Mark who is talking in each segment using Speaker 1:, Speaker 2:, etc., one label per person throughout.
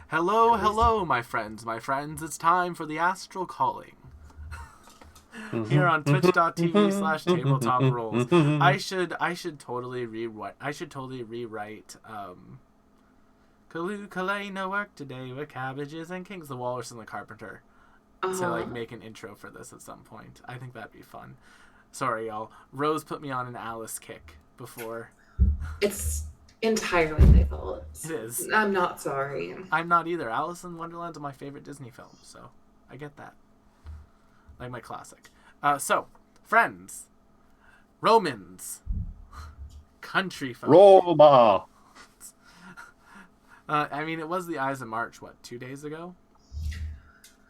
Speaker 1: Hello, hello, my friends, it's time for the Astral Calling. Here on twitch.tv/tabletop rolls. I should totally rewrite Kaloo no work today with cabbages and kings, the walrus and the carpenter. To like make an intro for this at some point. I think that'd be fun. Sorry, y'all. Rose put me on an Alice kick before.
Speaker 2: It's entirely my fault.
Speaker 1: It is.
Speaker 2: I'm not sorry.
Speaker 1: I'm not either. Alice in Wonderland's my favorite Disney film, so I get that. Like my classic. So, friends, Romans, country folk.
Speaker 3: Roma.
Speaker 1: I mean, it was the Ides of March, 2 days ago?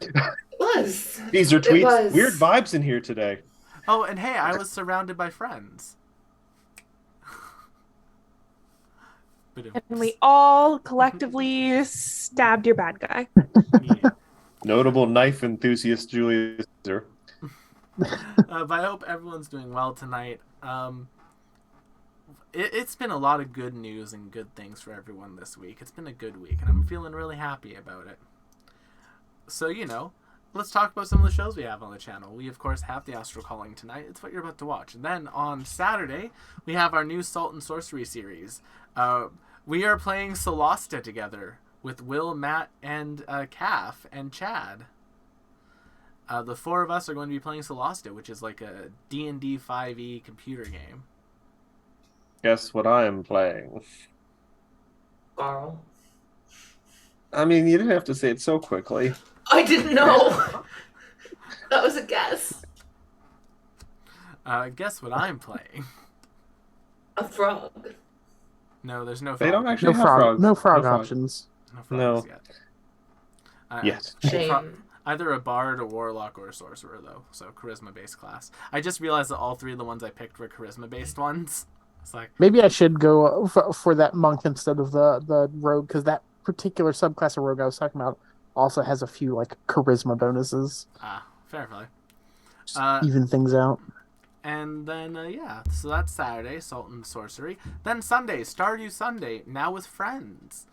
Speaker 2: It was.
Speaker 3: These are tweets. Weird vibes in here today.
Speaker 1: Oh, and hey, I was surrounded by friends.
Speaker 4: And we all collectively stabbed your bad guy.
Speaker 1: Yeah.
Speaker 3: Notable knife enthusiast Julius Caesar.
Speaker 1: But I hope everyone's doing well tonight. It's been a lot of good news and good things for everyone this week. It's been a good week, and I'm feeling really happy about it. So, let's talk about some of the shows we have on the channel. We, of course, have the Astral Calling tonight. It's what you're about to watch. And then on Saturday, we have our new Salt and Sorcery series. We are playing Epiosde together with Will, Matt, and Calf, and Chad. The four of us are going to be playing Epiosde, which is like a D&D 5e computer game.
Speaker 3: Guess what I am playing?
Speaker 2: Carl.
Speaker 3: I mean, you didn't have to say it so quickly.
Speaker 2: I didn't know. That was a guess.
Speaker 1: Guess what I'm playing?
Speaker 2: A frog.
Speaker 1: No, there's no frog.
Speaker 3: They don't actually
Speaker 5: No
Speaker 3: have
Speaker 5: frog.
Speaker 3: frogs.
Speaker 5: No frog
Speaker 3: frog.
Speaker 5: options.
Speaker 1: No frogs yet.
Speaker 3: Yes.
Speaker 2: Shame.
Speaker 1: Either a bard, a warlock, or a sorcerer, though. So charisma-based class. I just realized that all three of the ones I picked were charisma-based ones. It's like,
Speaker 5: Maybe I should go for that monk instead of the rogue, because that particular subclass of rogue I was talking about also has a few like charisma bonuses.
Speaker 1: fair play.
Speaker 5: Just even things out.
Speaker 1: And then, so that's Saturday, Salt and Sorcery. Then Sunday, Stardew Sunday, now with friends.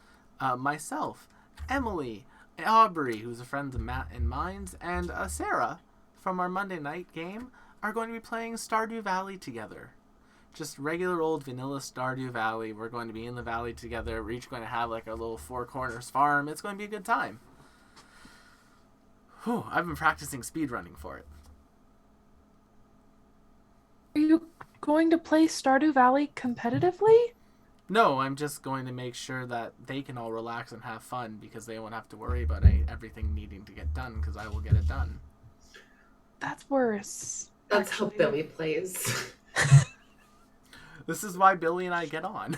Speaker 1: Myself, Emily, Aubrey, who's a friend of Matt and mine's, and Sarah from our Monday night game are going to be playing Stardew Valley together. Just regular old vanilla Stardew Valley. We're going to be in the valley together. We're each going to have like a little Four Corners farm. It's going to be a good time. Whew, I've been practicing speedrunning for it.
Speaker 4: Are you going to play Stardew Valley competitively?
Speaker 1: No, I'm just going to make sure that they can all relax and have fun because they won't have to worry about everything needing to get done because I will get it done.
Speaker 4: That's worse.
Speaker 2: That's
Speaker 4: actually.
Speaker 2: how Billy plays.
Speaker 1: This is why Billy and I get on.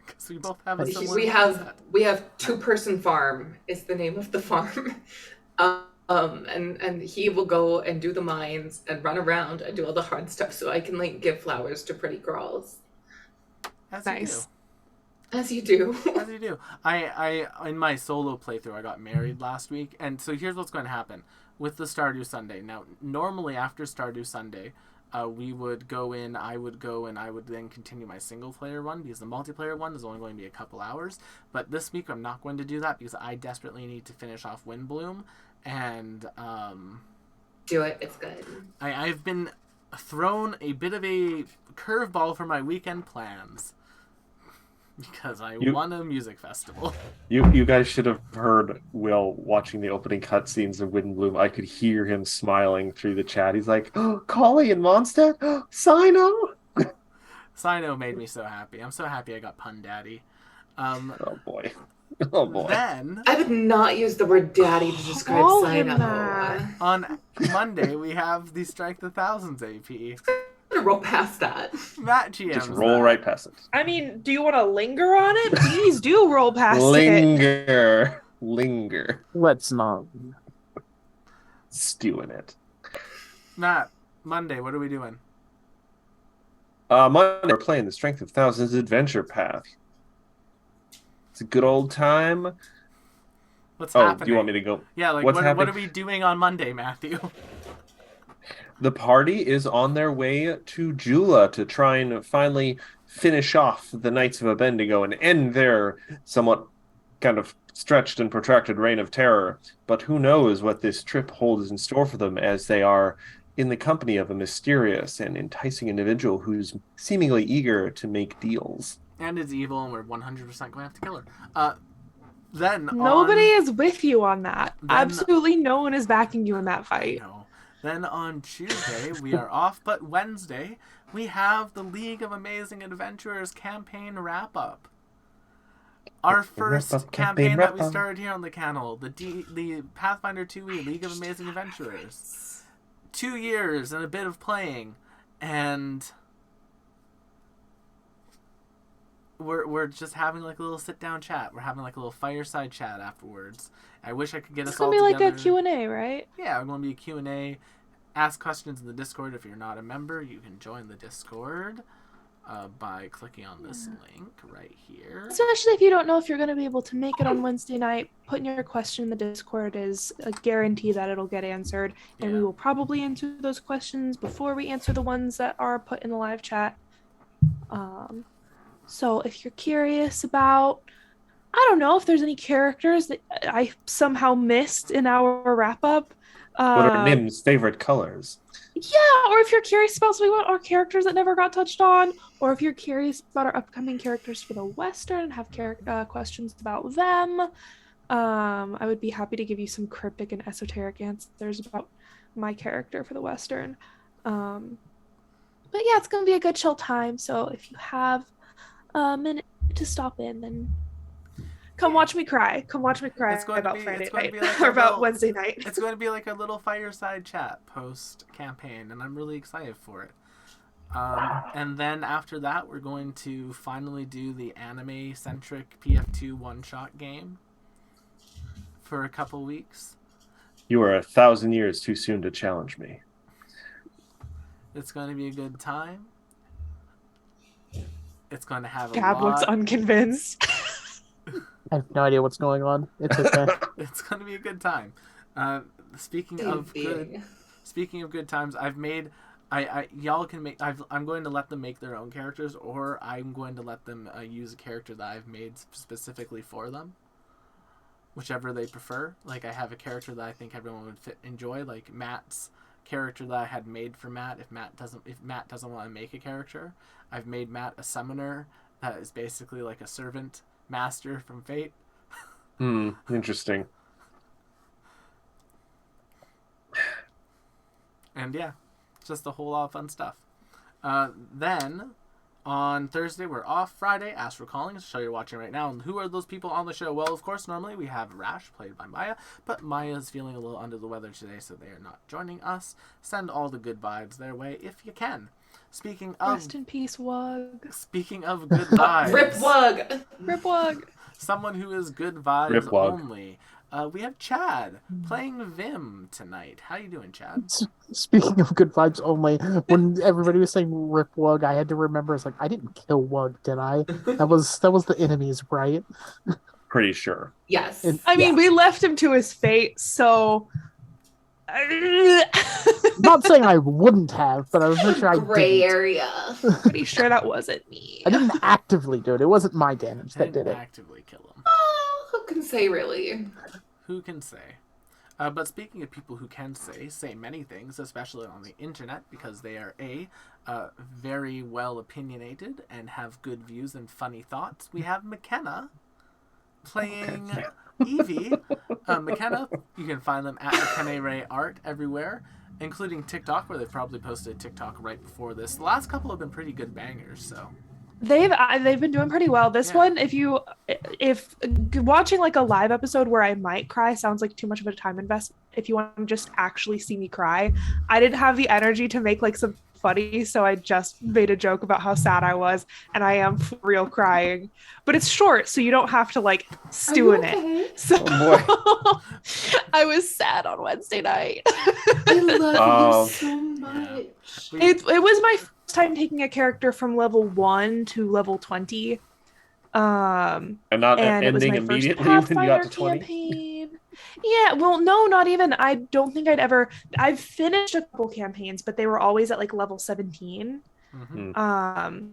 Speaker 1: Because we both have a similar mindset.
Speaker 2: We have two-person farm is the name of the farm. And he will go and do the mines and run around and do all the hard stuff so I can like give flowers to pretty girls.
Speaker 1: As
Speaker 4: Nice.
Speaker 2: As you do.
Speaker 1: As you do. I in my solo playthrough I got married last week, and so here's what's going to happen with the Stardew Sunday. Now normally after Stardew Sunday, we would go in, I would go, and I would then continue my single-player one, because the multiplayer one is only going to be a couple hours. But this week, I'm not going to do that, because I desperately need to finish off Windbloom, and,
Speaker 2: Do it, it's good.
Speaker 1: I've been thrown a bit of a curveball for my weekend plans, because I won a music festival.
Speaker 3: You guys should have heard Will watching the opening cutscenes of Windbloom. I could hear him smiling through the chat. He's like, "Oh, Collie and Mondstadt? Oh, Sino!"
Speaker 1: Sino made me so happy. I'm so happy I got Pun Daddy.
Speaker 3: Oh boy. Oh boy.
Speaker 1: Then
Speaker 2: I would not use the word daddy to describe
Speaker 4: Call him
Speaker 2: Sino.
Speaker 4: that.
Speaker 1: on Monday we have the Strike the Thousands AP.
Speaker 2: I'm gonna roll past that.
Speaker 1: Matt GM's
Speaker 3: Just roll
Speaker 1: that.
Speaker 3: right past it.
Speaker 4: I mean, do you want to linger on it? Please do roll past it.
Speaker 3: Linger.
Speaker 5: Let's not.
Speaker 3: Stew in it.
Speaker 1: Matt, Monday, what are we doing?
Speaker 3: Monday we're playing the Strength of Thousands Adventure Path. It's a good old time.
Speaker 1: What's
Speaker 3: Oh,
Speaker 1: happening?
Speaker 3: do you want me to go?
Speaker 1: Yeah, like
Speaker 3: What's
Speaker 1: what
Speaker 3: happening?
Speaker 1: are we doing on Monday, Matthew?
Speaker 3: The party is on their way to Jula to try and finally finish off the Knights of Abednego and end their somewhat kind of stretched and protracted reign of terror, but who knows what this trip holds in store for them as they are in the company of a mysterious and enticing individual who's seemingly eager to make deals.
Speaker 1: And is evil, and we're 100% going to have to kill her. Then
Speaker 4: Nobody is with you on that.
Speaker 1: Then-
Speaker 4: Absolutely no one is backing you in that fight.
Speaker 1: No. Then on Tuesday, we are off, but Wednesday, we have the League of Amazing Adventurers campaign wrap-up. Our first campaign that we started here on the channel, the Pathfinder 2e League of Amazing Adventurers. 2 years and a bit of playing, and we're just having like a little sit-down chat. We're having like a little fireside chat afterwards. I wish I could get us all together.
Speaker 4: It's going to be like a Q&A, right?
Speaker 1: Yeah, it's going to be a Q&A. Ask questions in the Discord. If you're not a member, you can join the Discord by clicking on this link right here.
Speaker 4: Especially if you don't know if you're going to be able to make it on Wednesday night, putting your question in the Discord is a guarantee that it'll get answered. And
Speaker 1: Yeah.
Speaker 4: we will probably answer those questions before we answer the ones that are put in the live chat. So if you're curious about, I don't know if there's any characters that I somehow missed in our wrap-up.
Speaker 3: What are Nim's favorite colors?
Speaker 4: Yeah, or if you're curious about something about our characters that never got touched on, or if you're curious about our upcoming characters for the Western and have questions about them, I would be happy to give you some cryptic and esoteric answers about my character for the Western. But yeah, it's going to be a good chill time, so if you have a minute to stop in, then come watch me cry. Come watch me cry about Friday night
Speaker 1: like
Speaker 4: or about Wednesday night.
Speaker 1: It's going to be like a little fireside chat post-campaign, and I'm really excited for it. And then after that, we're going to finally do the anime-centric PF2 one-shot game for a couple weeks.
Speaker 3: You are 1,000 years too soon to challenge me.
Speaker 1: It's going to be a good time. It's going to have a
Speaker 4: Gab looks
Speaker 1: lot.
Speaker 4: unconvinced.
Speaker 5: I have no idea what's going on. It's okay.
Speaker 1: It's going to be a good time. Speaking of good times, I've made. Y'all can make. I'm going to let them make their own characters, or I'm going to let them use a character that I've made specifically for them. Whichever they prefer. Like, I have a character that I think everyone would enjoy, like Matt's character that I had made for Matt. If Matt doesn't want to make a character, I've made Matt a summoner that is basically like a servant master from Fate.
Speaker 3: Interesting.
Speaker 1: And yeah, just a whole lot of fun stuff. Then on Thursday we're off. Friday, Astral Calling, the show you're watching right now. And who are those people on the show? Well, of course, normally we have Rash, played by Maya, but Maya is feeling a little under the weather today, so they are not joining us. Send all the good vibes their way if you can. Speaking of
Speaker 4: Rest in peace, Wug.
Speaker 1: Speaking of good vibes,
Speaker 2: Rip Wug.
Speaker 4: Rip Wug.
Speaker 1: someone who is good vibes
Speaker 3: Rip Wug.
Speaker 1: only. We have Chad playing Vim tonight. How you doing, Chad?
Speaker 5: Speaking of good vibes only, when everybody was saying Rip Wug, I had to remember, it's like, I didn't kill Wug, did I? That was the enemies, right?
Speaker 3: Pretty sure.
Speaker 2: Yes.
Speaker 4: I mean, we left him to his fate, so.
Speaker 5: Not saying I wouldn't have, but I was pretty sure I
Speaker 2: Gray
Speaker 5: didn't.
Speaker 2: area.
Speaker 4: Pretty sure that wasn't me.
Speaker 5: I didn't actively do it. It wasn't my damage that
Speaker 1: Didn't
Speaker 5: did it.
Speaker 1: actively kill him.
Speaker 2: Oh, who can say really?
Speaker 1: Who can say? But speaking of people who can say many things, especially on the internet, because they are very well opinionated and have good views and funny thoughts, we have McKenna playing Evie. McKenna, you can find them at McKenna Ray Art everywhere, including TikTok, where they've probably posted a TikTok right before this. The last couple have been pretty good bangers, so.
Speaker 4: They've been doing pretty well. This one, if watching like a live episode where I might cry sounds like too much of a time investment, if you want to just actually see me cry, I didn't have the energy to make like some funny, so I just made a joke about how sad I was, and I am for real crying. But it's short, so you don't have to like stew in it. So I was sad on Wednesday night.
Speaker 2: I love you so much.
Speaker 4: It was my first time taking a character from level 1 to level 20.
Speaker 3: And not
Speaker 4: and it was
Speaker 3: ending
Speaker 4: my first
Speaker 3: immediately when you got
Speaker 4: Pathfinder
Speaker 3: to 20.
Speaker 4: campaign. Yeah, well, no, not even. I don't think I've finished a couple campaigns, but they were always at like level 17.
Speaker 1: Mm-hmm.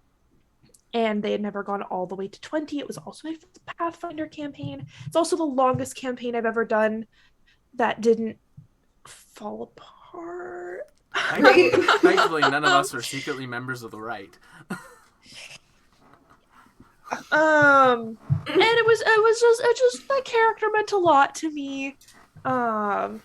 Speaker 4: and they had never gone all the way to 20. It was also my first Pathfinder campaign. It's also the longest campaign I've ever done that didn't fall apart.
Speaker 1: Thankfully, none of us were secretly members of the right.
Speaker 4: And it just that character meant a lot to me. And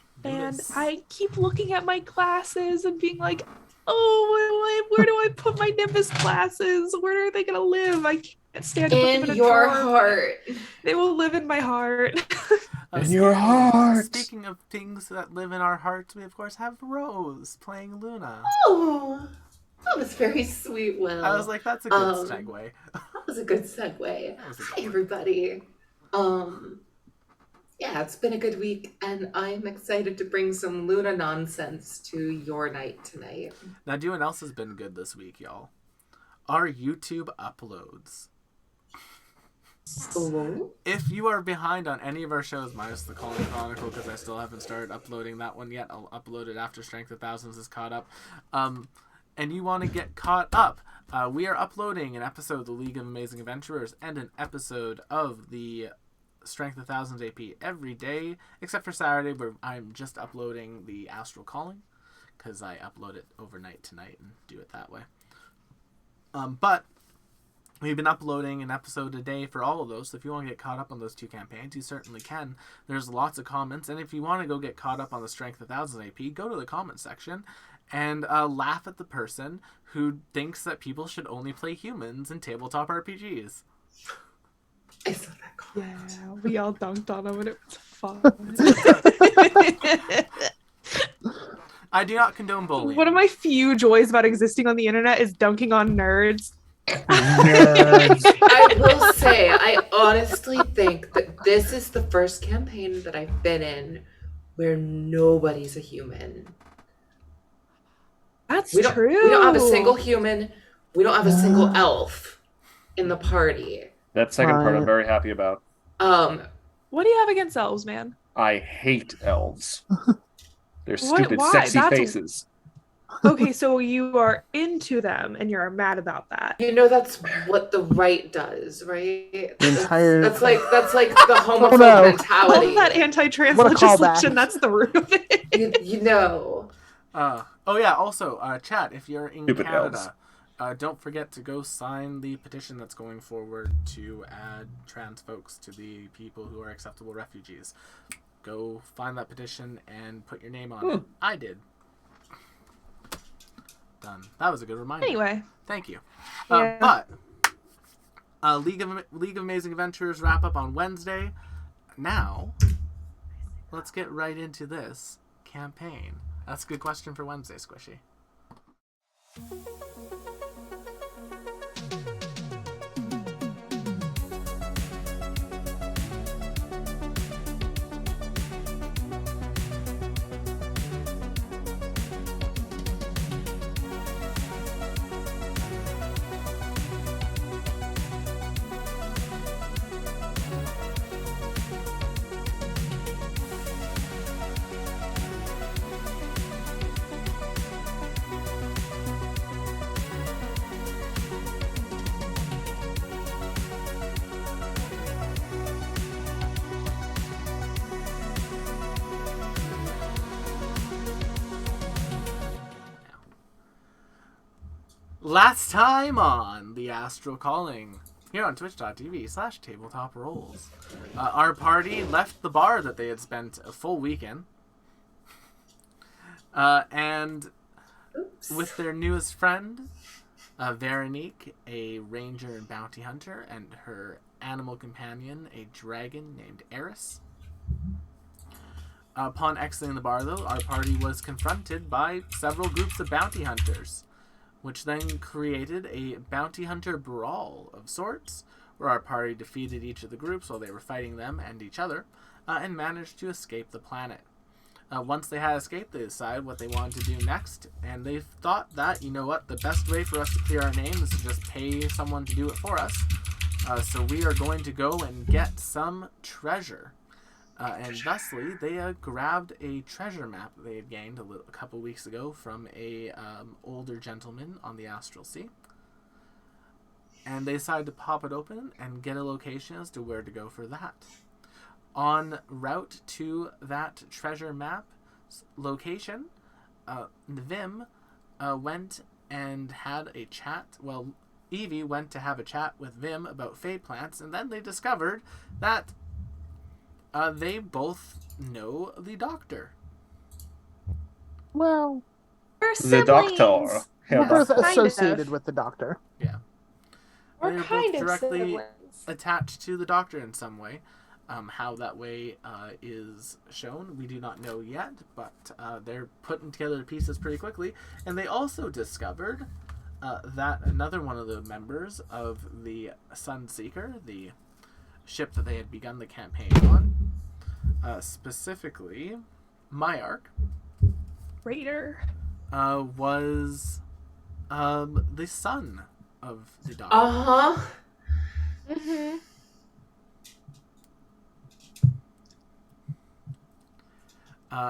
Speaker 4: I keep looking at my classes and being like, oh, where do I put my Nimbus classes? Where are they gonna live? I can't stand to put them
Speaker 2: In
Speaker 4: in a
Speaker 2: your
Speaker 4: drawer.
Speaker 2: heart.
Speaker 4: They will live in my heart.
Speaker 3: In your heart.
Speaker 1: Speaking of things that live in our hearts, we of course have Rose playing Luna.
Speaker 2: Oh, that was very sweet, Will.
Speaker 1: I was like, that's a good segue.
Speaker 2: That was a good segue.
Speaker 1: That was a good
Speaker 2: Hi,
Speaker 1: one.
Speaker 2: everybody. Yeah, it's been a good week, and I'm excited to bring some Luna nonsense to your night tonight.
Speaker 1: Now, do you know what else has been good this week, y'all? Our YouTube uploads.
Speaker 2: Hello?
Speaker 1: If you are behind on any of our shows, minus the Calling Chronicle, because I still haven't started uploading that one yet, I'll upload it after Strength of Thousands is caught up. And you want to get caught up, we are uploading an episode of the League of Amazing Adventurers and an episode of the Strength of Thousands AP every day, except for Saturday, where I'm just uploading the Astral Calling, because I upload it overnight tonight and do it that way. But we've been uploading an episode a day for all of those, so if you want to get caught up on those two campaigns, you certainly can. There's lots of comments, and if you want to go get caught up on the Strength of Thousands AP, go to the comment section and laugh at the person who thinks that people should only play humans in tabletop RPGs.
Speaker 2: I saw that comment.
Speaker 4: Yeah, we all dunked on him and it was fun.
Speaker 1: I do not condone bullying.
Speaker 4: One of my few joys about existing on the internet is dunking on nerds.
Speaker 3: Nerds.
Speaker 2: I will say, I honestly think that this is the first campaign that I've been in where nobody's a human.
Speaker 4: That's
Speaker 2: We don't,
Speaker 4: true.
Speaker 2: We don't have a single human. We don't have a single elf in the party.
Speaker 3: That second part I'm very happy about.
Speaker 4: What do you have against elves, man?
Speaker 3: I hate elves. They're
Speaker 4: What?
Speaker 3: stupid,
Speaker 4: Why?
Speaker 3: sexy
Speaker 4: That's-
Speaker 3: faces.
Speaker 4: Okay, so you are into them and you're mad about that.
Speaker 2: You know that's what the right does, right?
Speaker 5: The entire-
Speaker 2: That's like the homophobe
Speaker 5: no.
Speaker 2: mentality.
Speaker 4: All that anti-trans
Speaker 5: What a callback.
Speaker 4: legislation, that's the root of it.
Speaker 2: you know.
Speaker 1: Oh yeah, also, chat, if you're in
Speaker 3: Stupid
Speaker 1: Canada, don't forget to go sign the petition that's going forward to add trans folks to the people who are acceptable refugees. Go find that petition and put your name on it. I did. Done. That was a good reminder.
Speaker 4: Anyway.
Speaker 1: Thank you.
Speaker 4: Yeah.
Speaker 1: But League of Amazing Adventures wrap up on Wednesday. Now, let's get right into this campaign. That's a good question for Wednesday, Squishy. Last time on the Astral Calling, here on twitch.tv/tabletop rolls. Our party left the bar that they had spent a full weekend. And with their newest friend, Veronique, a ranger and bounty hunter, and her animal companion, a dragon named Eris. Upon exiting the bar, though, our party was confronted by several groups of bounty hunters, which then created a bounty hunter brawl of sorts, where our party defeated each of the groups while they were fighting them and each other, and managed to escape the planet. Once they had escaped, they decided what they wanted to do next, and they thought that, you know what, the best way for us to clear our name is to just pay someone to do it for us. So we are going to go and get some treasure. And thusly, they grabbed a treasure map that they had gained a couple weeks ago from a older gentleman on the Astral Sea. and they decided to pop it open and get a location as to where to go for that. En route to that treasure map location, Vim went and had a chat. Well, Evie went to have a chat with Vim about fey plants, and then they discovered that they both know the doctor.
Speaker 5: Well,
Speaker 4: We're
Speaker 3: The
Speaker 4: siblings.
Speaker 3: doctor.
Speaker 5: we're
Speaker 3: Yeah,
Speaker 5: both
Speaker 4: kind of.
Speaker 5: associated with the doctor.
Speaker 1: Yeah.
Speaker 4: We're
Speaker 1: They're
Speaker 4: kind
Speaker 1: both
Speaker 4: of
Speaker 1: directly
Speaker 4: siblings.
Speaker 1: attached to the doctor in some way. How that way is shown, we do not know yet, but they're putting together the pieces pretty quickly. And they also discovered that another one of the members of the Sunseeker, the ship that they had begun the campaign on, specifically Myark,
Speaker 4: Raider.
Speaker 1: was the son of the doctor.
Speaker 2: Uh-huh.
Speaker 4: Mm-hmm.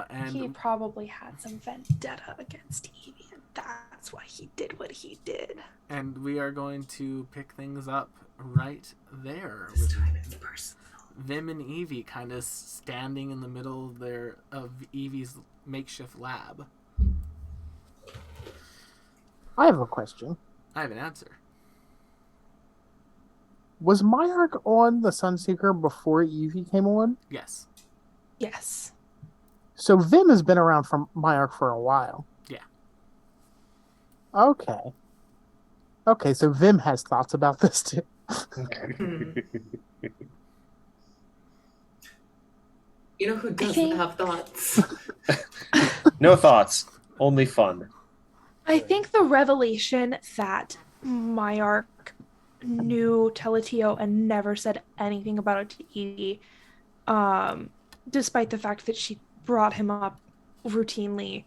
Speaker 1: And
Speaker 4: He probably had some vendetta against Evie, and that's why he did what he did.
Speaker 1: And we are going to pick things up right there
Speaker 2: This
Speaker 1: with
Speaker 2: time it's personal.
Speaker 1: Vim and Evie kind of standing in the middle of Evie's makeshift lab.
Speaker 5: I have a question.
Speaker 1: I have an answer.
Speaker 5: Was Myark on the Sunseeker before Evie came on?
Speaker 1: Yes.
Speaker 4: Yes.
Speaker 5: So Vim has been around from Myark for a while.
Speaker 1: Yeah.
Speaker 5: Okay. Okay, so Vim has thoughts about this too.
Speaker 2: You know who doesn't
Speaker 4: think-
Speaker 2: have thoughts?
Speaker 3: No thoughts, only fun.
Speaker 4: I think the revelation that Myark knew Teletio and never said anything about it to Evie, despite the fact that she brought him up routinely,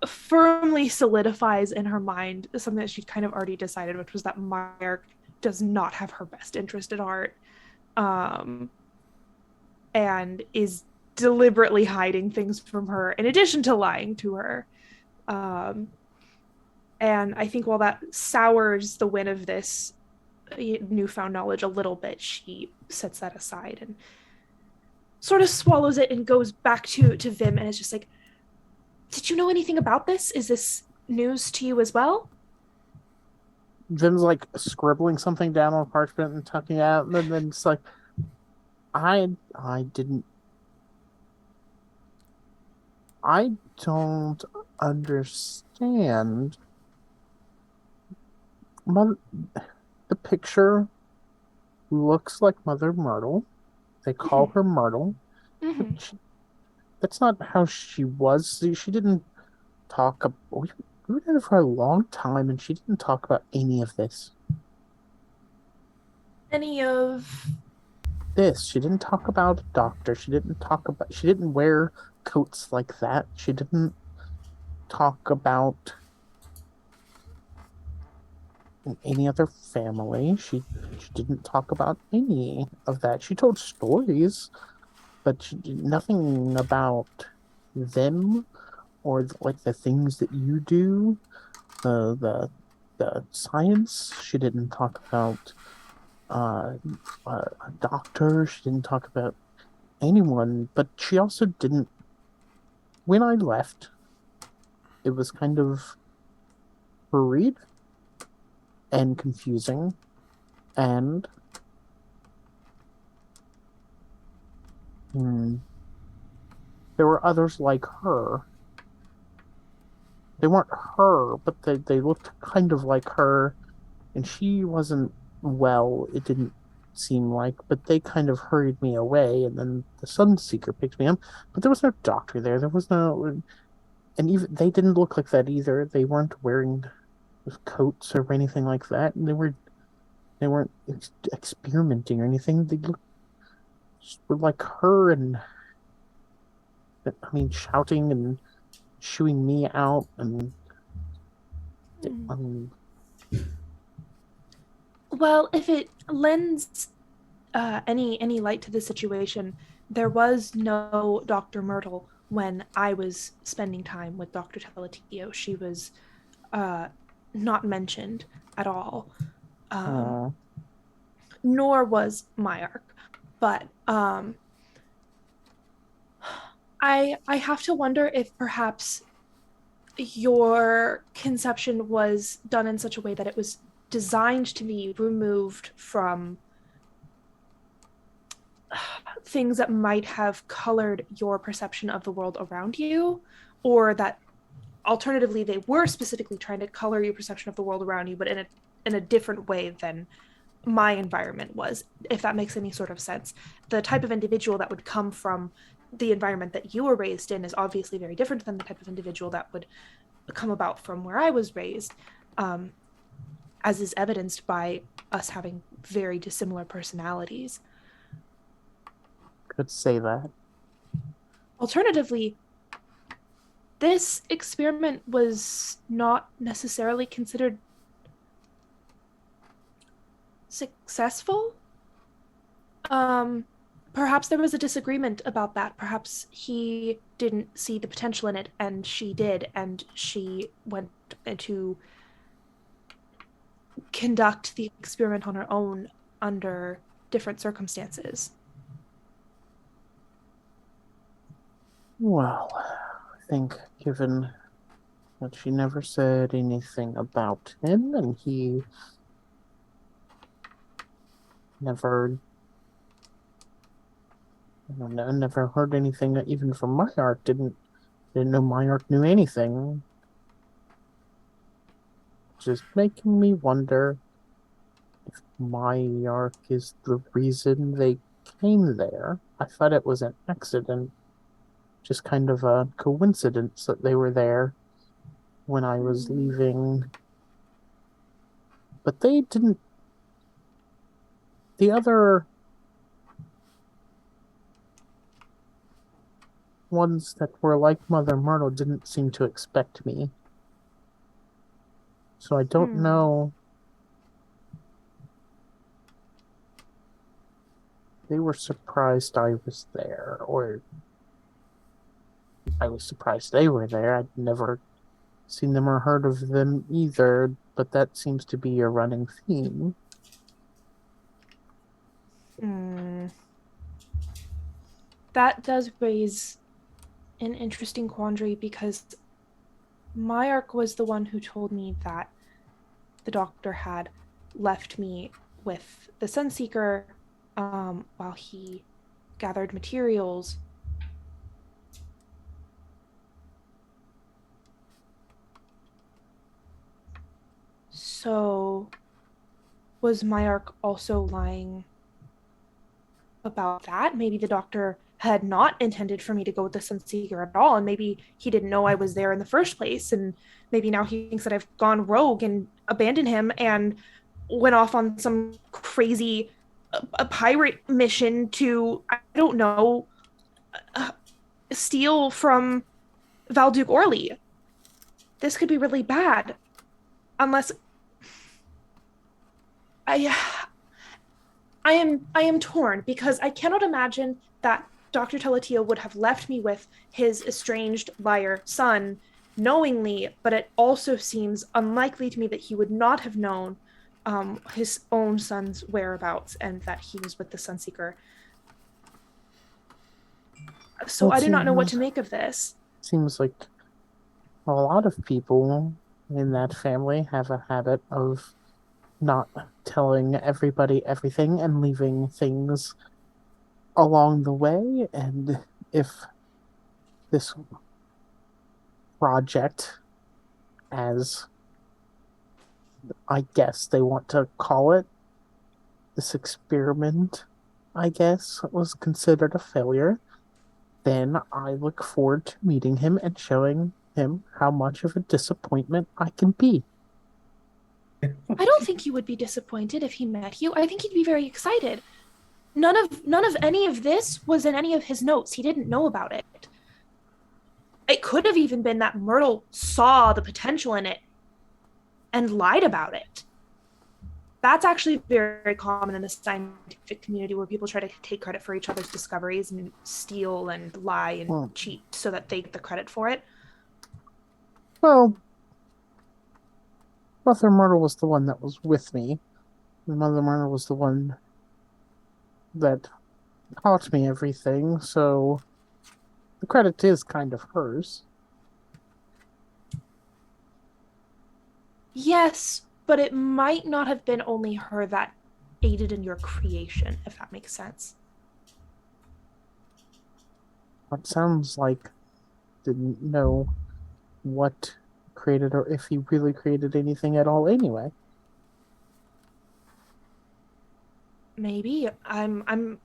Speaker 4: firmly solidifies in her mind something that she'd kind of already decided, which was that Myark does not have her best interest at heart, and is deliberately hiding things from her in addition to lying to her. And I think while that sours the win of this newfound knowledge a little bit, she sets that aside and sort of swallows it and goes back to Vim and is just like, did you know anything about this? Is this news to you as well?
Speaker 5: Vim's like scribbling something down on parchment and tucking it out, and then it's like, I don't understand. The picture looks like Mother Myrtle. They call her Myrtle.
Speaker 4: Mm-hmm.
Speaker 5: That's not how she was. She didn't talk. We were in it for a long time, and she didn't talk about any of this.
Speaker 4: Any of
Speaker 5: This. She didn't talk about a doctor. She didn't wear coats like that. She didn't talk about any other family. She didn't talk about any of that. She told stories, but she did nothing about them or like the things that you do, the science. She didn't talk about a doctor. She didn't talk about anyone, but she also didn't. When I left, it was kind of hurried and confusing, and there were others like her. They weren't her, but they looked kind of like her, and she wasn't well, it didn't seem like, but they kind of hurried me away, and then the Sunseeker picked me up, but there was no doctor there. There was no, and even they didn't look like that either. They weren't wearing coats or anything like that. And they weren't experimenting or anything. They were like her, and I mean, shouting and shooing me out, and I mean,
Speaker 4: well, if it lends any light to the situation, there was no Dr. Myrtle when I was spending time with Dr. Teletio. She was not mentioned at all.
Speaker 5: Uh,
Speaker 4: Nor was my arc. But I have to wonder if perhaps your conception was done in such a way that it was designed to be removed from things that might have colored your perception of the world around you, or that alternatively they were specifically trying to color your perception of the world around you, but in a different way than my environment was, if that makes any sort of sense. The type of individual that would come from the environment that you were raised in is obviously very different than the type of individual that would come about from where I was raised, as is evidenced by us having very dissimilar personalities.
Speaker 5: could say that.
Speaker 4: Alternatively, this experiment was not necessarily considered successful. Perhaps there was a disagreement about that. Perhaps he didn't see the potential in it, and she did, and she went to conduct the experiment on her own under different circumstances.
Speaker 5: Well, I think given that she never said anything about him, and he never, I don't know, never heard anything even from my arc, didn't know my arc knew anything. Just making me wonder if my arc is the reason they came there. I thought it was an accident, just kind of a coincidence that they were there when I was leaving. But they didn't. The other ones that were like Mother Myrtle didn't seem to expect me. So I don't know. They were surprised I was there, or I was surprised they were there. I'd never seen them or heard of them either, but that seems to be a running theme.
Speaker 4: That does raise an interesting quandary, because my arc was the one who told me that the doctor had left me with the Sunseeker while he gathered materials. So was my arc also lying about that? Maybe the doctor had not intended for me to go with the Sunseeker at all, and maybe he didn't know I was there in the first place, and maybe now he thinks that I've gone rogue and abandoned him and went off on some crazy a pirate mission to, I don't know, steal from Valduke Orly. This could be really bad, unless I am torn, because I cannot imagine that Dr. Teletia would have left me with his estranged liar son knowingly, but it also seems unlikely to me that he would not have known his own son's whereabouts and that he was with the Sunseeker. So I do not know what to make of this.
Speaker 5: Seems like a lot of people in that family have a habit of not telling everybody everything and leaving things along the way. And if this project, as I guess they want to call it, this experiment, I guess, was considered a failure, then I look forward to meeting him and showing him how much of a disappointment I can be.
Speaker 4: I don't think he would be disappointed if he met you. I think he'd be very excited. None of any of this was in any of his notes. He didn't know about it. It could have even been that Myrtle saw the potential in it and lied about it. That's actually very, very common in the scientific community, where people try to take credit for each other's discoveries and steal and lie and cheat so that they get the credit for it.
Speaker 5: Well, Mother Myrtle was the one that was with me. Mother Myrtle was the one that taught me everything, so the credit is kind of hers.
Speaker 4: Yes, but it might not have been only her that aided in your creation, if that makes sense.
Speaker 5: It sounds like didn't know what created or if he really created anything at all anyway.
Speaker 4: Maybe. I'm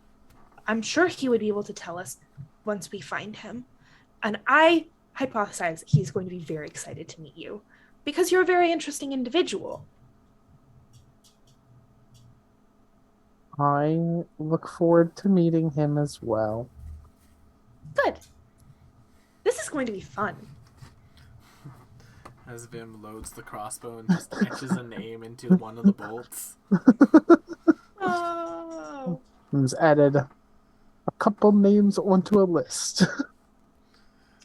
Speaker 4: sure he would be able to tell us once we find him. And I hypothesize that he's going to be very excited to meet you because you're a very interesting individual.
Speaker 5: I look forward to meeting him as well.
Speaker 4: Good. This is going to be fun.
Speaker 1: As Vim loads the crossbow and just etches a name into one of the bolts.
Speaker 4: Oh.
Speaker 5: He's added a couple names onto a list.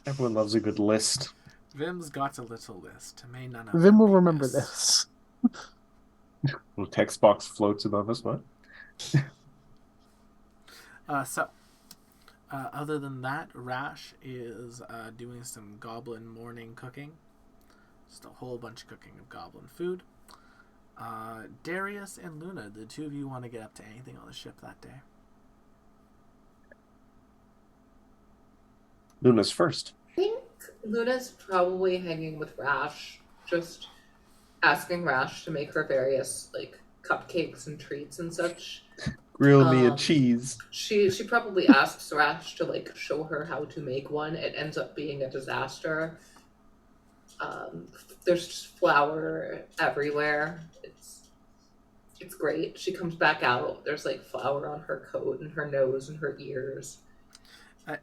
Speaker 3: Everyone loves a good list.
Speaker 1: Vim's got a little list. May none of
Speaker 5: Vim
Speaker 1: them
Speaker 5: will
Speaker 1: be
Speaker 5: remember
Speaker 1: missed.
Speaker 5: this.
Speaker 3: Little text box floats above us. What?
Speaker 1: Other than that, Rash is doing some goblin morning cooking. Just a whole bunch of cooking of goblin food. Darius and Luna, the two of you want to get up to anything on the ship that day?
Speaker 3: Luna's first.
Speaker 2: I think Luna's probably hanging with Rash, just asking Rash to make her various like cupcakes and treats and such.
Speaker 3: Grill me a cheese.
Speaker 2: She probably asks Rash to like show her how to make one. It ends up being a disaster. There's just flour everywhere. It's great. She comes back out. There's like flour on her coat and her nose and her ears.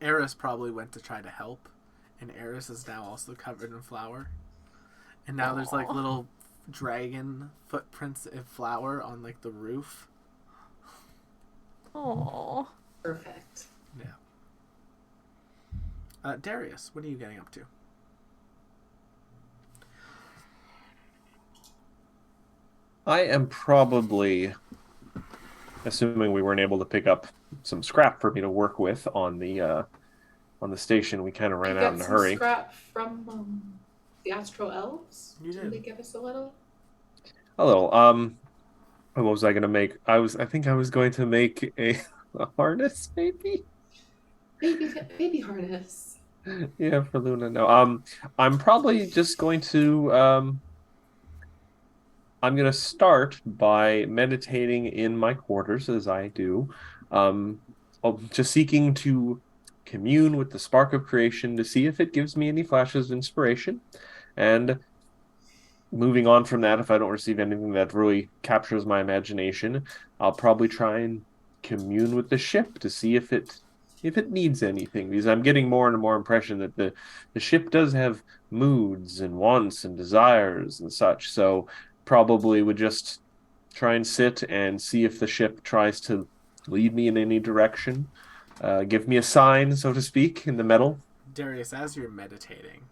Speaker 1: Eris probably went to try to help, and Eris is now also covered in flour. And now there's like little dragon footprints of flour on like the roof.
Speaker 4: Oh.
Speaker 2: Perfect.
Speaker 1: Yeah. Darius, what are you getting up to?
Speaker 3: I am probably, assuming we weren't able to pick up some scrap for me to work with on the station, we kind of ran out in a hurry.
Speaker 2: Scrap from the Astral Elves.
Speaker 1: You
Speaker 2: Did they
Speaker 1: did.
Speaker 2: give us a little?
Speaker 3: A little. What was I gonna make? I think I was going to make a harness, maybe.
Speaker 2: Baby harness.
Speaker 3: Yeah, for Luna. No. I'm probably just going to I'm going to start by meditating in my quarters as I do. Just seeking to commune with the spark of creation to see if it gives me any flashes of inspiration. And moving on from that, if I don't receive anything that really captures my imagination, I'll probably try and commune with the ship to see if it needs anything, because I'm getting more and more impression that the ship does have moods and wants and desires and such. So probably would just try and sit and see if the ship tries to lead me in any direction, give me a sign, so to speak, in the metal.
Speaker 1: Darius, as you're meditating,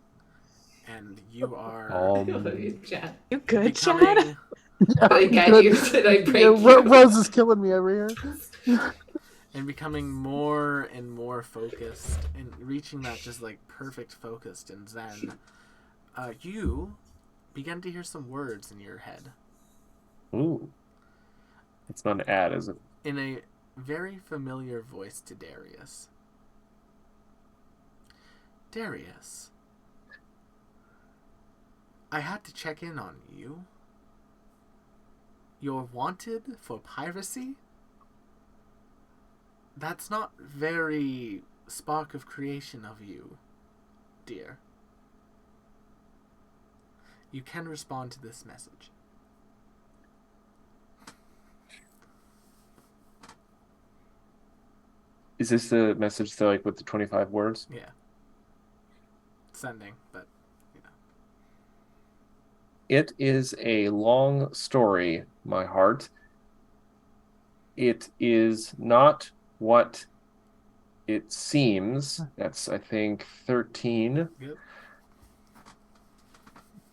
Speaker 1: and you are
Speaker 4: You good, Chad?
Speaker 1: becoming
Speaker 2: Did I get you? Did I break you?
Speaker 5: Rose is killing me over here.
Speaker 1: and becoming more and more focused and reaching that just like perfect focused and zen, you begin to hear some words in your head.
Speaker 3: Ooh. It's not an ad, is it?
Speaker 1: In a very familiar voice to Darius. Darius, I had to check in on you. You're wanted for piracy? That's not very spark of creation of you, dear. You can respond to this message.
Speaker 3: Is this the message to like with the 25 words?
Speaker 1: Yeah. Sending, but you know.
Speaker 3: It is a long story, my heart. It is not what it seems. That's, I think, 13.
Speaker 1: Yep.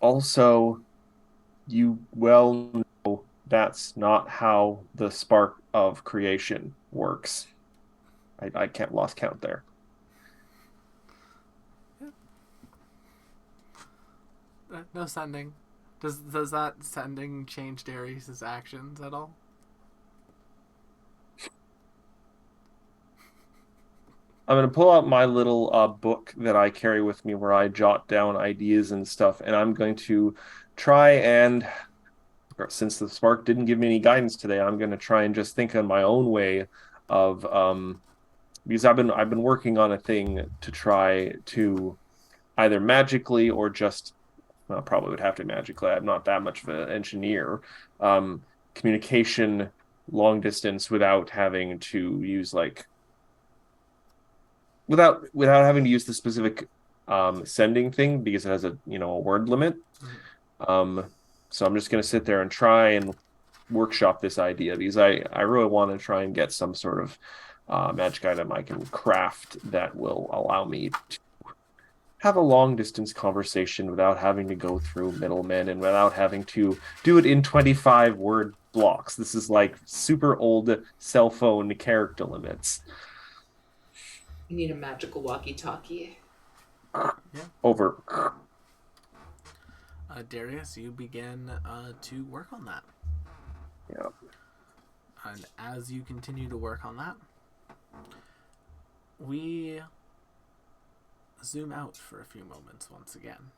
Speaker 3: Also, you well know that's not how the spark of creation works. I can't lost count there.
Speaker 1: No sending. Does that sending change Darius's actions at all?
Speaker 3: I'm going to pull out my little book that I carry with me where I jot down ideas and stuff, and I'm going to try and, since the spark didn't give me any guidance today, I'm going to try and just think on my own way of because I've been working on a thing to try to either magically or just, well, probably would have to magically. I'm not that much of an engineer. Communication long distance without having to use like without having to use the specific sending thing because it has a word limit. So I'm just going to sit there and try and workshop this idea because I really want to try and get some sort of magic item I can craft that will allow me to have a long distance conversation without having to go through middlemen and without having to do it in 25 word blocks. This is like super old cell phone character limits.
Speaker 2: You need a magical walkie-talkie.
Speaker 3: Over.
Speaker 1: Darius, you begin to work on that.
Speaker 3: Yeah.
Speaker 1: And as you continue to work on that, we zoom out for a few moments once again.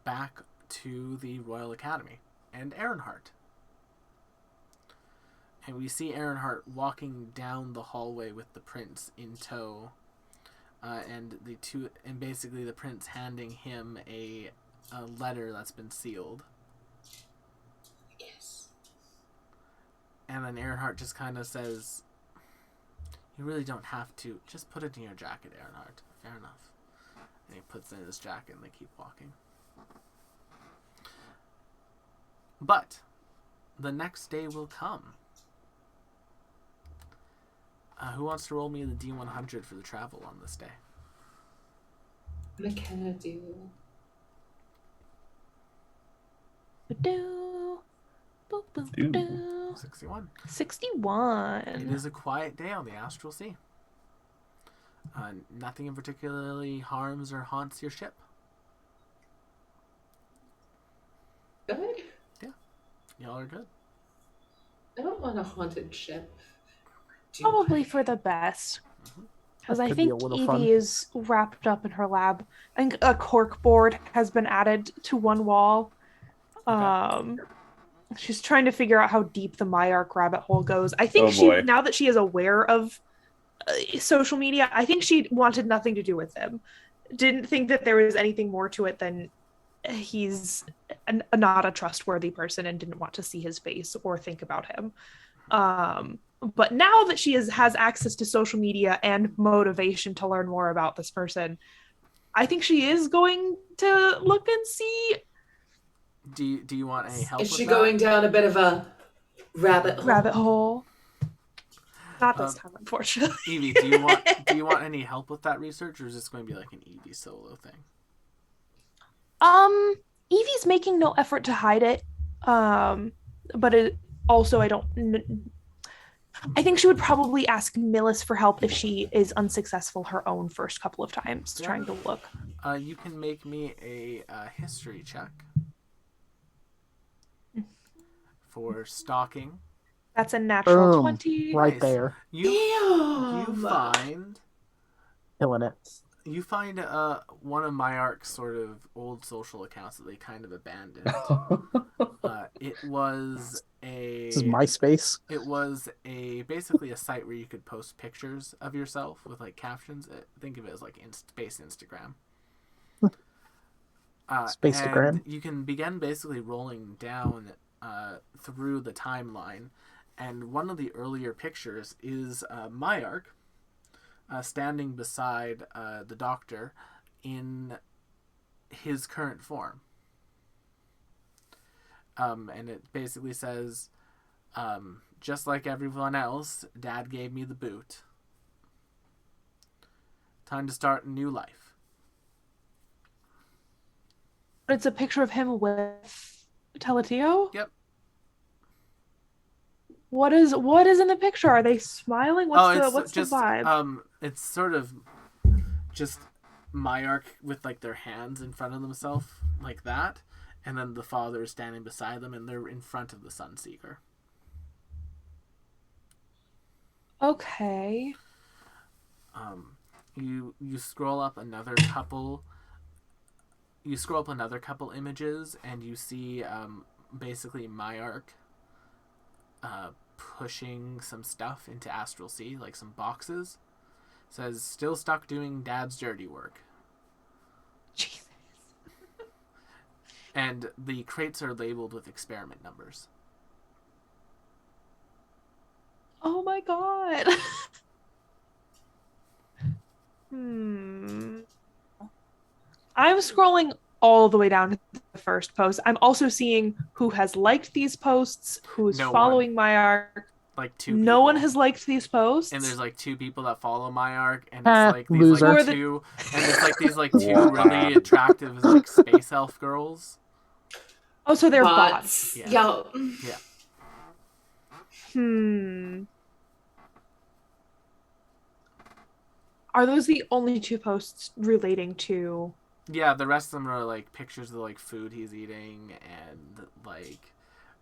Speaker 1: Back to the Royal Academy and Earnhardt. And we see Earnhardt walking down the hallway with the prince in tow, and basically the prince handing him a letter that's been sealed.
Speaker 2: Yes.
Speaker 1: And then Earnhardt just kind of says, "You really don't have to. Just put it in your jacket, Earnhardt. Fair enough." And he puts it in his jacket, and they keep walking. But the next day will come. Who wants to roll me the D100 for the travel on this day?
Speaker 2: McKenna do.
Speaker 4: Do. Boop, boop,
Speaker 3: Ooh.
Speaker 4: do.
Speaker 1: 61.
Speaker 4: 61.
Speaker 1: It is a quiet day on the Astral Sea. Nothing in particularly harms or haunts your ship.
Speaker 2: Good?
Speaker 1: Y'all are good.
Speaker 2: I don't want a haunted ship.
Speaker 4: Probably for the best. Because I
Speaker 5: could be
Speaker 4: think
Speaker 5: a little
Speaker 4: Evie
Speaker 5: fun.
Speaker 4: is wrapped up in her lab. I think a cork board has been added to one wall. She's trying to figure out how deep the Myark rabbit hole goes. I think now that she is aware of social media, I think she wanted nothing to do with him. Didn't think that there was anything more to it than he's not a trustworthy person and didn't want to see his face or think about him. But now that she has access to social media and motivation to learn more about this person, I think she is going to look and see.
Speaker 1: Do you want any help?
Speaker 2: Is
Speaker 1: with
Speaker 2: she
Speaker 1: that?
Speaker 2: going down a bit of a rabbit hole?
Speaker 4: Not this time, unfortunately.
Speaker 1: Evie, do you want any help with that research, or is this going to be like an Evie solo thing?
Speaker 4: Evie's making no effort to hide it. But it also, I think she would probably ask Millis for help if she is unsuccessful her own first couple of times trying to look.
Speaker 1: You can make me a history check for stalking.
Speaker 4: That's a natural
Speaker 5: Boom.
Speaker 4: 20.
Speaker 5: Right
Speaker 1: Nice.
Speaker 5: there.
Speaker 1: You find
Speaker 5: Killing it.
Speaker 1: one of Myark's sort of old social accounts that they kind of abandoned. It was
Speaker 5: This is MySpace.
Speaker 1: It was basically a site where you could post pictures of yourself with like captions. Think of it as like space Instagram.
Speaker 5: Spacetagram.
Speaker 1: And you can begin basically rolling down through the timeline, and one of the earlier pictures is Myark standing beside the Doctor in his current form. And it basically says, just like everyone else, Dad gave me the boot. Time to start a new life.
Speaker 4: It's a picture of him with Teletio?
Speaker 1: Yep.
Speaker 4: What is in the picture? Are they smiling? What's the vibe?
Speaker 1: It's sort of just Myark with like their hands in front of themselves like that, and then the father is standing beside them, and they're in front of the Sunseeker.
Speaker 4: Okay.
Speaker 1: You scroll up another couple. You scroll up another couple images, and you see basically Myark pushing some stuff into Astral Sea, like some boxes. It says, still stuck doing dad's dirty work.
Speaker 4: Jesus.
Speaker 1: And the crates are labeled with experiment numbers.
Speaker 4: Oh my god. I'm scrolling all the way down to the first post. I'm also seeing who has liked these posts, who's following Myark.
Speaker 1: Like two.
Speaker 4: No
Speaker 1: people.
Speaker 4: one has liked these posts.
Speaker 1: And there's like two people that follow Myark, and it's like these
Speaker 5: loser.
Speaker 1: like two, and it's like these like two really attractive like space elf girls.
Speaker 4: Oh, so they're bots.
Speaker 2: Yeah.
Speaker 4: Are those the only two posts relating to?
Speaker 1: Yeah, the rest of them are like pictures of like food he's eating, and like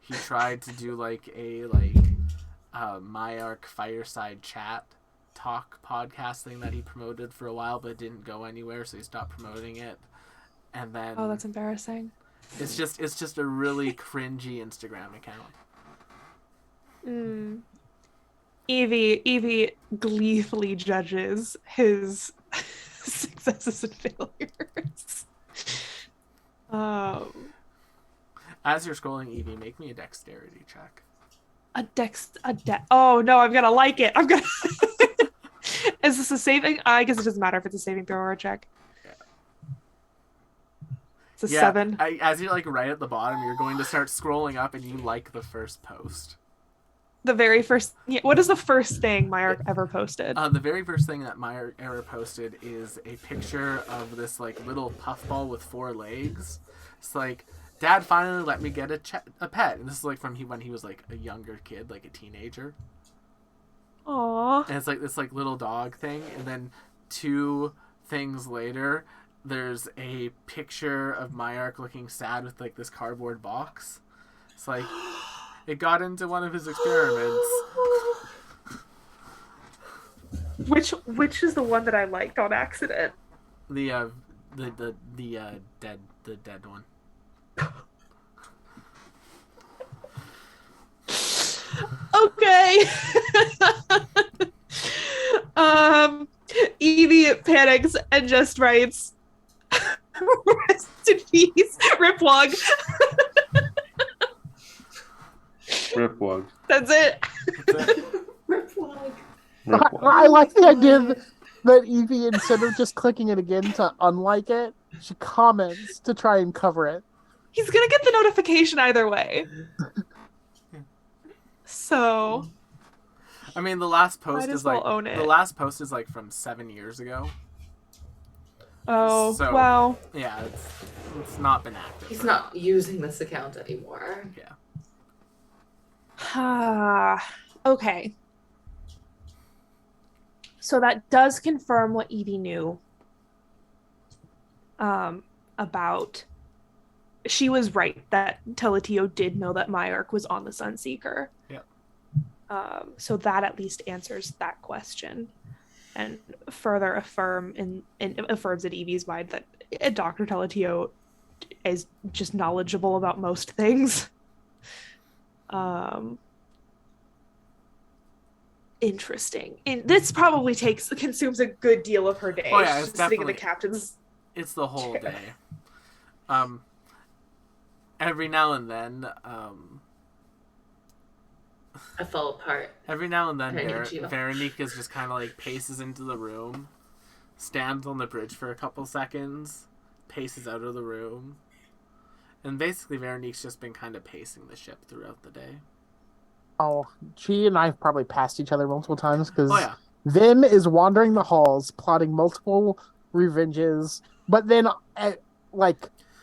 Speaker 1: he tried to do like a Myark fireside chat talk podcast thing that he promoted for a while, but it didn't go anywhere, so he stopped promoting it. And then
Speaker 4: that's embarrassing.
Speaker 1: It's just a really cringy Instagram account.
Speaker 4: Evie gleefully judges his successes and failures.
Speaker 1: As you're scrolling, Evie, make me a dexterity check.
Speaker 4: Oh no, I'm gonna like it. Is this a saving? I guess it doesn't matter if it's a saving throw or a check.
Speaker 1: Yeah.
Speaker 4: It's a 7.
Speaker 1: As you're like right at the bottom, you're going to start scrolling up, and you like the first post.
Speaker 4: The very first. Yeah, what is the first thing Myark ever posted?
Speaker 1: The very first thing that Myark ever posted is a picture of this like little puffball with 4 legs. It's like, Dad finally let me get a pet, and this is like from when he was like a younger kid, like a teenager.
Speaker 4: Aww.
Speaker 1: And it's like this like little dog thing, and then 2 things later, there's a picture of Myark looking sad with like this cardboard box. It's like it got into one of his experiments.
Speaker 4: Which is the one that I liked on accident?
Speaker 1: The dead one.
Speaker 4: Okay. Evie panics and just writes, "Rest in peace, Ripwog."
Speaker 3: Ripwog.
Speaker 4: That's it.
Speaker 2: Ripwog.
Speaker 5: I like the idea that Evie, instead of just clicking it again to unlike it, she comments to try and cover it.
Speaker 4: He's gonna get the notification either way. So,
Speaker 1: I mean, the last post
Speaker 4: might
Speaker 1: is
Speaker 4: as well
Speaker 1: like
Speaker 4: own it.
Speaker 1: the last post is like from 7 years ago.
Speaker 4: Oh,
Speaker 1: So-
Speaker 4: wow.
Speaker 1: Yeah, it's not been active.
Speaker 2: He's not using this account anymore.
Speaker 1: Yeah.
Speaker 4: Okay. So that does confirm what Evie knew about. She was right that Teletio did know that Myark was on the Sunseeker.
Speaker 1: Yep.
Speaker 4: So that at least answers that question, and further affirms in Evie's mind that Dr. Teletio is just knowledgeable about most things. Interesting. And this probably consumes a good deal of her day.
Speaker 1: Oh yeah,
Speaker 4: She's
Speaker 1: it's
Speaker 4: sitting in
Speaker 1: definitely
Speaker 4: the captain's.
Speaker 1: It's the whole day. Every now and then,
Speaker 2: I fell apart.
Speaker 1: Veronique is just kind of like paces into the room, stands on the bridge for a couple seconds, paces out of the room, and basically Veronique's just been kind of pacing the ship throughout the day.
Speaker 5: Oh, she and I have probably passed each other multiple times because
Speaker 1: Vim
Speaker 5: is wandering the halls, plotting multiple revenges, but then,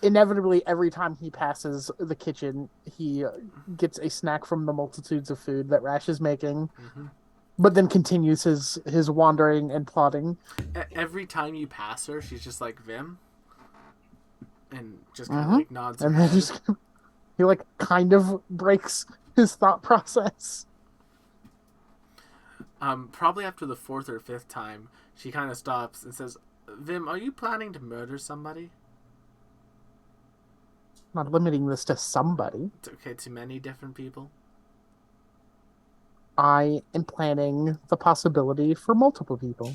Speaker 5: inevitably, every time he passes the kitchen, he gets a snack from the multitudes of food that Rash is making, but then continues his wandering and plotting.
Speaker 1: Every time you pass her, she's just like, Vim, and just kind of like nods her
Speaker 5: And then
Speaker 1: head.
Speaker 5: he like kind of breaks his thought process.
Speaker 1: Probably after the 4th or 5th time, she kind of stops and says, Vim, are you planning to murder somebody?
Speaker 5: Not limiting this to somebody.
Speaker 1: Okay, to many different people?
Speaker 5: I am planning the possibility for multiple people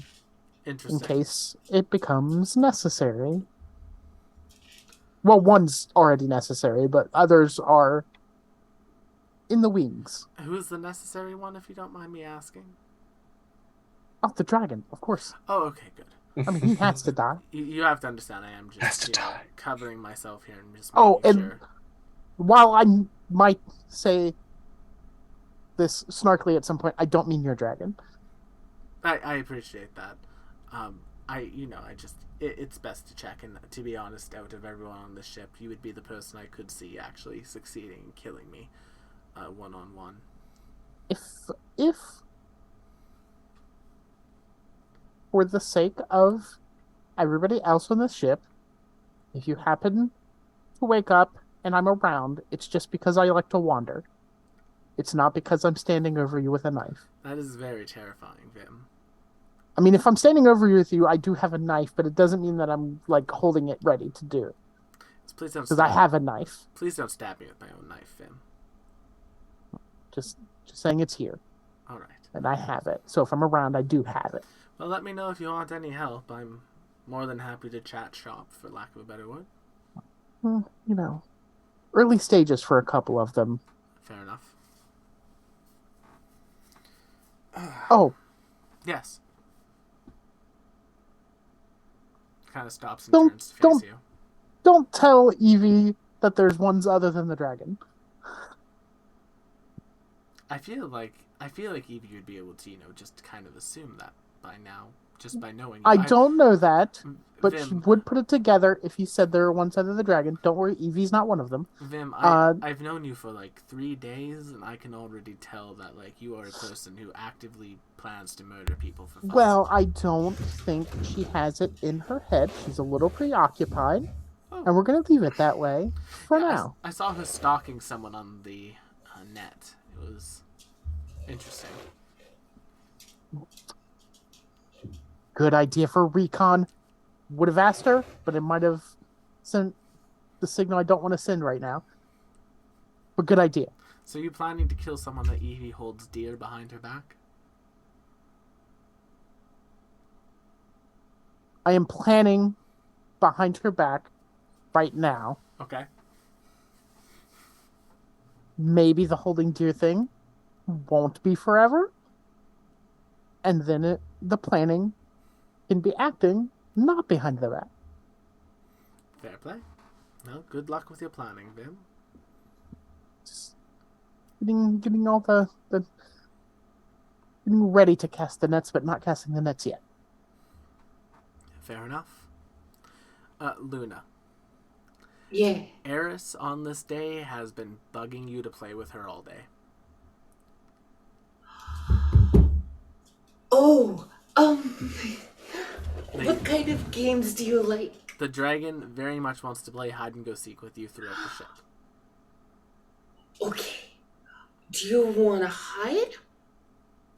Speaker 5: in
Speaker 1: Interesting.
Speaker 5: case it becomes necessary. Well, one's already necessary, but others are in the wings.
Speaker 1: Who's the necessary one, if you don't mind me asking?
Speaker 5: Oh, the dragon, of course.
Speaker 1: Oh, okay, good.
Speaker 5: I mean, he has to die.
Speaker 1: You have to understand, I am
Speaker 3: Has
Speaker 1: just
Speaker 3: to die.
Speaker 1: covering myself here and just
Speaker 5: Oh,
Speaker 1: making
Speaker 5: and
Speaker 1: sure.
Speaker 5: while I might say this snarkily at some point, I don't mean your dragon.
Speaker 1: I appreciate that. It's best to check, and to be honest, out of everyone on the ship, you would be the person I could see actually succeeding in killing me, one-on-one.
Speaker 5: If for the sake of everybody else on the ship, if you happen to wake up and I'm around, it's just because I like to wander. It's not because I'm standing over you with a knife.
Speaker 1: That is very terrifying, Vim.
Speaker 5: I mean, if I'm standing over you with you, I do have a knife, but it doesn't mean that I'm like holding it ready to do it.
Speaker 1: Please don't.
Speaker 5: Because I have a knife.
Speaker 1: Please don't stab me with my own knife, Vim.
Speaker 5: Just saying it's here.
Speaker 1: All right.
Speaker 5: And I have it. So if I'm around, I do have it.
Speaker 1: Well, let me know if you want any help. I'm more than happy to chat shop, for lack of a better word.
Speaker 5: Well, early stages for a couple of them.
Speaker 1: Fair enough.
Speaker 5: Oh.
Speaker 1: Yes. Kind of stops and
Speaker 5: Don't-
Speaker 1: turns to face
Speaker 5: don't-
Speaker 1: you.
Speaker 5: Don't tell Evie that there's ones other than the dragon.
Speaker 1: I feel like Evie would be able to, just kind of assume that by now, just by knowing.
Speaker 5: I don't know that, but
Speaker 1: Vim,
Speaker 5: she would put it together if you said there were ones other than the dragon. Don't worry, Evie's not one of them.
Speaker 1: Vim, I've known you for like 3 days, and I can already tell that you are a person who actively plans to murder people for fun.
Speaker 5: Well, I don't think she has it in her head. She's a little preoccupied, and we're going to leave it that way for now.
Speaker 1: I saw her stalking someone on the net. It was interesting.
Speaker 5: Good idea for recon. Would have asked her, but it might have sent the signal I don't want to send right now. But good idea.
Speaker 1: So you planning to kill someone that Evie holds dear behind her back?
Speaker 5: I am planning behind her back right now.
Speaker 1: Okay.
Speaker 5: Maybe the holding deer thing won't be forever. And then the planning can be acting not behind the back.
Speaker 1: Fair play. Well, good luck with your planning, Vim.
Speaker 5: Just getting all the getting ready to cast the nets, but not casting the nets yet.
Speaker 1: Fair enough. Luna.
Speaker 2: Yeah.
Speaker 1: Eris on this day has been bugging you to play with her all day.
Speaker 2: Oh, what kind of games do you like?
Speaker 1: The dragon very much wants to play hide and go seek with you throughout the ship.
Speaker 2: Okay. Do you want to hide?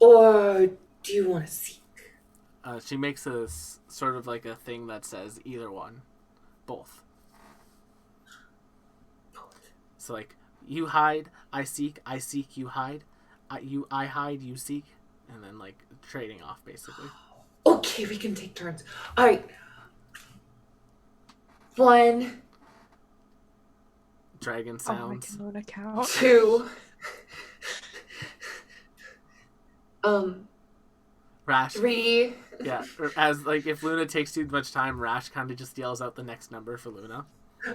Speaker 2: Or do you want to seek?
Speaker 1: She makes a sort of like a thing that says either one. Both. So you hide, I seek, you hide. I hide, you seek. And then trading off basically.
Speaker 2: Okay, we can take turns. Alright. 1,
Speaker 1: Dragon sounds.
Speaker 4: Oh, my account.
Speaker 2: 2.
Speaker 1: Rash.
Speaker 2: 3.
Speaker 1: Yeah, as if Luna takes too much time, Rash kind of just yells out the next number for Luna.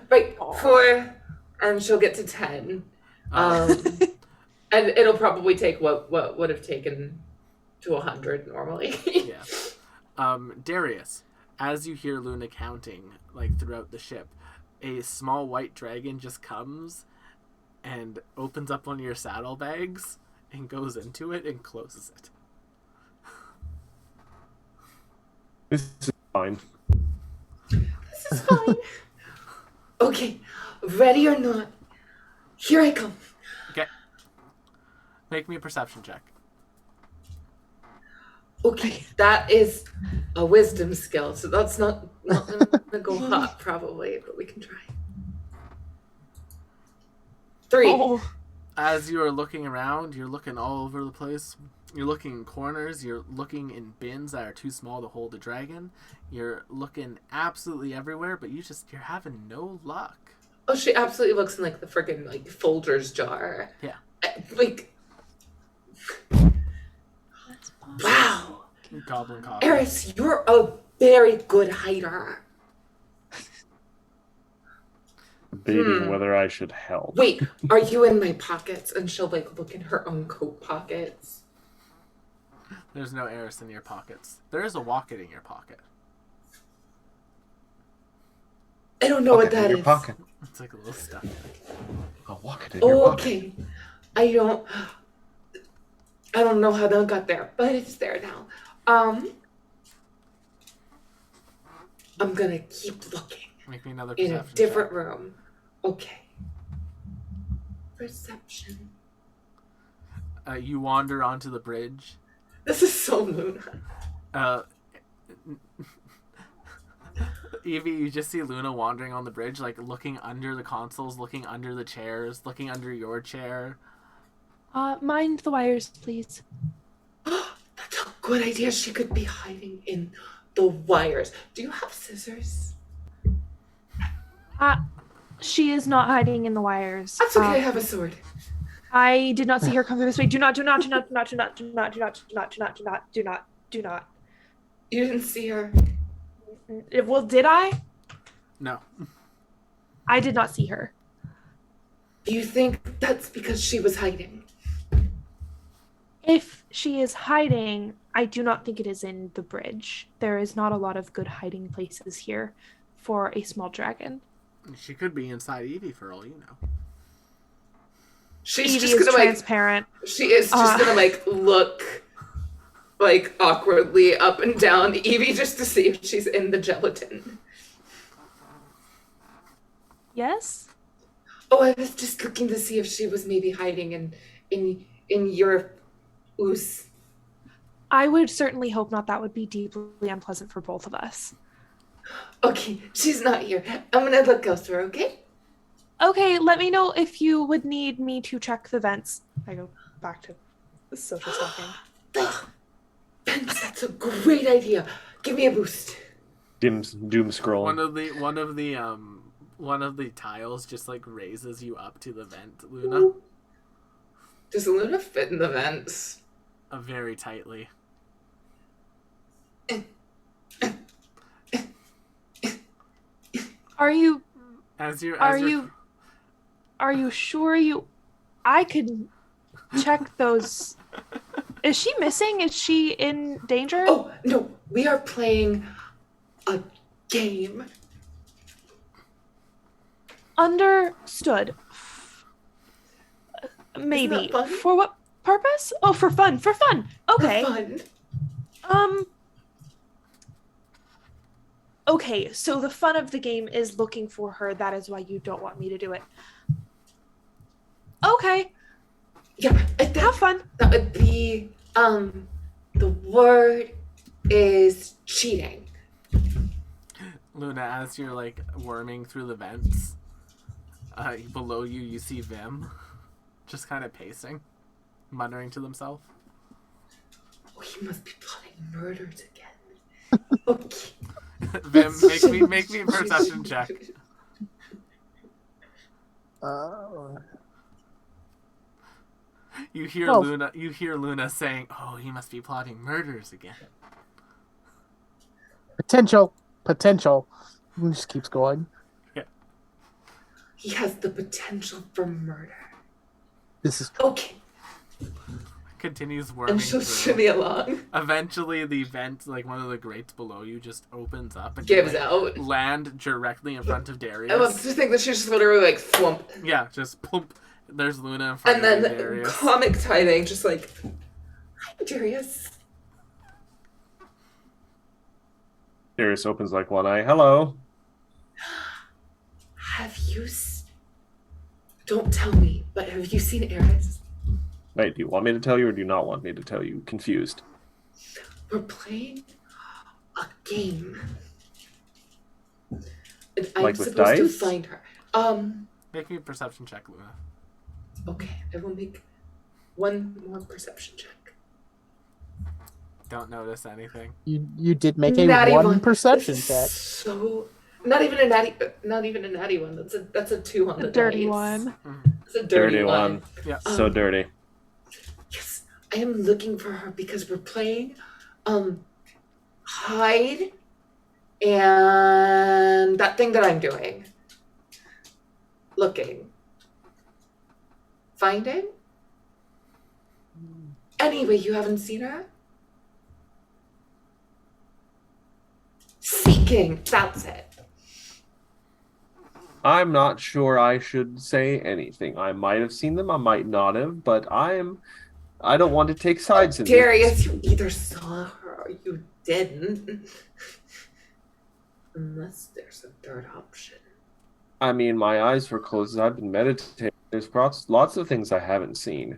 Speaker 2: Right, 4. And she'll get to 10. And it'll probably take what would have taken to 100 normally.
Speaker 1: Yeah. Darius, as you hear Luna counting throughout the ship, a small white dragon just comes and opens up one of your saddlebags and goes into it and closes it.
Speaker 3: This is fine.
Speaker 2: This is fine. Okay, ready or not, here I come.
Speaker 1: Okay. Make me a perception check.
Speaker 2: Okay, that is a wisdom skill, so that's not gonna go hot probably, but we can try. 3.
Speaker 4: Oh,
Speaker 1: As you are looking around, you're looking all over the place. You're looking in corners. You're looking in bins that are too small to hold a dragon. You're looking absolutely everywhere, but you're having no luck.
Speaker 2: Oh, she absolutely looks in like the freaking like Folgers jar.
Speaker 1: Yeah.
Speaker 2: Like,
Speaker 4: that's possible.
Speaker 2: wow,
Speaker 1: Goblin coffee.
Speaker 2: Eris, you're a very good hider.
Speaker 3: Debating whether I should help.
Speaker 2: Wait, are you in my pockets? And she'll like look in her own coat pockets.
Speaker 1: There's no Eris in your pockets. There is a wallet in your pocket.
Speaker 2: I don't know what that
Speaker 3: in your
Speaker 2: is.
Speaker 3: pocket.
Speaker 1: It's like a little stuff.
Speaker 3: I'll walk it in your
Speaker 2: Oh,
Speaker 3: pocket.
Speaker 2: okay. I don't know how that got there, but it's there now. I'm gonna keep looking
Speaker 1: Make me another
Speaker 2: in
Speaker 1: perception
Speaker 2: a different
Speaker 1: check.
Speaker 2: room. Okay. Perception.
Speaker 1: You wander onto the bridge.
Speaker 2: This is so Luna.
Speaker 1: Evie, you just see Luna wandering on the bridge, like looking under the consoles, looking under the chairs, looking under your chair.
Speaker 4: Mind the wires, please.
Speaker 2: That's a good idea. She could be hiding in the wires. Do you have scissors?
Speaker 4: She is not hiding in the wires.
Speaker 2: That's okay. I have a sword.
Speaker 4: I did not see her come through this way. Do not.
Speaker 2: You didn't see her.
Speaker 4: Well, did I?
Speaker 1: No.
Speaker 4: I did not see her.
Speaker 2: Do you think that's because she was hiding?
Speaker 4: If she is hiding, I do not think it is in the bridge. There is not a lot of good hiding places here for a small dragon.
Speaker 1: She could be inside Evie for all you know.
Speaker 2: She's
Speaker 4: Evie
Speaker 2: just
Speaker 4: is
Speaker 2: gonna
Speaker 4: transparent.
Speaker 2: she is just gonna like look like awkwardly up and down Evie just to see if she's in the gelatin.
Speaker 4: Yes?
Speaker 2: Oh, I was just looking to see if she was maybe hiding in your ooze.
Speaker 4: I would certainly hope not. That would be deeply unpleasant for both of us.
Speaker 2: Okay, she's not here. I'm gonna look elsewhere, okay?
Speaker 4: Okay, let me know if you would need me to check the vents. I go back to the social stalking.
Speaker 2: That's a great idea. Give me a boost.
Speaker 3: Doom scrolling.
Speaker 1: One of the tiles just like raises you up to the vent, Luna.
Speaker 2: Does Luna fit in the vents?
Speaker 1: Very tightly.
Speaker 4: Are you
Speaker 1: Are
Speaker 4: you sure you I could check those. Is she missing? Is she in danger?
Speaker 2: Oh, no. We are playing a game.
Speaker 4: Understood. Maybe.
Speaker 2: Isn't that fun?
Speaker 4: For what purpose? Oh, for fun. For fun. Okay.
Speaker 2: Fun.
Speaker 4: Okay, so the fun of the game is looking for her. That is why you don't want me to do it. Okay.
Speaker 2: Yeah, I think
Speaker 4: Have fun.
Speaker 2: that would be, the word is cheating.
Speaker 1: Luna, as you're like worming through the vents, below you see Vim just kind of pacing, muttering to themselves.
Speaker 2: Oh, he must be plotting murders again. Okay.
Speaker 1: Vim, make me a perception check. You hear
Speaker 5: Oh.
Speaker 1: Luna saying, "Oh, he must be plotting murders again."
Speaker 5: Potential. It just keeps going.
Speaker 2: He has the potential for murder.
Speaker 5: This is
Speaker 2: Okay.
Speaker 1: continues worming
Speaker 2: And she'll
Speaker 1: through.
Speaker 2: shimmy along.
Speaker 1: Eventually, the vent, like one of the grates below you, just opens up and
Speaker 2: Gives
Speaker 1: you, like,
Speaker 2: out.
Speaker 1: land directly in front of
Speaker 2: I love
Speaker 1: Darius.
Speaker 2: to think that she just literally like thwump.
Speaker 1: Yeah, just plump. There's Luna in front
Speaker 2: And
Speaker 1: of you,
Speaker 2: then
Speaker 1: Darius.
Speaker 2: comic timing, just like, hi, Darius.
Speaker 3: Darius opens like one eye. Hello.
Speaker 2: Have you... Don't tell me, but have you seen Eris?
Speaker 3: Wait, do you want me to tell you or do you not want me to tell you? Confused.
Speaker 2: We're playing a game. And I'm
Speaker 3: Like with
Speaker 2: supposed to
Speaker 3: dice?
Speaker 2: find her.
Speaker 1: Make me a perception check, Luna.
Speaker 2: Okay, I will make one more perception check.
Speaker 1: Don't notice anything.
Speaker 5: You did make a
Speaker 2: Natty
Speaker 5: one perception
Speaker 2: This is
Speaker 5: check.
Speaker 2: So not even a natty one. That's a 2 on the
Speaker 4: A dirty
Speaker 2: dice.
Speaker 4: one.
Speaker 2: It's a dirty one.
Speaker 1: Yeah.
Speaker 3: So dirty.
Speaker 2: Yes, I am looking for her because we're playing hide and that thing that I'm doing. Looking. Finding? Anyway, you haven't seen her? Seeking, that's it.
Speaker 3: I'm not sure I should say anything. I might have seen them, I might not have, but I don't want to take sides in this.
Speaker 2: Darius, you either saw her or you didn't. Unless there's a third option.
Speaker 3: I mean, my eyes were closed. I've been meditating. There's lots of things I haven't seen.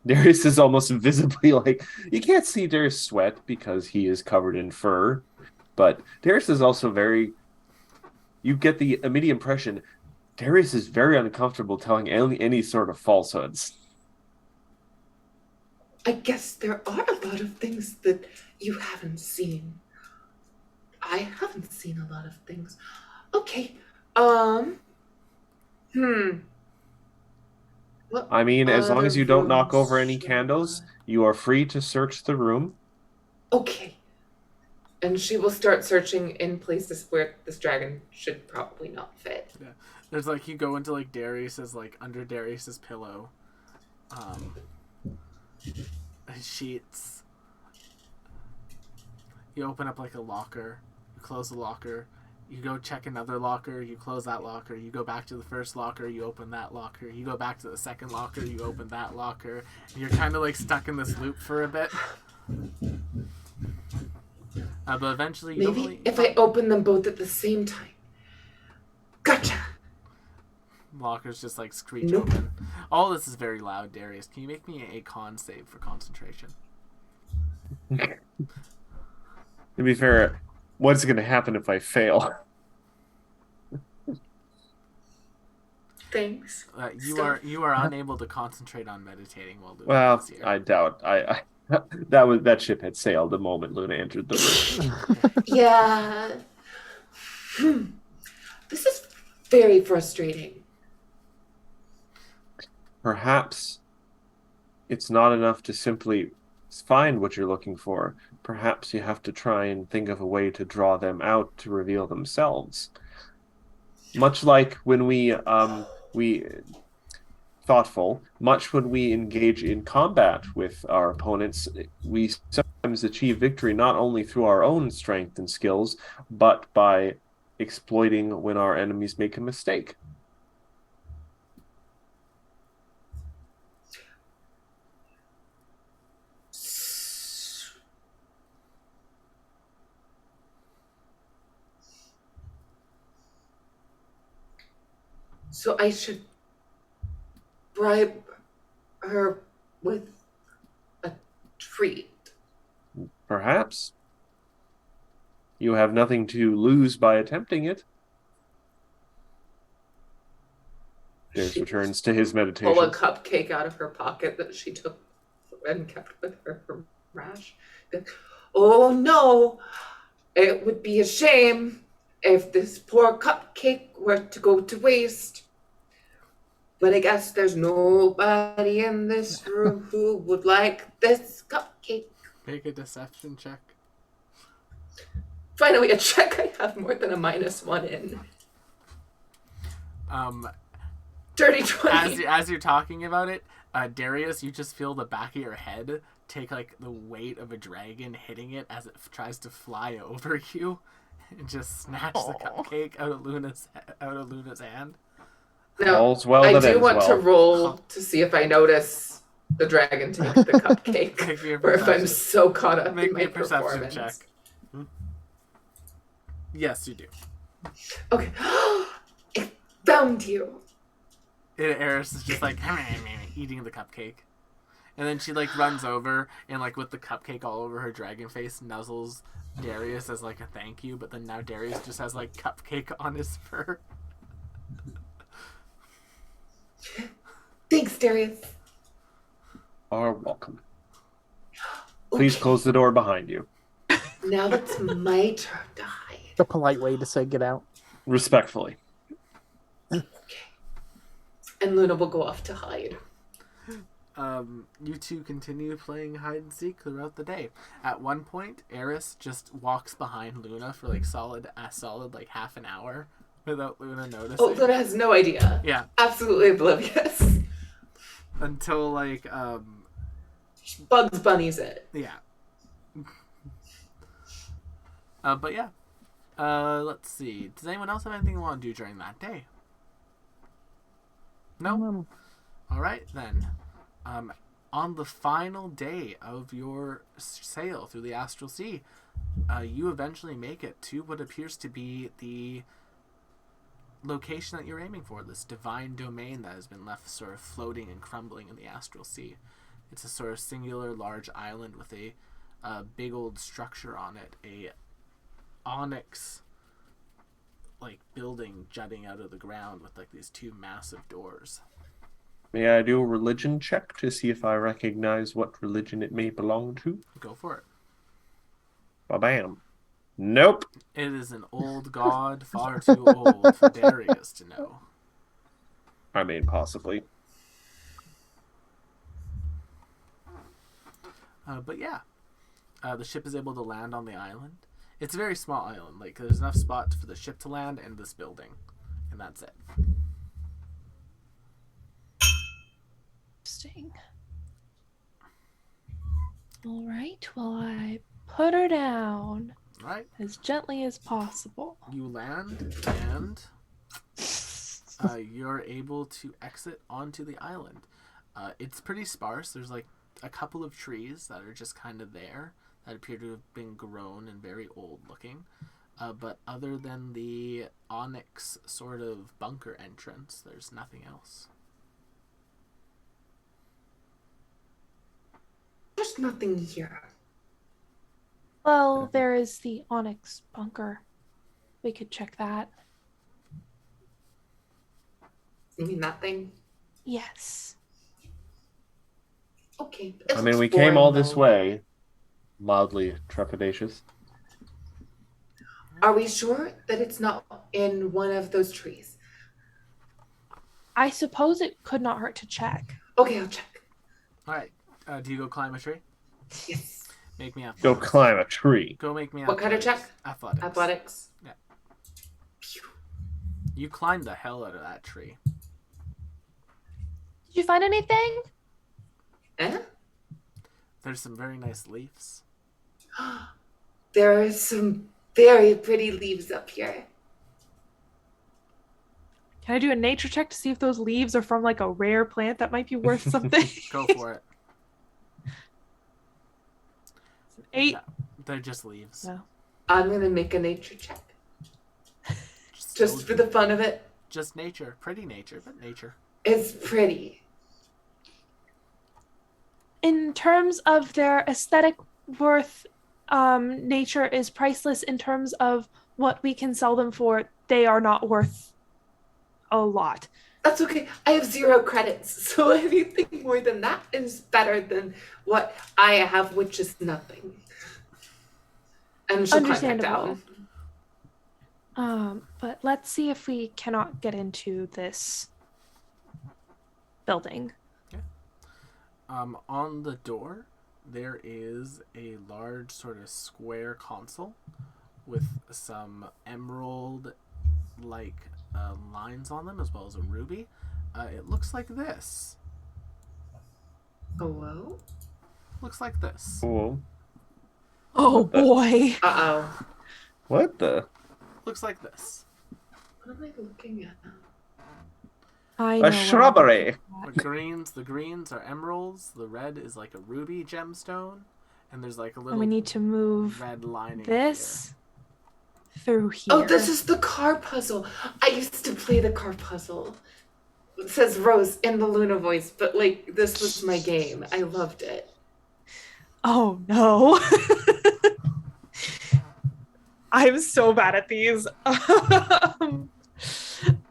Speaker 3: Darius is almost visibly like... You can't see Darius sweat because he is covered in fur. But Darius is also very... You get the immediate impression Darius is very uncomfortable telling any sort of falsehoods.
Speaker 2: I guess there are a lot of things that you haven't seen. I haven't seen a lot of things. Okay. What
Speaker 3: I mean, as long as you don't knock
Speaker 2: other
Speaker 3: over any
Speaker 2: rooms
Speaker 3: candles,
Speaker 2: should
Speaker 3: you are free to search the room.
Speaker 2: I- Okay. And she will start searching in places where this dragon should probably not fit.
Speaker 1: There's like you go into like Darius's like under Darius's pillow, sheets. You open up like a locker. You close the locker. You go check another locker. You close that locker. You go back to the first locker. You open that locker. You go back to the second locker. You open that locker. And you're kind of like stuck in this loop for a bit. But eventually, you
Speaker 2: Maybe if I open them both at the same time. Gotcha!
Speaker 1: lockers just like screech
Speaker 2: Nope.
Speaker 1: open. All this is very loud, Darius. Can you make me a con save for concentration?
Speaker 3: To be fair, what's going to happen if I fail?
Speaker 2: Thanks.
Speaker 1: You are unable to concentrate on meditating while Luna
Speaker 3: Well,
Speaker 1: is here.
Speaker 3: I doubt. I that ship had sailed the moment Luna entered the room.
Speaker 2: Yeah. This is very frustrating.
Speaker 3: Perhaps it's not enough to simply find what you're looking for. Perhaps you have to try and think of a way to draw them out to reveal themselves. Much like when we much when we engage in combat with our opponents, we sometimes achieve victory not only through our own strength and skills, but by exploiting when our enemies make a mistake.
Speaker 2: So I should bribe her with a treat.
Speaker 3: Perhaps. You have nothing to lose by attempting it. Darius
Speaker 2: She
Speaker 3: returns to his meditation.
Speaker 2: pull a cupcake out of her pocket that she took and kept with her for Rash. Oh no! It would be a shame if this poor cupcake were to go to waste. But I guess there's nobody in this room who would like this cupcake.
Speaker 1: Make a deception check.
Speaker 2: Finally, a check I have more than a -1 in.
Speaker 1: Um,
Speaker 2: Dirty 20.
Speaker 1: as you're talking about it, Darius, you just feel the back of your head take like the weight of a dragon hitting it as it tries to fly over you and just snatch the cupcake out of Luna's hand.
Speaker 2: Now,
Speaker 3: All's well
Speaker 2: I
Speaker 3: that
Speaker 2: do
Speaker 3: ends
Speaker 2: want to
Speaker 3: well.
Speaker 2: roll to see if I notice the dragon take the cupcake,
Speaker 1: Make me a
Speaker 2: or if I'm
Speaker 1: perception-
Speaker 2: so caught up
Speaker 1: Make
Speaker 2: in
Speaker 1: me
Speaker 2: my
Speaker 1: a perception
Speaker 2: performance.
Speaker 1: check. Yes, you do.
Speaker 2: Okay. It found you.
Speaker 1: Eris is just like eating the cupcake. And then she like runs over and like with the cupcake all over her dragon face nuzzles Darius as like a thank you, but then now Darius just has like cupcake on his fur.
Speaker 2: Thanks, Darius.
Speaker 3: Are welcome. Please
Speaker 2: Okay,
Speaker 3: close the door behind you.
Speaker 2: now it's my turn to hide.
Speaker 5: The polite way to say get out.
Speaker 3: Respectfully.
Speaker 2: Okay. And Luna will go off to hide.
Speaker 1: You two continue playing hide and seek throughout the day. At one point, Eris just walks behind Luna for like solid like half an hour without Luna noticing.
Speaker 2: Oh, Luna has no idea.
Speaker 1: Yeah,
Speaker 2: Absolutely oblivious.
Speaker 1: until like
Speaker 2: Bugs Bunny's it.
Speaker 1: yeah. But yeah. Let's see. Does anyone else have anything they want to do during that day? No? Alright, then. On the final day of your sail through the Astral Sea, you eventually make it to what appears to be the location that you're aiming for, this divine domain that has been left sort of floating and crumbling in the Astral Sea. It's a sort of singular large island with a big old structure on it, a onyx like building jutting out of the ground with like these two massive doors.
Speaker 3: May I do a religion check to see if I recognize what religion it may belong to?
Speaker 1: Go for it.
Speaker 3: Ba-bam. Nope.
Speaker 1: It is an old god, far too old for Darius to know.
Speaker 3: I mean, possibly.
Speaker 1: But yeah, the ship is able to land on the island. It's a very small island. Like there's enough spots for the ship to land and this building, and that's it.
Speaker 4: Interesting. All right. Well, I put her down
Speaker 1: All right,
Speaker 4: as gently as possible.
Speaker 1: you land and you're able to exit onto the island. It's pretty sparse. There's like a couple of trees that are just kind of there that appear to have been grown and very old looking. But other than the onyx sort of bunker entrance, there's nothing else.
Speaker 2: There's nothing here.
Speaker 4: Well, there is the Onyx bunker. We could check that.
Speaker 2: You mean that thing?
Speaker 4: Yes.
Speaker 2: Okay.
Speaker 3: I mean, we came all this way. Mildly trepidatious.
Speaker 2: Are we sure that it's not in one of those trees?
Speaker 4: I suppose it could not hurt to check.
Speaker 2: Okay, I'll check.
Speaker 1: All right, do you go climb a tree?
Speaker 2: Yes.
Speaker 1: Make me athletics.
Speaker 3: Go climb a tree.
Speaker 1: Go make me
Speaker 2: What kind of
Speaker 1: athletics.
Speaker 2: check?
Speaker 1: Athletics.
Speaker 2: Athletics.
Speaker 1: You climbed the hell out of that tree.
Speaker 4: Did you find anything?
Speaker 2: Eh?
Speaker 1: There's some very nice leaves.
Speaker 2: There are some very pretty leaves up here.
Speaker 4: Can I do a nature check to see if those leaves are from like a rare plant that might be worth something?
Speaker 1: Go for it.
Speaker 4: 8.
Speaker 1: No, they're just leaves.
Speaker 4: No.
Speaker 2: I'm gonna make a nature check. Just for the fun of it.
Speaker 1: Just nature. Pretty nature, but nature.
Speaker 2: It's pretty.
Speaker 4: In terms of their aesthetic worth, nature is priceless. In terms of what we can sell them for, they are not worth a lot.
Speaker 2: That's okay. I have 0 credits, so anything more than that is better than what I have, which is nothing. And she'll climb back down.
Speaker 4: But let's see if we cannot get into this building.
Speaker 1: On the door, there is a large sort of square console with some emerald-like lines on them, as well as a ruby. It looks like this.
Speaker 2: Oh, well.
Speaker 1: Looks like this.
Speaker 3: Cool.
Speaker 4: Oh
Speaker 3: What the-
Speaker 4: boy.
Speaker 2: Uh-oh.
Speaker 3: What the?
Speaker 1: Looks like this.
Speaker 2: What am I looking at?
Speaker 4: I
Speaker 3: A
Speaker 4: know what I'm
Speaker 3: shrubbery.
Speaker 4: looking at.
Speaker 1: The greens are emeralds. The red is like a ruby gemstone, and there's like a
Speaker 4: And
Speaker 1: little
Speaker 4: we need to move
Speaker 1: red lining
Speaker 4: this through here.
Speaker 2: Oh, this is the car puzzle. I used to play the car puzzle. It says Rose in the Luna voice, but like this was my game. I loved it.
Speaker 4: Oh no. I'm so bad at these.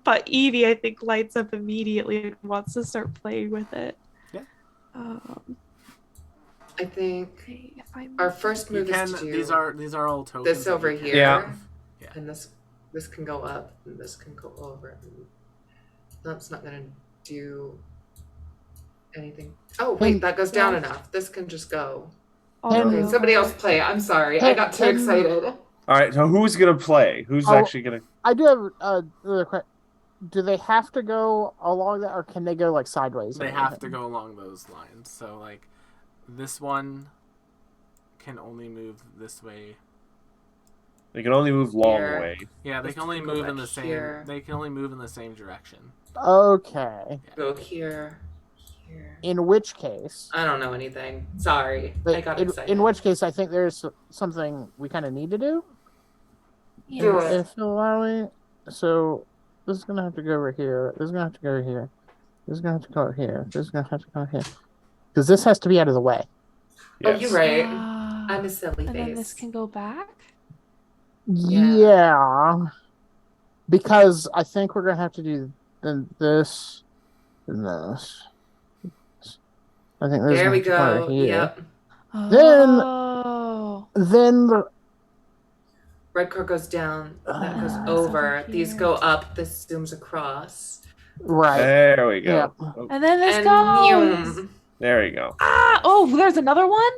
Speaker 4: But Evie, I think, lights up immediately and wants to start playing with it.
Speaker 1: Yeah.
Speaker 2: I think
Speaker 4: Okay, if I
Speaker 2: our
Speaker 4: move
Speaker 2: first
Speaker 1: here.
Speaker 2: move
Speaker 1: You
Speaker 2: is
Speaker 1: can.
Speaker 2: to do
Speaker 1: These are all tokens.
Speaker 2: this
Speaker 1: that
Speaker 2: over
Speaker 1: you can-
Speaker 2: here.
Speaker 3: Yeah.
Speaker 1: Yeah.
Speaker 2: And this can go up and this can go over. And that's not gonna do anything. Oh wait, that goes down enough. This can just go.
Speaker 4: all
Speaker 3: Okay,
Speaker 4: the
Speaker 2: Okay,
Speaker 4: way
Speaker 2: somebody
Speaker 4: over.
Speaker 2: else play. I'm sorry. I got too excited.
Speaker 3: All right. So who's gonna play? Who's
Speaker 5: Oh.
Speaker 3: actually gonna?
Speaker 5: I do have another question. Do they have to go along that, or can they go like sideways?
Speaker 1: They
Speaker 5: and
Speaker 1: have to
Speaker 5: everything?
Speaker 1: go along those lines. So like, this one can only move this way.
Speaker 3: They can only move long
Speaker 2: Here.
Speaker 3: way.
Speaker 1: Yeah, they
Speaker 2: This
Speaker 1: can only
Speaker 2: can go
Speaker 1: move in
Speaker 2: back
Speaker 1: the same.
Speaker 2: here.
Speaker 1: They can only move in the same direction.
Speaker 5: Okay.
Speaker 2: Go here. Here.
Speaker 5: In which case,
Speaker 2: I don't know anything. Sorry. I got excited.
Speaker 5: in which case, I think there's something we kind of need to do.
Speaker 2: Do
Speaker 4: Yes.
Speaker 2: it.
Speaker 5: If you allow me. So this is gonna have to go over here. This is gonna have to go here. This is gonna have to go here. This is gonna have to go here. Because this has to be out of the way.
Speaker 2: Oh,
Speaker 3: Yes.
Speaker 2: you're right.
Speaker 4: Ah,
Speaker 2: I'm a silly
Speaker 4: and then
Speaker 2: face.
Speaker 4: this can go back.
Speaker 2: Yeah.
Speaker 5: Yeah. Because I think we're gonna have to do then this and this. I think there's
Speaker 2: There we
Speaker 5: gonna have to
Speaker 2: go.
Speaker 5: go here.
Speaker 2: Yep.
Speaker 4: Oh.
Speaker 5: Then the
Speaker 2: Red car goes down. That goes
Speaker 5: Ah.
Speaker 2: over.
Speaker 4: Over
Speaker 2: These
Speaker 4: here.
Speaker 2: go up. This zooms across.
Speaker 5: right.
Speaker 3: There we go.
Speaker 5: Yeah.
Speaker 3: Oh,
Speaker 4: And then this
Speaker 2: And
Speaker 4: goes.
Speaker 2: Yum.
Speaker 3: there you go.
Speaker 4: Ah! Oh, there's another one?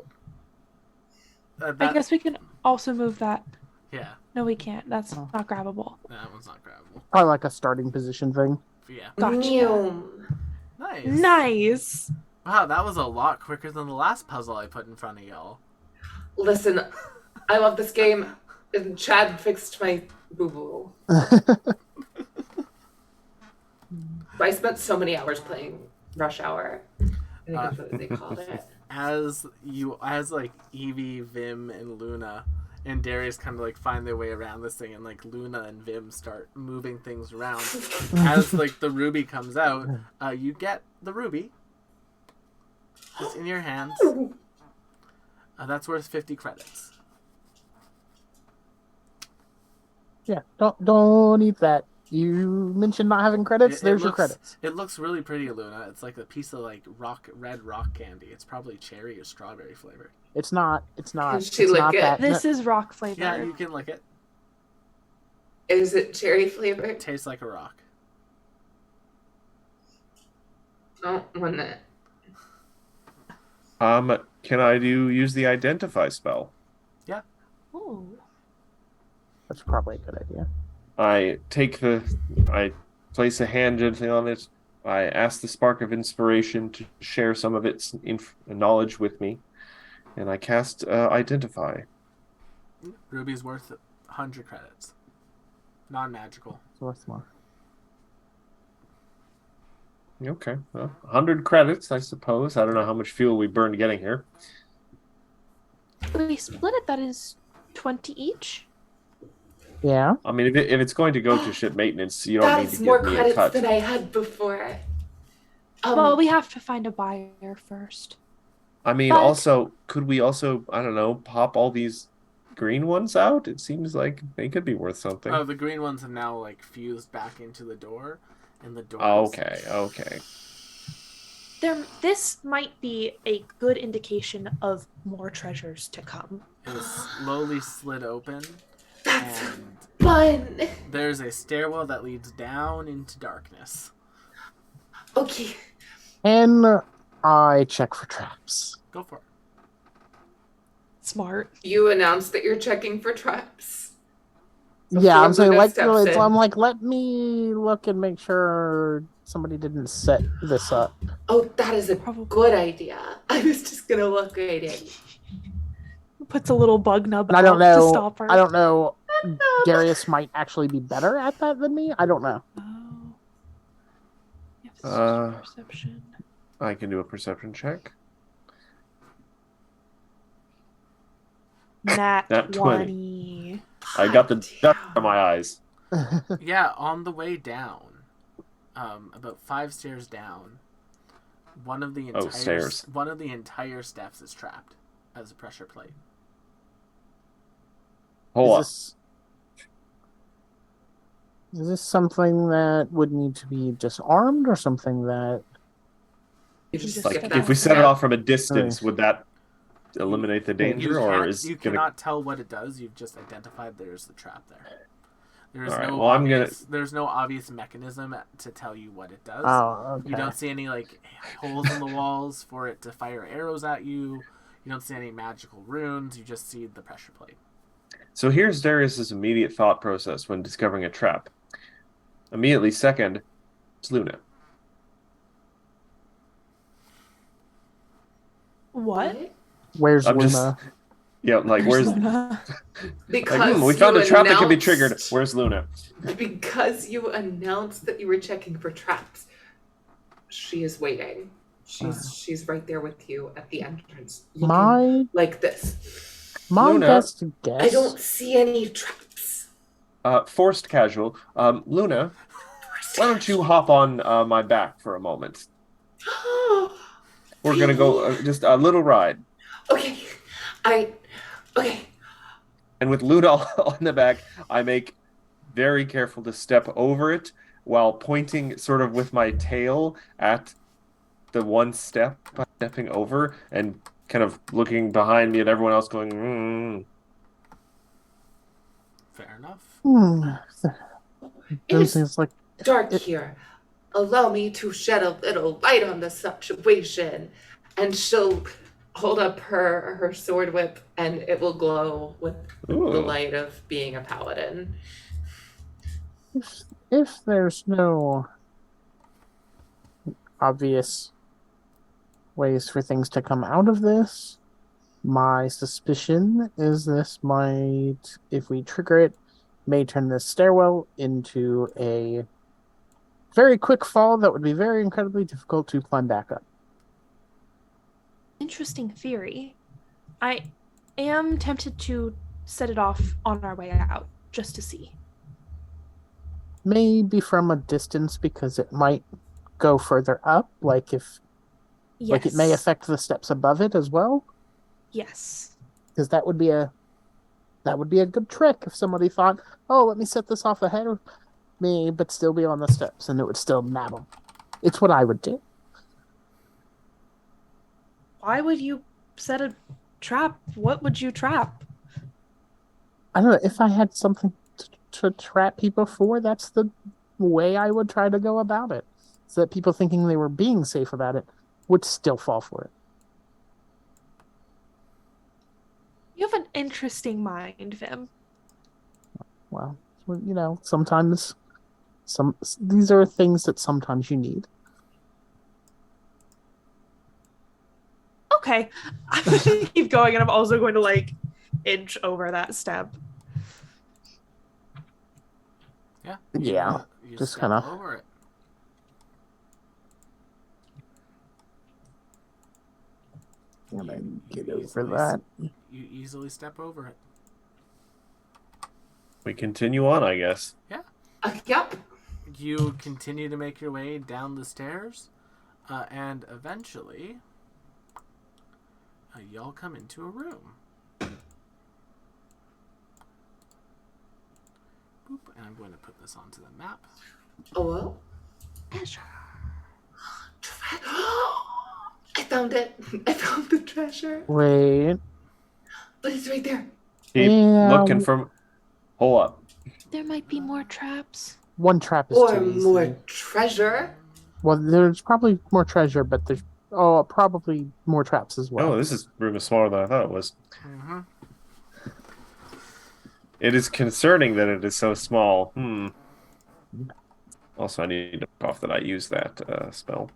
Speaker 4: I
Speaker 1: That,
Speaker 4: guess we can also move that.
Speaker 1: yeah,
Speaker 4: No, we can't. That's
Speaker 5: Oh.
Speaker 4: not grabbable.
Speaker 1: that one's not grabbable.
Speaker 5: Probably like a starting position thing.
Speaker 1: But yeah,
Speaker 4: Gotcha.
Speaker 2: Yum.
Speaker 1: nice.
Speaker 4: Nice.
Speaker 1: Wow, that was a lot quicker than the last puzzle I put in front of y'all.
Speaker 2: Listen, I love this game. And Chad fixed my boo boo. I spent so many hours playing Rush Hour. I think that's what they called it.
Speaker 1: As like Evie, Vim, and Luna and Darius kind of like find their way around this thing, and like Luna and Vim start moving things around. As like the ruby comes out, you get the ruby. It's in your hands. That's worth 50 credits.
Speaker 5: Yeah. Don't eat that. You mentioned not having credits. There's your credits.
Speaker 1: It looks really pretty, Luna. It's like a piece of like red rock candy. It's probably cherry or strawberry flavored.
Speaker 5: It's not. It's not.
Speaker 2: Can she
Speaker 5: it's
Speaker 2: lick
Speaker 5: not
Speaker 2: it?
Speaker 5: that.
Speaker 4: This is rock flavor.
Speaker 1: Yeah, you can lick it.
Speaker 2: Is it cherry flavored?
Speaker 1: It tastes like a rock.
Speaker 2: Don't want it.
Speaker 3: Can I use the identify spell?
Speaker 4: Ooh.
Speaker 5: That's probably a good idea.
Speaker 3: I place a hand gently on it. I ask the spark of inspiration to share some of its knowledge with me, and I cast identify.
Speaker 1: Ruby's worth 100 credits. Non-magical.
Speaker 5: It's worth more.
Speaker 3: Okay, well, 100 credits, I suppose. I don't know how much fuel we burned getting here.
Speaker 4: We split it. That is 20 each.
Speaker 5: Yeah.
Speaker 3: I mean, if it's going to go to ship maintenance, you don't need
Speaker 2: That's
Speaker 3: to
Speaker 2: more
Speaker 3: give me a
Speaker 2: credits
Speaker 3: cut.
Speaker 2: than I had before.
Speaker 4: Well, we have to find a buyer first.
Speaker 3: I mean,
Speaker 4: But-
Speaker 3: also, could we also, I don't know, pop all these green ones out? It seems like they could be worth something.
Speaker 1: Oh, the green ones have now like fused back into the door, and the door.
Speaker 3: Okay, okay.
Speaker 4: This might be a good indication of more treasures to come.
Speaker 1: is slowly slid open,
Speaker 2: That's
Speaker 1: and
Speaker 2: fun.
Speaker 1: there's a stairwell that leads down into darkness.
Speaker 2: Okay.
Speaker 5: And I check for traps.
Speaker 1: Go for it.
Speaker 4: Smart.
Speaker 2: You announced that you're checking for traps.
Speaker 5: Yeah, I'm
Speaker 2: Before
Speaker 5: saying
Speaker 2: Luna
Speaker 5: like
Speaker 2: steps in.
Speaker 5: I'm like let me look and make sure somebody didn't set this up.
Speaker 2: Oh, that is a
Speaker 4: Probably.
Speaker 2: good idea. I was just gonna look right in.
Speaker 4: Puts a little bug nub
Speaker 5: And I don't
Speaker 4: out to
Speaker 5: know.
Speaker 4: stop her.
Speaker 5: I don't know. Darius might actually be better at that than me. I don't know.
Speaker 4: Oh. You have to use perception.
Speaker 3: I can do a perception check.
Speaker 4: Nat
Speaker 3: Nat
Speaker 4: 20.
Speaker 3: I got the
Speaker 2: Damn.
Speaker 3: dust out of my eyes.
Speaker 1: Yeah, on the way down, about 5 stairs down, one of the entire steps is trapped as a pressure plate.
Speaker 3: Hold on.
Speaker 5: Is this something that would need to be disarmed or something that...
Speaker 2: You just
Speaker 4: Just
Speaker 3: Like,
Speaker 2: skip
Speaker 3: if
Speaker 2: that
Speaker 3: we set it
Speaker 2: step.
Speaker 3: off from a distance, would that eliminate the
Speaker 1: You
Speaker 3: danger, or is
Speaker 1: you
Speaker 3: gonna...
Speaker 1: cannot tell what it does. You've just identified there's the trap there. There's
Speaker 3: All right,
Speaker 1: no
Speaker 3: well, I'm
Speaker 1: there's no obvious mechanism to tell you what it does.
Speaker 5: Oh, okay.
Speaker 1: You don't see any like holes in the walls for it to fire arrows at you. You don't see any magical runes. You just see the pressure plate.
Speaker 3: So here's Darius's immediate thought process when discovering a trap. Immediately second, it's Luna.
Speaker 4: What?
Speaker 5: Where's
Speaker 3: I'm
Speaker 5: Luna?
Speaker 3: just... Yeah, like, where's...
Speaker 4: Luna?
Speaker 2: Because
Speaker 3: we found
Speaker 2: you
Speaker 3: a trap that can be
Speaker 2: announced-
Speaker 3: triggered. Where's Luna?
Speaker 2: Because you announced that you were checking for traps. She is waiting. She's right there with you at the entrance, looking like this.
Speaker 5: My
Speaker 3: Luna,
Speaker 5: best
Speaker 2: I
Speaker 5: guess...
Speaker 2: don't see any traps.
Speaker 3: Forced casual. Luna, why don't you hop on my back for a moment? We're gonna go just a little ride.
Speaker 2: Okay. Okay.
Speaker 3: And with Luna on the back, I make very careful to step over it while pointing sort of with my tail at the one step I'm stepping over and kind of looking behind me at everyone else going,
Speaker 1: Fair enough.
Speaker 2: It is
Speaker 5: Seems like
Speaker 2: dark here. Allow me to shed a little light on the situation. And she'll hold up her sword whip, and it will glow with the
Speaker 3: Ooh.
Speaker 2: light of being a paladin.
Speaker 5: if there's no obvious ways for things to come out of this, my suspicion is this might, if we trigger it, may turn this stairwell into a very quick fall that would be very incredibly difficult to climb back up.
Speaker 4: Interesting theory. I am tempted to set it off on our way out, just to see.
Speaker 5: Maybe from a distance, because it might go further up, like if
Speaker 4: Yes.
Speaker 5: like it may affect the steps above it as well.
Speaker 4: Yes.
Speaker 5: Because that would be a good trick if somebody thought, oh, let me set this off ahead of me, but still be on the steps, and it would still nab them. It's what I would do.
Speaker 4: Why would you set a trap? What would you trap?
Speaker 5: I don't know, if I had something to trap people for, that's the way I would try to go about it. So that people thinking they were being safe about it would still fall for it.
Speaker 4: You have an interesting mind, Vim.
Speaker 5: Well, sometimes these are things that sometimes you need.
Speaker 4: Okay. I'm going to keep going, and I'm also going to, inch over that step.
Speaker 1: Yeah.
Speaker 5: Yeah,
Speaker 1: You
Speaker 5: just
Speaker 1: step
Speaker 5: kinda-
Speaker 1: over it.
Speaker 5: I'm gonna get
Speaker 1: You
Speaker 5: over
Speaker 1: easily
Speaker 5: that.
Speaker 1: You easily step over it.
Speaker 3: We continue on, I guess.
Speaker 2: Yep.
Speaker 1: You continue to make your way down the stairs, and eventually, y'all come into a room. Boop, and I'm going to put this onto the map.
Speaker 2: Oh, well.
Speaker 4: Treasure.
Speaker 2: I found it. I found the treasure.
Speaker 5: Wait.
Speaker 2: But it's right there.
Speaker 3: Keep
Speaker 5: Yeah.
Speaker 3: looking for... Hold up.
Speaker 4: There might be more traps.
Speaker 5: One trap is
Speaker 2: Or
Speaker 5: too easy.
Speaker 2: more treasure.
Speaker 5: Well, there's probably more treasure, but there's probably more traps as well.
Speaker 3: Oh, this room is smaller than I thought it was.
Speaker 1: Mm-hmm.
Speaker 3: It is concerning that it is so small. Also, I need to off that I use that spell.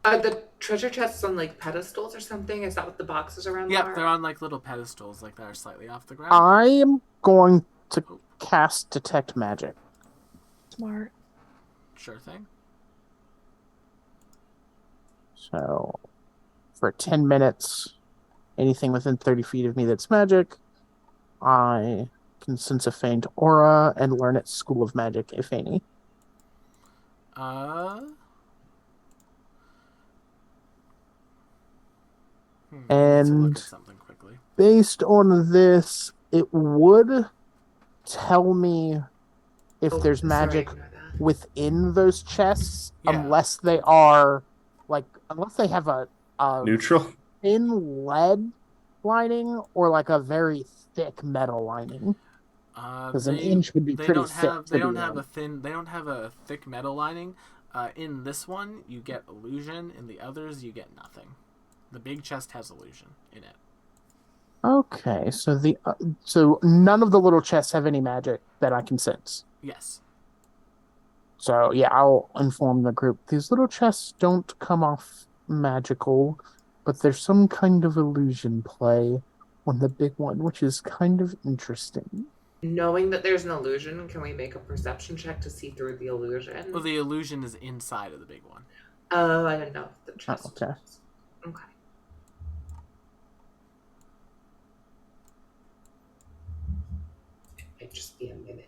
Speaker 2: Are the treasure chests on like pedestals or something? Is that what the boxes around them
Speaker 1: Yep,
Speaker 2: are?
Speaker 1: they're on like little pedestals, like that are slightly off the ground.
Speaker 5: I am going to cast Detect Magic.
Speaker 4: Smart.
Speaker 1: Sure thing.
Speaker 5: So, for 10 minutes, anything within 30 feet of me that's magic, I can sense a faint aura and learn its school of magic, if any.
Speaker 1: Let's look
Speaker 5: And
Speaker 1: at something quickly.
Speaker 5: based on this, it would tell me if there's magic
Speaker 2: Ignore that.
Speaker 5: within those chests,
Speaker 1: Yeah.
Speaker 5: unless they have a
Speaker 3: Neutral?
Speaker 5: thin lead lining or like a very thick metal lining. Because an inch would be pretty thick.
Speaker 1: They don't have a thick metal lining. In this one, you get illusion. In the others, you get nothing. The big chest has illusion in it.
Speaker 5: Okay, so none of the little chests have any magic that I can sense.
Speaker 1: Yes.
Speaker 5: So yeah, I'll inform the group. These little chests don't come off magical, but there's some kind of illusion play on the big one, which is kind of interesting.
Speaker 2: Knowing that there's an illusion, can we make a perception check to see through the illusion?
Speaker 1: Well, the illusion is inside of the big one.
Speaker 2: Oh, I didn't know if the chest.
Speaker 5: Okay.
Speaker 2: Okay. It might just be a mimic.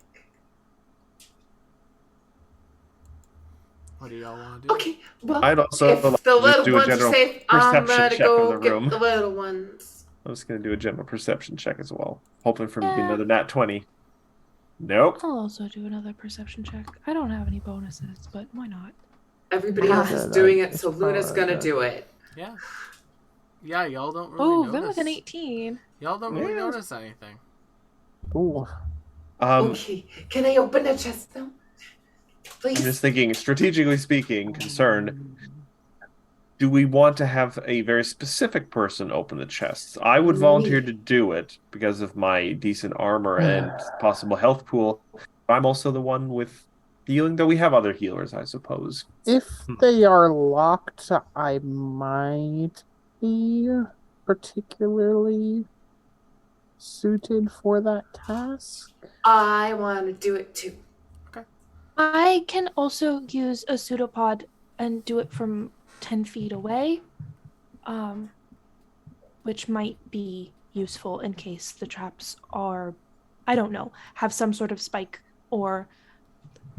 Speaker 1: What do y'all want to do?
Speaker 2: Okay, well,
Speaker 3: I'd also
Speaker 2: if
Speaker 3: like
Speaker 2: the
Speaker 3: to just
Speaker 2: little
Speaker 3: do a
Speaker 2: ones are
Speaker 3: general
Speaker 2: safe, I'm
Speaker 3: perception
Speaker 2: gonna
Speaker 3: check
Speaker 2: go
Speaker 3: of the
Speaker 2: get
Speaker 3: room.
Speaker 2: the little ones.
Speaker 3: I'm just going to do a general perception check as well. Hoping for maybe
Speaker 4: Yeah.
Speaker 3: another nat 20. Nope.
Speaker 4: I'll also do another perception check. I don't have any bonuses, but why not?
Speaker 2: Everybody
Speaker 5: Ah,
Speaker 2: else is
Speaker 5: good.
Speaker 2: doing it,
Speaker 5: It's
Speaker 2: so Luna's
Speaker 5: probably
Speaker 2: gonna
Speaker 5: good.
Speaker 2: do it.
Speaker 1: Yeah. Yeah, y'all don't really
Speaker 4: Oh,
Speaker 1: notice.
Speaker 4: then with an 18.
Speaker 1: Y'all don't really
Speaker 3: Yeah.
Speaker 1: notice anything.
Speaker 5: Ooh.
Speaker 2: Okay, can I open the chest now? Please.
Speaker 3: I'm just thinking, strategically speaking, concerned, do we want to have a very specific person open the chests? I would volunteer
Speaker 2: Me.
Speaker 3: to do it because of my decent armor and possible health pool. I'm also the one with healing, though we have other healers, I suppose.
Speaker 5: If they are locked, I might be particularly suited for that task.
Speaker 2: I want to do it too.
Speaker 4: I can also use a pseudopod and do it from 10 feet away, which might be useful in case the traps are, I don't know, have some sort of spike, or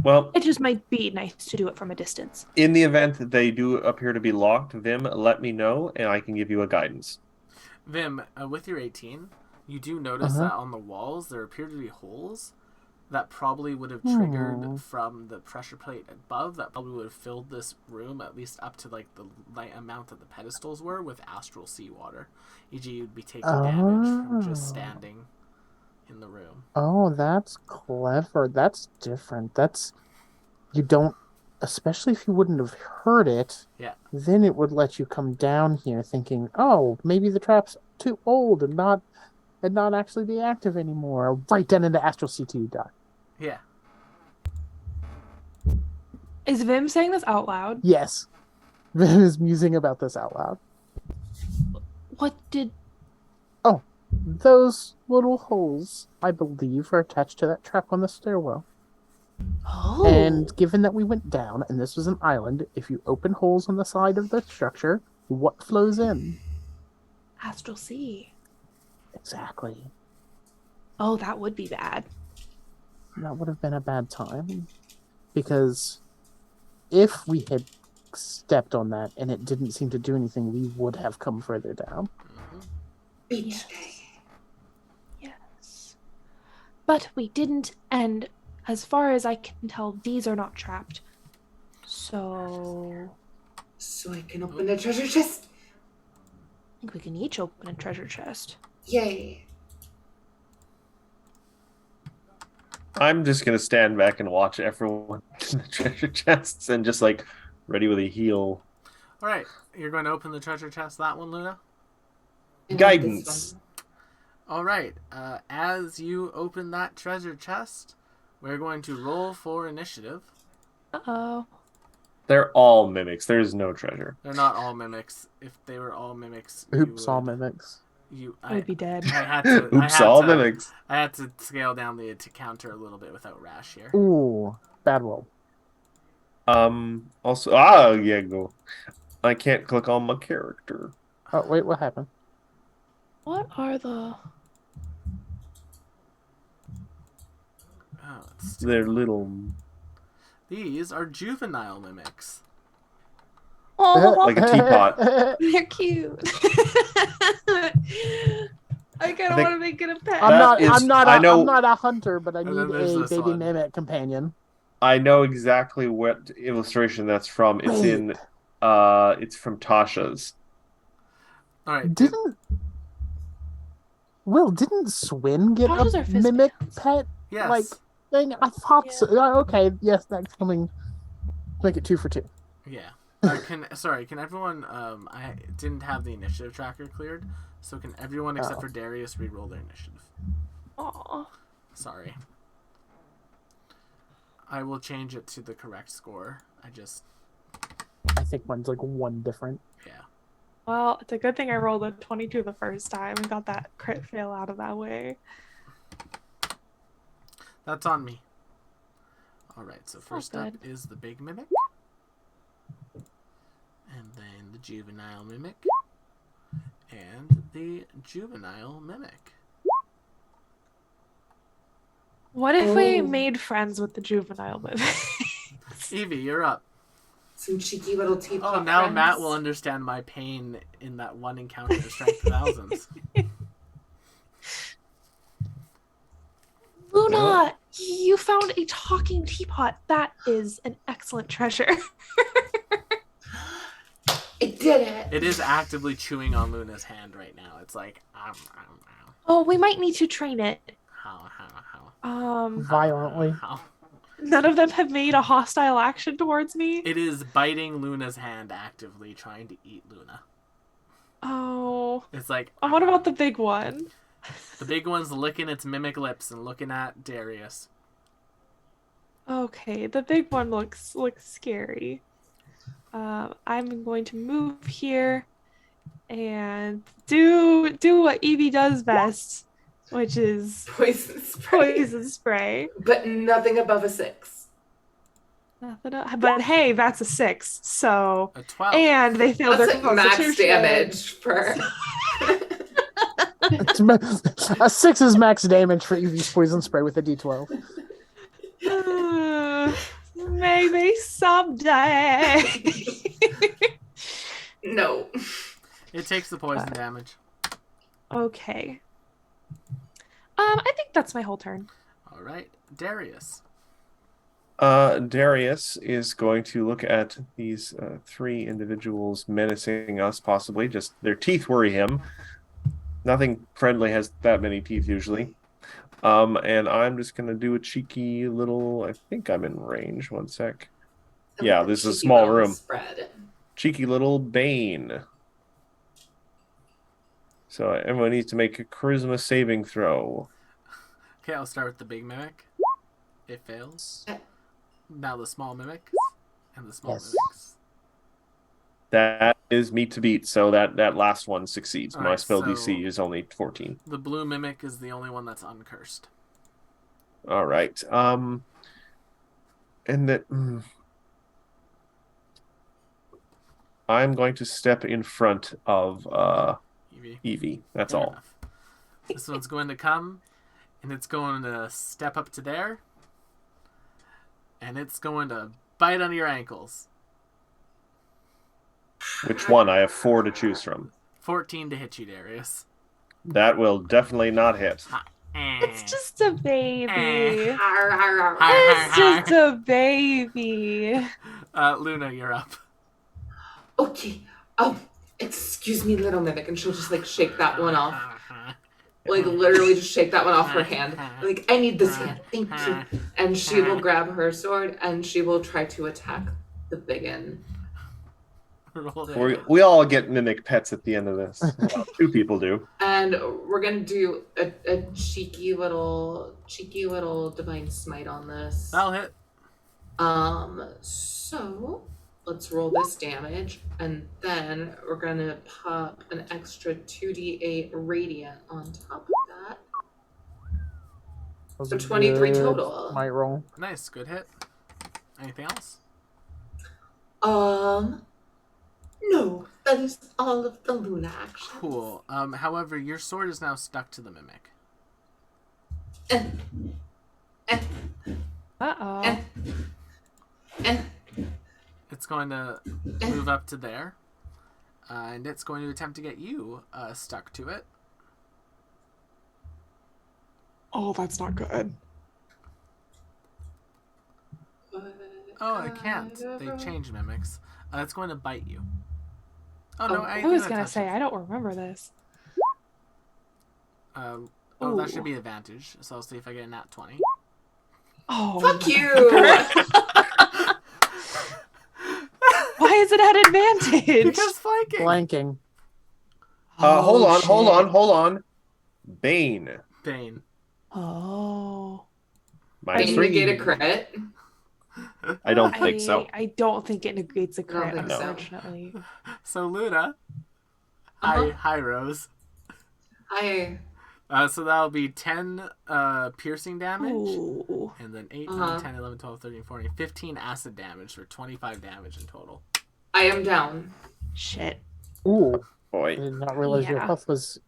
Speaker 3: Well,
Speaker 4: it just might be nice to do it from a distance.
Speaker 3: in the event that they do appear to be locked, Vim, let me know and I can give you a guidance.
Speaker 1: Vim, with your 18, you do notice that on the walls there appear to be holes that probably would have triggered from the pressure plate above. That probably would have filled this room at least up to like the light amount that the pedestals were with astral seawater. E.g., you'd be taking damage from just standing in the room.
Speaker 5: Oh, that's clever. That's different. You don't, especially if you wouldn't have heard it.
Speaker 1: Yeah.
Speaker 5: Then it would let you come down here thinking, oh, maybe the trap's too old and not actually be active anymore. Right down into Astral C2 die.
Speaker 1: Yeah.
Speaker 4: Is Vim saying this out loud?
Speaker 5: Yes. Vim is musing about this out loud.
Speaker 4: What did...
Speaker 5: Oh, those little holes, I believe, are attached to that trap on the stairwell.
Speaker 4: Oh.
Speaker 5: And given that we went down, and this was an island, if you open holes on the side of the structure, what flows in?
Speaker 4: Astral Sea.
Speaker 5: Exactly.
Speaker 4: Oh, that would be bad.
Speaker 5: That would have been a bad time. Because if we had stepped on that and it didn't seem to do anything, we would have come further down.
Speaker 2: Beach day.
Speaker 4: Yes. But we didn't, and as far as I can tell, these are not trapped. So
Speaker 2: I can open the treasure chest.
Speaker 4: I think we can each open a treasure chest.
Speaker 2: Yay.
Speaker 3: I'm just going to stand back and watch everyone in the treasure chests and just like ready with a heal.
Speaker 1: All right, you're going to open the treasure chest. That one, Luna.
Speaker 2: And
Speaker 3: Guidance.
Speaker 2: this one.
Speaker 1: All right. As you open that treasure chest, we're going to roll for initiative.
Speaker 4: Uh-oh.
Speaker 3: They're all mimics. There's no treasure.
Speaker 1: They're not all mimics. If they were all mimics,
Speaker 5: Oops, all mimics.
Speaker 4: I would be dead.
Speaker 1: I had to.
Speaker 3: Oops, all mimics.
Speaker 1: I had to scale down the to counter a little bit without Rash here.
Speaker 5: Ooh, bad roll.
Speaker 3: Also, yeah, go. I can't click on my character.
Speaker 5: Oh, wait, what happened?
Speaker 4: What are the...
Speaker 1: Oh, it's
Speaker 3: They're little,
Speaker 1: These are juvenile mimics.
Speaker 4: Oh,
Speaker 3: like a teapot.
Speaker 4: they're cute. I kind of
Speaker 3: think-
Speaker 4: want to make it a pet.
Speaker 5: I'm
Speaker 3: know-
Speaker 5: not a hunter, but I
Speaker 1: And
Speaker 5: need
Speaker 1: then there's
Speaker 5: a
Speaker 1: this
Speaker 5: baby
Speaker 1: one.
Speaker 5: mimic companion.
Speaker 3: I know exactly what illustration that's from. It's
Speaker 5: Wait.
Speaker 3: in, it's from Tasha's.
Speaker 1: All right.
Speaker 5: Didn't Swin get
Speaker 4: Tasha's
Speaker 5: a
Speaker 4: are fizz
Speaker 5: mimic
Speaker 4: bands.
Speaker 5: pet
Speaker 1: Yes.
Speaker 5: like thing? I thought
Speaker 4: Yeah.
Speaker 5: so. Okay, yes, that's coming. Make it 2 for 2.
Speaker 1: Yeah. Can everyone? I didn't have the initiative tracker cleared, so can everyone except
Speaker 5: Oh.
Speaker 1: for Darius re-roll their initiative?
Speaker 4: Aw.
Speaker 1: Sorry. I will change it to the correct score.
Speaker 5: I think mine's like 1 different.
Speaker 1: Yeah.
Speaker 4: Well, it's a good thing I rolled a 22 the first time and got that crit fail out of that way.
Speaker 1: That's on me. All right. So
Speaker 4: It's all
Speaker 1: first up
Speaker 4: good.
Speaker 1: is the big mimic, and then the juvenile mimic, and the juvenile mimic.
Speaker 4: What if we
Speaker 2: Oh.
Speaker 4: made friends with the juvenile movie?
Speaker 1: Evie, you're up.
Speaker 2: Some cheeky little teapot
Speaker 1: Oh, now
Speaker 2: friends.
Speaker 1: Matt will understand my pain in that one encounter to strength thousands.
Speaker 4: Luna, you found a talking teapot. That is an excellent treasure.
Speaker 2: It did it.
Speaker 1: It is actively chewing on Luna's hand right now. It's like,
Speaker 4: Oh, we might need to train it.
Speaker 1: how.
Speaker 5: Violently.
Speaker 1: How.
Speaker 4: None of them have made a hostile action towards me.
Speaker 1: It is biting Luna's hand actively, trying to eat Luna.
Speaker 4: Oh.
Speaker 1: It's like,
Speaker 4: What about the big one?
Speaker 1: the big one's licking its mimic lips and looking at Darius.
Speaker 4: Okay, the big one looks scary. I'm going to move here and do what Evie does best, which is
Speaker 2: Poison spray.
Speaker 4: poison spray.
Speaker 2: But nothing above a 6.
Speaker 4: But hey, that's a 6. So
Speaker 1: A 12.
Speaker 4: and they failed
Speaker 2: That's
Speaker 4: their
Speaker 2: like max
Speaker 4: constitution.
Speaker 2: damage per.
Speaker 5: A 6 is max damage for Evie's poison spray with a D12.
Speaker 4: Maybe someday.
Speaker 2: No.
Speaker 1: It takes the poison damage.
Speaker 4: Okay. I think that's my whole turn.
Speaker 1: All right, Darius.
Speaker 3: Darius is going to look at these 3 individuals menacing us, possibly. Just their teeth worry him. Nothing friendly has that many teeth usually. And I'm just going to do a cheeky little... I think I'm in range. 1 sec. Yeah, this is a
Speaker 2: Cheeky
Speaker 3: small
Speaker 2: little
Speaker 3: room.
Speaker 2: Spread.
Speaker 3: Cheeky little Bane. So everyone needs to make a charisma saving throw.
Speaker 1: Okay, I'll start with the big mimic. It fails. Now the small mimic and the small
Speaker 5: Yes.
Speaker 1: mimics.
Speaker 3: That is meat to beat, so that last one succeeds.
Speaker 1: All
Speaker 3: My
Speaker 1: right,
Speaker 3: spell
Speaker 1: so-
Speaker 3: DC is only 14.
Speaker 1: The blue mimic is the only one that's uncursed.
Speaker 3: All right. And that I'm going to step in front of
Speaker 1: Evie.
Speaker 3: Evie. That's
Speaker 1: Fair
Speaker 3: all.
Speaker 1: enough. This one's going to come, and it's going to step up to there, and it's going to bite on your ankles.
Speaker 3: Which one? I have 4 to choose from.
Speaker 1: 14 to hit you, Darius.
Speaker 3: That will definitely not hit.
Speaker 4: It's just a baby.
Speaker 2: Arr, arr, arr.
Speaker 4: It's just a baby.
Speaker 1: Luna, you're up.
Speaker 2: Okay. Oh, excuse me, little mimic, and she'll just like shake that one off. Like literally just shake that one off her hand. Like, I need this hand. Thank you. And she will grab her sword and she will try to attack the biggin.
Speaker 1: Roll it.
Speaker 3: We all get mimic pets at the end of this. Well, 2 people do.
Speaker 2: And we're gonna do a cheeky little divine smite on this.
Speaker 1: That'll hit.
Speaker 2: So let's roll this damage, and then we're gonna pop an extra 2d8 radiant on top of that.
Speaker 5: That was
Speaker 2: So
Speaker 5: a
Speaker 2: 23
Speaker 5: good
Speaker 2: total.
Speaker 5: Might roll.
Speaker 1: Nice, good hit. Anything else?
Speaker 2: No, that is all of the Luna actions.
Speaker 1: Cool. However, your sword is now stuck to the mimic.
Speaker 2: Eh, eh,
Speaker 4: Uh-oh.
Speaker 2: eh, eh,
Speaker 1: It's going to move up to there, and it's going to attempt to get you stuck to it.
Speaker 4: Oh, that's not good.
Speaker 1: Oh, it can't. They changed mimics. It's going to bite you. Oh, no.
Speaker 2: Oh.
Speaker 4: I was gonna say, I don't remember this.
Speaker 1: That
Speaker 4: Ooh.
Speaker 1: should be advantage. So I'll see if I get a nat 20.
Speaker 4: Oh,
Speaker 2: Fuck you!
Speaker 4: why is it at advantage?
Speaker 1: Because flanking.
Speaker 5: Flanking.
Speaker 3: Hold
Speaker 4: Oh,
Speaker 3: on. Bane.
Speaker 1: Bane.
Speaker 4: Oh.
Speaker 3: Minus
Speaker 2: Bane
Speaker 3: 3.
Speaker 2: negate a crit.
Speaker 3: I don't think so.
Speaker 4: I don't think it negates a
Speaker 2: I don't
Speaker 4: crit,
Speaker 2: think so.
Speaker 4: unfortunately.
Speaker 1: So Luna.
Speaker 2: Uh-huh.
Speaker 1: Hi, Rose.
Speaker 2: I
Speaker 1: So that'll be 10 piercing damage.
Speaker 4: Ooh.
Speaker 1: And then 8,
Speaker 2: Uh-huh.
Speaker 1: 9, 10, 11, 12, 13, 14, 15 acid damage for 25 damage in total.
Speaker 2: am down.
Speaker 4: Shit.
Speaker 5: Ooh. I
Speaker 3: Boy.
Speaker 5: did not realize your
Speaker 4: Yeah.
Speaker 5: health was.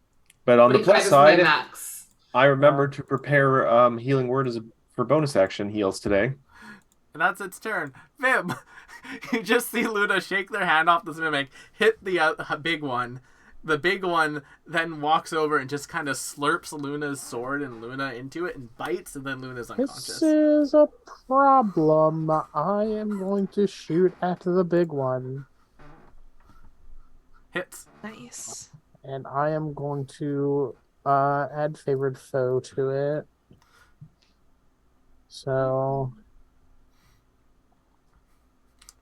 Speaker 3: But on the plus
Speaker 2: 25 is my
Speaker 3: side,
Speaker 2: max.
Speaker 3: I remember to prepare healing word for bonus action heals today.
Speaker 1: And that's its turn. Vim! You just see Luna shake their hand off this mimic, hit the big one. The big one then walks over and just kind of slurps Luna's sword and Luna into it and bites, and then Luna's unconscious.
Speaker 5: This is a problem. I am going to shoot at the big one.
Speaker 1: Hits.
Speaker 4: Nice.
Speaker 5: And I am going to add favored foe to it. So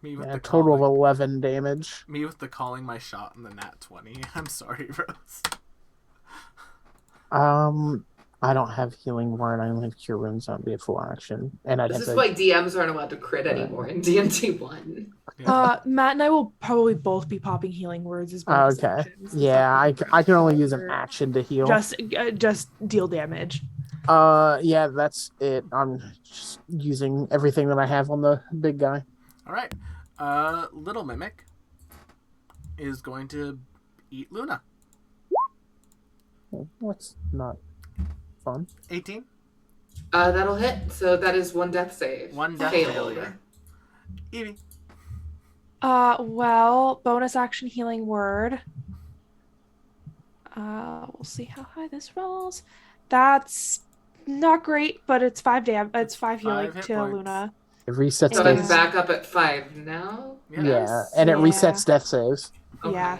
Speaker 1: Me with
Speaker 5: a
Speaker 1: the
Speaker 5: total of
Speaker 1: calling,
Speaker 5: 11 damage.
Speaker 1: me with the calling my shot in the nat 20. I'm sorry, Rose.
Speaker 5: I don't have healing word. I only have cure wounds. That would be a full action, and I'd
Speaker 2: This
Speaker 5: have
Speaker 2: is
Speaker 5: to.
Speaker 2: why DMs aren't allowed to crit anymore in D&D 1.
Speaker 4: Matt and I will probably both be popping healing words as bonus
Speaker 5: Okay.
Speaker 4: actions.
Speaker 5: Yeah, I can only use an action to heal.
Speaker 4: Just deal damage.
Speaker 5: Yeah, that's it. I'm just using everything that I have on the big guy.
Speaker 1: All right. Little Mimic is going to eat Luna.
Speaker 5: What's not fun?
Speaker 1: 18.
Speaker 2: That'll hit. So that is 1 death save.
Speaker 1: One death
Speaker 2: Failed.
Speaker 1: failure. Evie.
Speaker 4: Well, bonus action healing word. We'll see how high this rolls. That's not great, but it's 5 It's 5 healing
Speaker 1: hit
Speaker 4: to
Speaker 1: points.
Speaker 4: Luna.
Speaker 5: It resets
Speaker 2: So
Speaker 4: Yeah.
Speaker 2: I'm back up at 5 now?
Speaker 5: Yeah, and it
Speaker 4: Yeah.
Speaker 5: resets death saves.
Speaker 2: Okay.
Speaker 4: Yeah.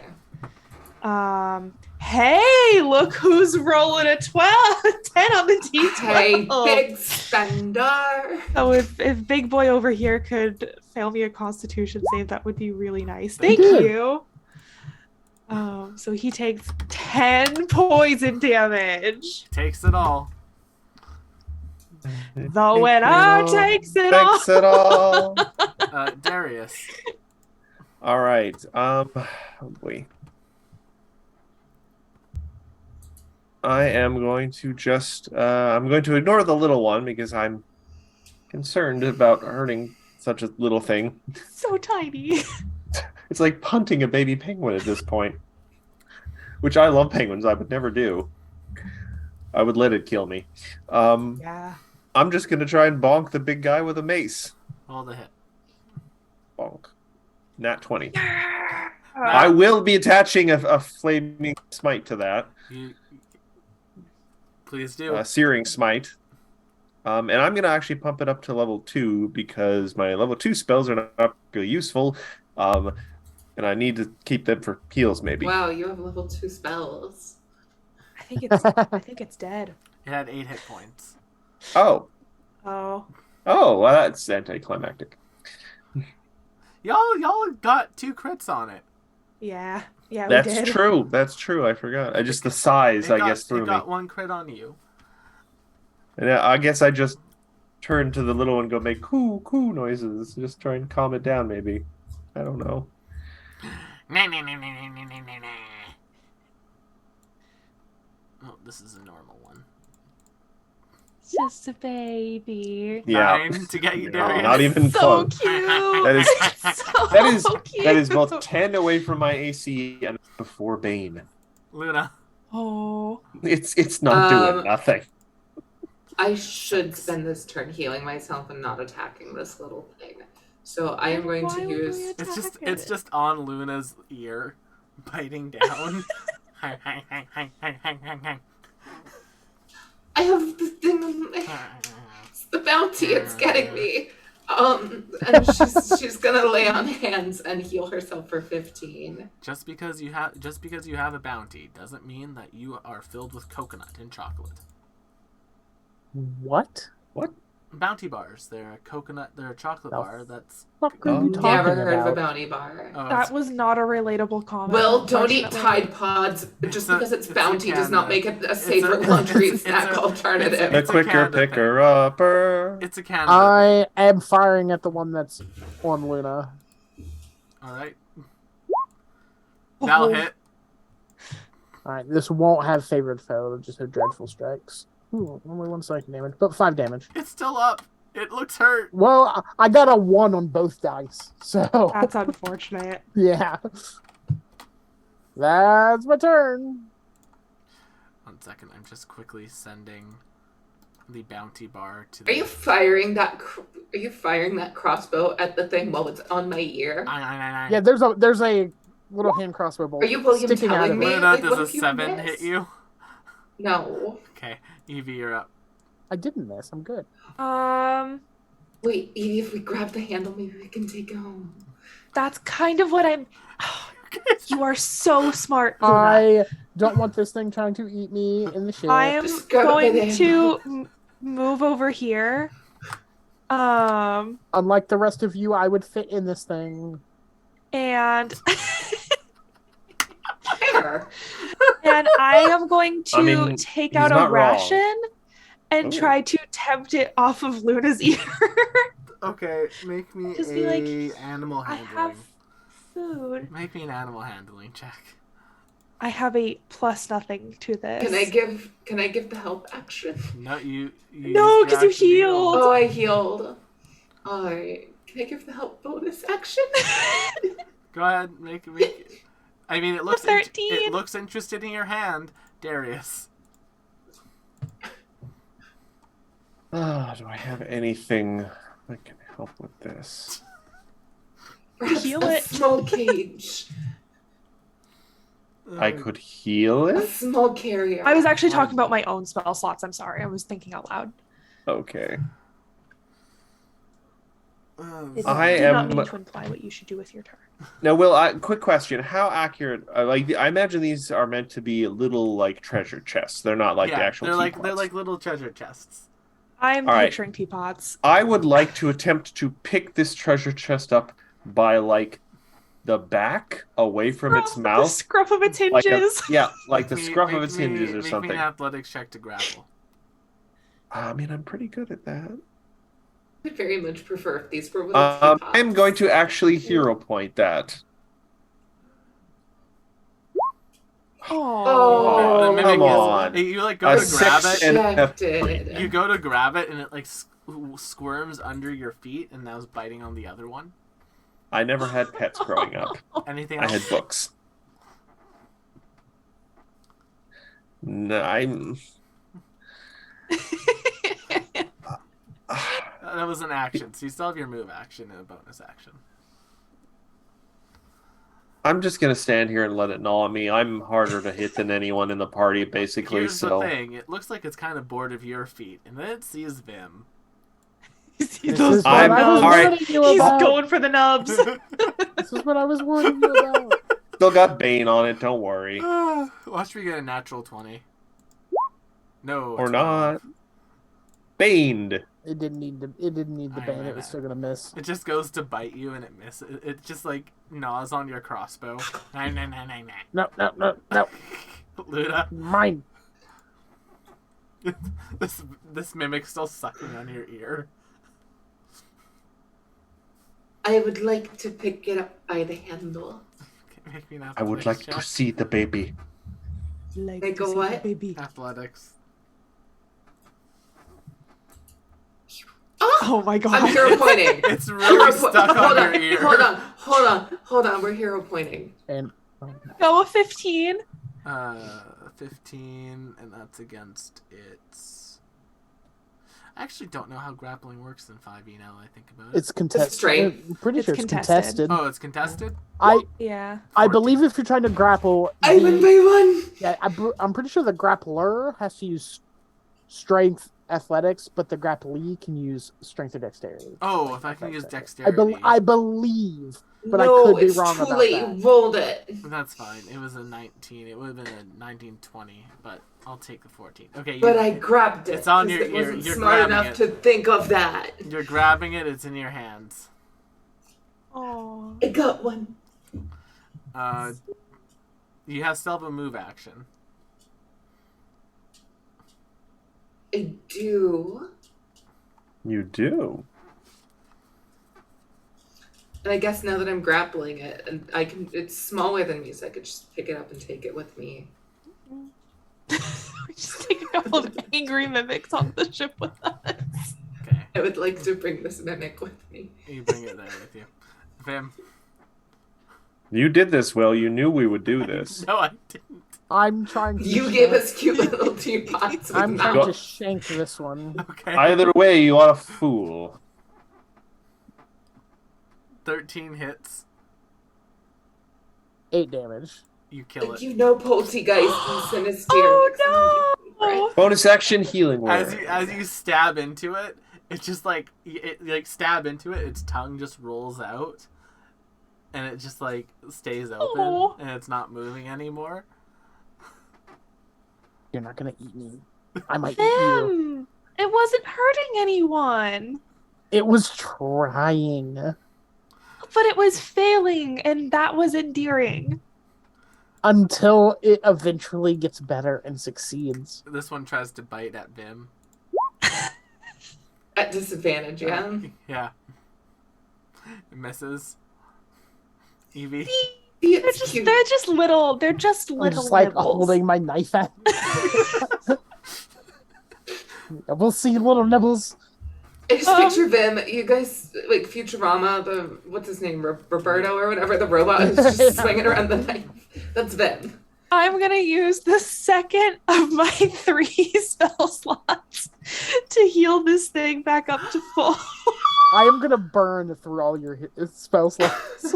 Speaker 4: Hey, look who's rolling a 12, 10 on the D12.
Speaker 2: Hey, big spender.
Speaker 4: So if Big Boy over here could fail me a Constitution save, that would be really nice. Thank
Speaker 5: Good.
Speaker 4: you. So he takes 10 poison damage.
Speaker 1: Takes it all.
Speaker 4: The winner takes it all.
Speaker 3: Takes it all.
Speaker 1: Darius.
Speaker 3: All right. Oh boy. I am going to just I'm going to ignore the little one because I'm concerned about hurting such a little thing.
Speaker 4: So tiny.
Speaker 3: It's like punting a baby penguin at this point. Which I love penguins, I would never do. I would let it kill me.
Speaker 4: Yeah.
Speaker 3: I'm just gonna try and bonk the big guy with a mace.
Speaker 1: Roll the hit.
Speaker 3: Bonk. Nat 20. I will be attaching a flaming smite to that.
Speaker 1: You please do.
Speaker 3: Searing smite. And I'm going to actually pump it up to level 2 because my level 2 spells are not really useful. And I need to keep them for heals, maybe.
Speaker 2: Wow, you have level 2 spells.
Speaker 4: I think it's dead.
Speaker 1: It had 8 hit points.
Speaker 3: Oh.
Speaker 4: Oh.
Speaker 3: Oh, well, that's anticlimactic.
Speaker 1: Y'all got 2 crits on it.
Speaker 4: Yeah. Yeah, we
Speaker 3: That's
Speaker 4: did.
Speaker 3: true. That's true. I forgot. I just the size, I guess, threw
Speaker 1: It
Speaker 3: me.
Speaker 1: got 1 crit on you.
Speaker 3: And I guess I just turn to the little one and go make coo coo noises. Just try and calm it down, maybe. I don't know.
Speaker 1: Oh, this is a normal one.
Speaker 4: It's just a baby.
Speaker 3: Yeah.
Speaker 1: 9 to get you,
Speaker 3: No,
Speaker 1: Darius.
Speaker 3: not even
Speaker 4: So
Speaker 3: close.
Speaker 4: cute.
Speaker 3: That is
Speaker 4: So cute.
Speaker 3: that is both 10 away from my AC and before Bane.
Speaker 1: Luna.
Speaker 4: Oh.
Speaker 3: It's not doing nothing.
Speaker 2: I should spend this turn healing myself and not attacking this little thing. So I am going
Speaker 4: Why
Speaker 2: to
Speaker 4: would we
Speaker 2: use.
Speaker 4: attack
Speaker 1: It's
Speaker 4: it?
Speaker 1: just on Luna's ear, biting down.
Speaker 2: I have the thing on my. It's the bounty. It's getting me. And she's gonna lay on hands and heal herself for 15.
Speaker 1: Just because you have a bounty doesn't mean that you are filled with coconut and chocolate.
Speaker 5: What?
Speaker 1: Bounty bars. They're a chocolate
Speaker 5: No.
Speaker 1: bar that's
Speaker 5: Fuck are you talking
Speaker 2: Never heard of a
Speaker 5: about?
Speaker 2: bounty bar.
Speaker 4: That was not a relatable comment.
Speaker 2: Well, don't eat
Speaker 4: unfortunately.
Speaker 2: Tide Pods. Just
Speaker 1: a-
Speaker 2: because it's
Speaker 1: it's a
Speaker 2: bounty does not make it a safer
Speaker 1: it's
Speaker 2: luxury
Speaker 1: a-
Speaker 2: snack
Speaker 1: it's a-
Speaker 2: alternative.
Speaker 3: The
Speaker 1: it's a
Speaker 3: quicker
Speaker 1: Canada thing.
Speaker 3: picker upper.
Speaker 1: It's a Canada
Speaker 5: I am firing at the one that's on Luna.
Speaker 1: thing. All right. That'll hit.
Speaker 5: Alright, this won't have favored foe, it'll just have dreadful strikes. Ooh, only 1 psychic damage, but 5 damage.
Speaker 1: It's still up. It looks hurt.
Speaker 5: Well, I got a 1 on both dice, so
Speaker 4: That's unfortunate.
Speaker 5: yeah. That's my turn.
Speaker 1: 1 second. I'm just quickly sending the bounty bar to
Speaker 2: Are
Speaker 1: the.
Speaker 2: you firing that? Are you firing that crossbow at the thing while it's on my ear?
Speaker 5: Yeah, there's a little hand crossbow bolt
Speaker 2: Are you William
Speaker 5: sticking out
Speaker 2: telling
Speaker 5: of
Speaker 2: me?
Speaker 5: it.
Speaker 1: Luna,
Speaker 2: Like,
Speaker 1: does
Speaker 2: what
Speaker 1: a
Speaker 2: if you
Speaker 1: 7
Speaker 2: miss?
Speaker 1: hit you?
Speaker 2: No.
Speaker 1: Okay, Evie, you're up.
Speaker 5: I didn't miss. I'm good.
Speaker 2: Wait, Evie, if we grab the handle, maybe we can take it home.
Speaker 4: That's kind of what I'm. You are so smart, Luna.
Speaker 5: I don't want this thing trying to eat me in the shit.
Speaker 4: I'm
Speaker 2: Just grab it by the
Speaker 4: going
Speaker 2: handle.
Speaker 4: to move over here.
Speaker 5: Unlike the rest of you, I would fit in this thing.
Speaker 4: And
Speaker 2: Fair.
Speaker 4: and I am going to
Speaker 3: I mean,
Speaker 4: take
Speaker 3: he's
Speaker 4: out a
Speaker 3: not wrong.
Speaker 4: ration and
Speaker 3: Ooh.
Speaker 4: try to tempt it off of Luna's ear.
Speaker 1: Okay, make me
Speaker 4: Just be like,
Speaker 1: animal
Speaker 4: I have food.
Speaker 1: Make me an animal handling check.
Speaker 4: I have a +0 to this.
Speaker 2: Can I give the help action?
Speaker 1: No, you
Speaker 4: No,
Speaker 1: used your
Speaker 4: 'cause you
Speaker 1: action to heal.
Speaker 4: healed.
Speaker 2: Oh, I healed. Alright. Can I give the help bonus action?
Speaker 1: Go ahead, make. I mean, it looks
Speaker 4: 13.
Speaker 1: it looks interested in your hand, Darius.
Speaker 3: Do I have anything that can help with this?
Speaker 2: Perhaps
Speaker 4: Heal
Speaker 2: a
Speaker 4: it.
Speaker 2: small cage.
Speaker 3: I could heal
Speaker 2: A
Speaker 3: it?
Speaker 2: small carrier.
Speaker 4: I was actually talking about my own spell slots. I'm sorry. I was thinking out loud.
Speaker 3: Okay.
Speaker 4: It
Speaker 3: I
Speaker 4: did not
Speaker 3: am-
Speaker 4: mean to imply what you should do with your turn.
Speaker 3: Now, Will, quick question. How accurate, I imagine these are meant to be little, like, treasure chests. They're not like the actual
Speaker 1: they're
Speaker 3: teapots.
Speaker 1: like little treasure chests.
Speaker 4: I'm
Speaker 3: All right.
Speaker 4: picturing teapots.
Speaker 3: I would like to attempt to pick this treasure chest up by, like, the back away from its
Speaker 4: The
Speaker 3: mouth.
Speaker 4: scruff of its
Speaker 3: Like
Speaker 4: hinges.
Speaker 3: like the scruff of its hinges or
Speaker 1: Make me
Speaker 3: something.
Speaker 1: an athletics check to grapple.
Speaker 3: I mean, I'm pretty good at that.
Speaker 2: I would very much prefer if these were little teapots.
Speaker 3: I'm going to actually hero point that.
Speaker 2: Oh,
Speaker 1: The mimic
Speaker 3: come
Speaker 1: is-
Speaker 3: on.
Speaker 1: you like go
Speaker 3: A
Speaker 1: to grab
Speaker 3: six
Speaker 1: it.
Speaker 3: and-
Speaker 2: Rejected.
Speaker 1: You go to grab it and it like squirms under your feet and now is biting on the other one.
Speaker 3: I never had pets growing up.
Speaker 1: Anything
Speaker 3: I
Speaker 1: else?
Speaker 3: had books. No, I'm.
Speaker 1: That was an action, so you still have your move action and a bonus action.
Speaker 3: I'm just gonna stand here and let it gnaw at me. I'm harder to hit than anyone in the party, basically.
Speaker 1: Here's
Speaker 3: So
Speaker 1: the thing: it looks like it's kind of bored of your feet, and then it sees Vim.
Speaker 5: This
Speaker 4: Those
Speaker 5: is what I was
Speaker 3: all right.
Speaker 5: warning you
Speaker 4: He's
Speaker 5: about.
Speaker 4: going for the nubs.
Speaker 5: This is what I was warning you about.
Speaker 3: still got Bane on it. Don't worry,
Speaker 1: Watch me get a natural 20. No,
Speaker 3: or
Speaker 1: 12.
Speaker 3: not. Baned.
Speaker 5: It didn't need the
Speaker 1: I
Speaker 5: bane.
Speaker 1: know
Speaker 5: It was
Speaker 1: that.
Speaker 5: still gonna miss.
Speaker 1: It just goes to bite you and it misses. It just like gnaws on your crossbow. Nah.
Speaker 5: No.
Speaker 1: Luna,
Speaker 5: Mine.
Speaker 1: this mimic's still sucking on your ear.
Speaker 2: I would like to pick it up by the handle.
Speaker 1: Okay, make me an
Speaker 3: I would like
Speaker 1: athletics
Speaker 3: to
Speaker 1: check.
Speaker 3: see the baby.
Speaker 2: Like a what?
Speaker 4: baby.
Speaker 1: Athletics.
Speaker 2: Oh!
Speaker 4: Oh my god.
Speaker 2: I'm hero pointing.
Speaker 1: It's really stuck
Speaker 2: Hold
Speaker 1: on your ear.
Speaker 2: Hold on. We're hero pointing.
Speaker 5: And
Speaker 4: Go with 15.
Speaker 1: 15, and that's against its. I actually don't know how grappling works in 5e now that I think about it.
Speaker 5: it's contested.
Speaker 2: straight.
Speaker 5: I'm pretty
Speaker 4: It's
Speaker 5: sure it's
Speaker 4: contested.
Speaker 5: contested.
Speaker 1: Oh, it's contested?
Speaker 4: Yeah.
Speaker 5: I
Speaker 1: 14.
Speaker 5: believe if you're trying to grapple,
Speaker 2: I win by one.
Speaker 5: yeah, I'm pretty sure the grappler has to use strength, athletics, but the grapplee can use strength or dexterity.
Speaker 1: Oh, if I can use dexterity.
Speaker 5: I believe, but
Speaker 2: no,
Speaker 5: I could be
Speaker 2: it's
Speaker 5: wrong
Speaker 2: too
Speaker 5: about
Speaker 2: late.
Speaker 5: that.
Speaker 2: You rolled it.
Speaker 1: That's fine. It was a 19. It would have been a 1920, but I'll take the 14. Okay,
Speaker 2: But I grabbed it.
Speaker 1: It's on
Speaker 2: 'cause
Speaker 1: your
Speaker 2: it
Speaker 1: ear.
Speaker 2: wasn't
Speaker 1: You're
Speaker 2: smart
Speaker 1: grabbing
Speaker 2: enough
Speaker 1: it.
Speaker 2: to think of that.
Speaker 1: You're grabbing it. It's in your hands.
Speaker 4: Oh.
Speaker 2: I got one.
Speaker 1: You have still have a move action.
Speaker 2: I do.
Speaker 3: You do.
Speaker 2: And I guess now that I'm grappling it, and I can, it's smaller than me, so I could just pick it up and take it with me.
Speaker 4: Just take a couple of angry mimics on the ship with us.
Speaker 1: Okay,
Speaker 2: I would like to bring this mimic with me.
Speaker 1: you bring it there with you. Vim.
Speaker 3: You did this, Will. You knew we would do this.
Speaker 1: No, I didn't.
Speaker 5: I'm trying to.
Speaker 2: You gave us cute little teapots with
Speaker 5: I'm trying
Speaker 2: mouths.
Speaker 5: to shank this one.
Speaker 1: Okay.
Speaker 3: Either way, you are a fool.
Speaker 1: 13 hits.
Speaker 5: 8 damage.
Speaker 1: You kill it.
Speaker 2: You know Poltergeist and Sinister.
Speaker 4: Oh no!
Speaker 3: Bonus action healing word.
Speaker 1: As you stab into it, it's just like stab into it. Its tongue just rolls out, and it just like stays open,
Speaker 4: Oh.
Speaker 1: and it's not moving anymore.
Speaker 5: You're not gonna eat me. I might eat you.
Speaker 4: Them! It wasn't hurting anyone.
Speaker 5: It was trying.
Speaker 4: But it was failing, and that was endearing.
Speaker 5: Until it eventually gets better and succeeds.
Speaker 1: This one tries to bite at Vim.
Speaker 2: At disadvantage, yeah.
Speaker 1: Yeah. It misses. Evie.
Speaker 2: See,
Speaker 4: They're
Speaker 2: it's
Speaker 4: just,
Speaker 2: cute.
Speaker 4: they're just little. They're just
Speaker 5: I'm
Speaker 4: little.
Speaker 5: just like
Speaker 4: nibbles.
Speaker 5: holding my knife at. We'll see, little nibbles.
Speaker 2: I just picture Vim, you guys, like Futurama, what's his name, Roberto or whatever, the robot is just swinging around the knife. That's Vim.
Speaker 4: I'm gonna use the second of my 3 spell slots to heal this thing back up to full.
Speaker 5: I am gonna burn through all your spell slots.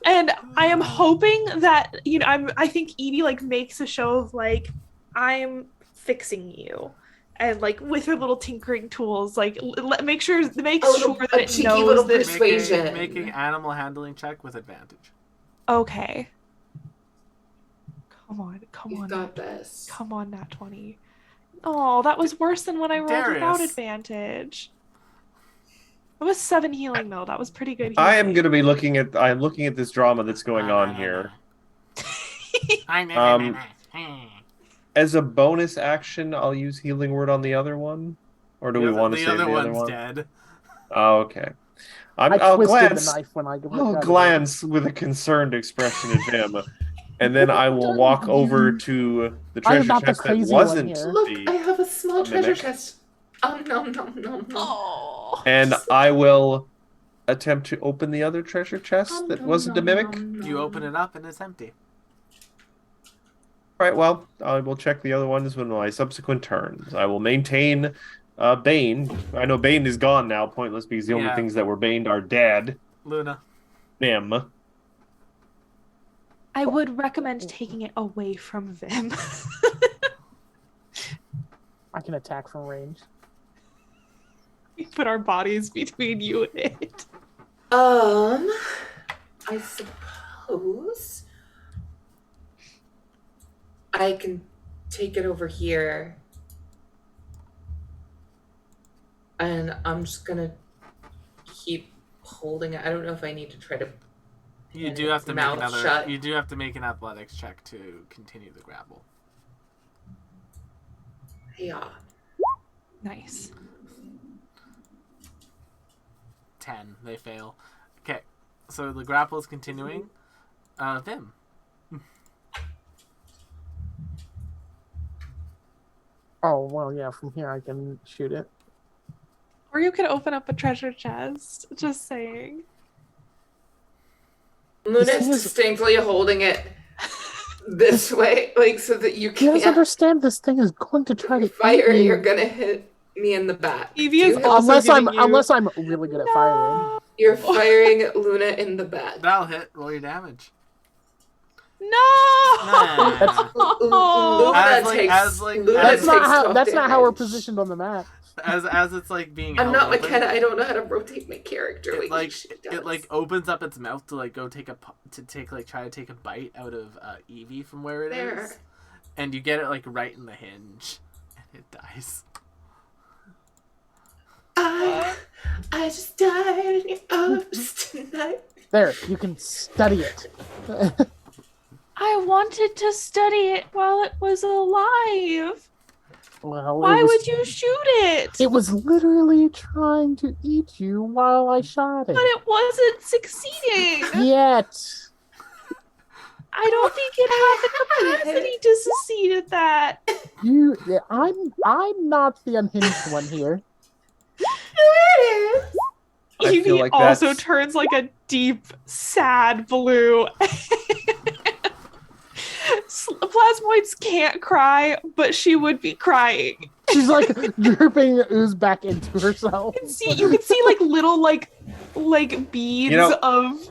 Speaker 4: And I am hoping that I think Evie like makes a show of like I'm fixing you, and like with her little tinkering tools, like make sure that it
Speaker 2: cheeky
Speaker 4: knows
Speaker 2: little
Speaker 4: that.
Speaker 2: persuasion.
Speaker 1: Making animal handling check with advantage.
Speaker 4: Okay. Come
Speaker 2: You've
Speaker 4: on,
Speaker 2: got this.
Speaker 4: come on, Nat 20. Oh, that was worse than when I rolled without
Speaker 1: Darius.
Speaker 4: advantage. It was 7 healing though. That was pretty good.
Speaker 3: I am
Speaker 4: healing.
Speaker 3: going to be looking at. I am looking at this drama that's going on here. As a bonus action, I'll use healing word on the other one, or do we want to save the other one?
Speaker 1: Dead.
Speaker 3: Oh, okay.
Speaker 5: I
Speaker 3: I'll
Speaker 5: twisted
Speaker 3: glance.
Speaker 5: the knife when I
Speaker 3: I'll glance with a concerned expression at him, and then I will walk over to the
Speaker 5: I am
Speaker 3: treasure
Speaker 5: not the
Speaker 3: chest that
Speaker 5: crazy one
Speaker 3: wasn't
Speaker 5: here.
Speaker 2: Look,
Speaker 3: the
Speaker 2: I have a small treasure
Speaker 3: mimic.
Speaker 2: chest. Oh, no.
Speaker 4: Oh.
Speaker 3: And I will attempt to open the other treasure chest that wasn't a mimic.
Speaker 1: You open it up and it's empty.
Speaker 3: Right, well, I will check the other ones when my subsequent turns. I will maintain Bane. I know Bane is gone now, pointless, because the only
Speaker 1: Yeah.
Speaker 3: things that were baned are dead.
Speaker 1: Luna.
Speaker 3: Them.
Speaker 4: I would recommend taking it away from Vim.
Speaker 5: I can attack from range.
Speaker 4: We put our bodies between you and it.
Speaker 2: I suppose I can take it over here. And I'm just gonna keep holding it. I don't know if I need to try to.
Speaker 1: You
Speaker 2: And
Speaker 1: do have
Speaker 2: its
Speaker 1: to make
Speaker 2: mouth
Speaker 1: another.
Speaker 2: shut.
Speaker 1: You do have to make an athletics check to continue the grapple.
Speaker 2: Yeah.
Speaker 4: Nice.
Speaker 1: 10. They fail. Okay, so the grapple is continuing. Vim.
Speaker 5: Oh, well, yeah, from here I can shoot it.
Speaker 4: Or you could open up a treasure chest. Just saying.
Speaker 2: Luna's
Speaker 5: This thing is-
Speaker 2: distinctly holding it this way, like so that you
Speaker 5: You guys
Speaker 2: can't
Speaker 5: understand this thing is going to try to
Speaker 2: fire.
Speaker 5: eat me.
Speaker 2: You're gonna hit me in the back.
Speaker 4: Evie is
Speaker 2: You-
Speaker 4: also giving you...
Speaker 5: Unless I'm really good at firing.
Speaker 2: You're firing Luna in the back.
Speaker 1: That'll hit. Roll your damage.
Speaker 4: No!
Speaker 2: Luna
Speaker 1: As, like-
Speaker 2: takes.
Speaker 1: as, like-
Speaker 2: Luna
Speaker 1: as-
Speaker 2: takes
Speaker 5: That's not how we're
Speaker 2: damage.
Speaker 5: positioned on the map.
Speaker 1: As it's like being
Speaker 2: I'm
Speaker 1: held
Speaker 2: not
Speaker 1: open,
Speaker 2: McKenna. I don't know how to rotate my character like she does.
Speaker 1: it like opens up its mouth to like go try to take a bite out of Evie from where it is,
Speaker 2: There.
Speaker 1: and you get it like right in the hinge, and it dies.
Speaker 2: I just died in your arms tonight.
Speaker 5: There, you can study it.
Speaker 4: I wanted to study it while it was alive.
Speaker 5: Well,
Speaker 4: Why would you shoot it?
Speaker 5: It was literally trying to eat you while I shot it.
Speaker 4: But it wasn't succeeding.
Speaker 5: Yet.
Speaker 4: I don't think it had the capacity to succeed at that.
Speaker 5: I'm not the unhinged one here.
Speaker 2: It is.
Speaker 3: I feel
Speaker 4: Evie
Speaker 3: like
Speaker 4: also
Speaker 3: that's-
Speaker 4: turns like a deep, sad blue. Plasmoids can't cry, but she would be crying.
Speaker 5: She's like dripping ooze back into herself.
Speaker 4: You can see like little like beads
Speaker 3: You know-
Speaker 4: of.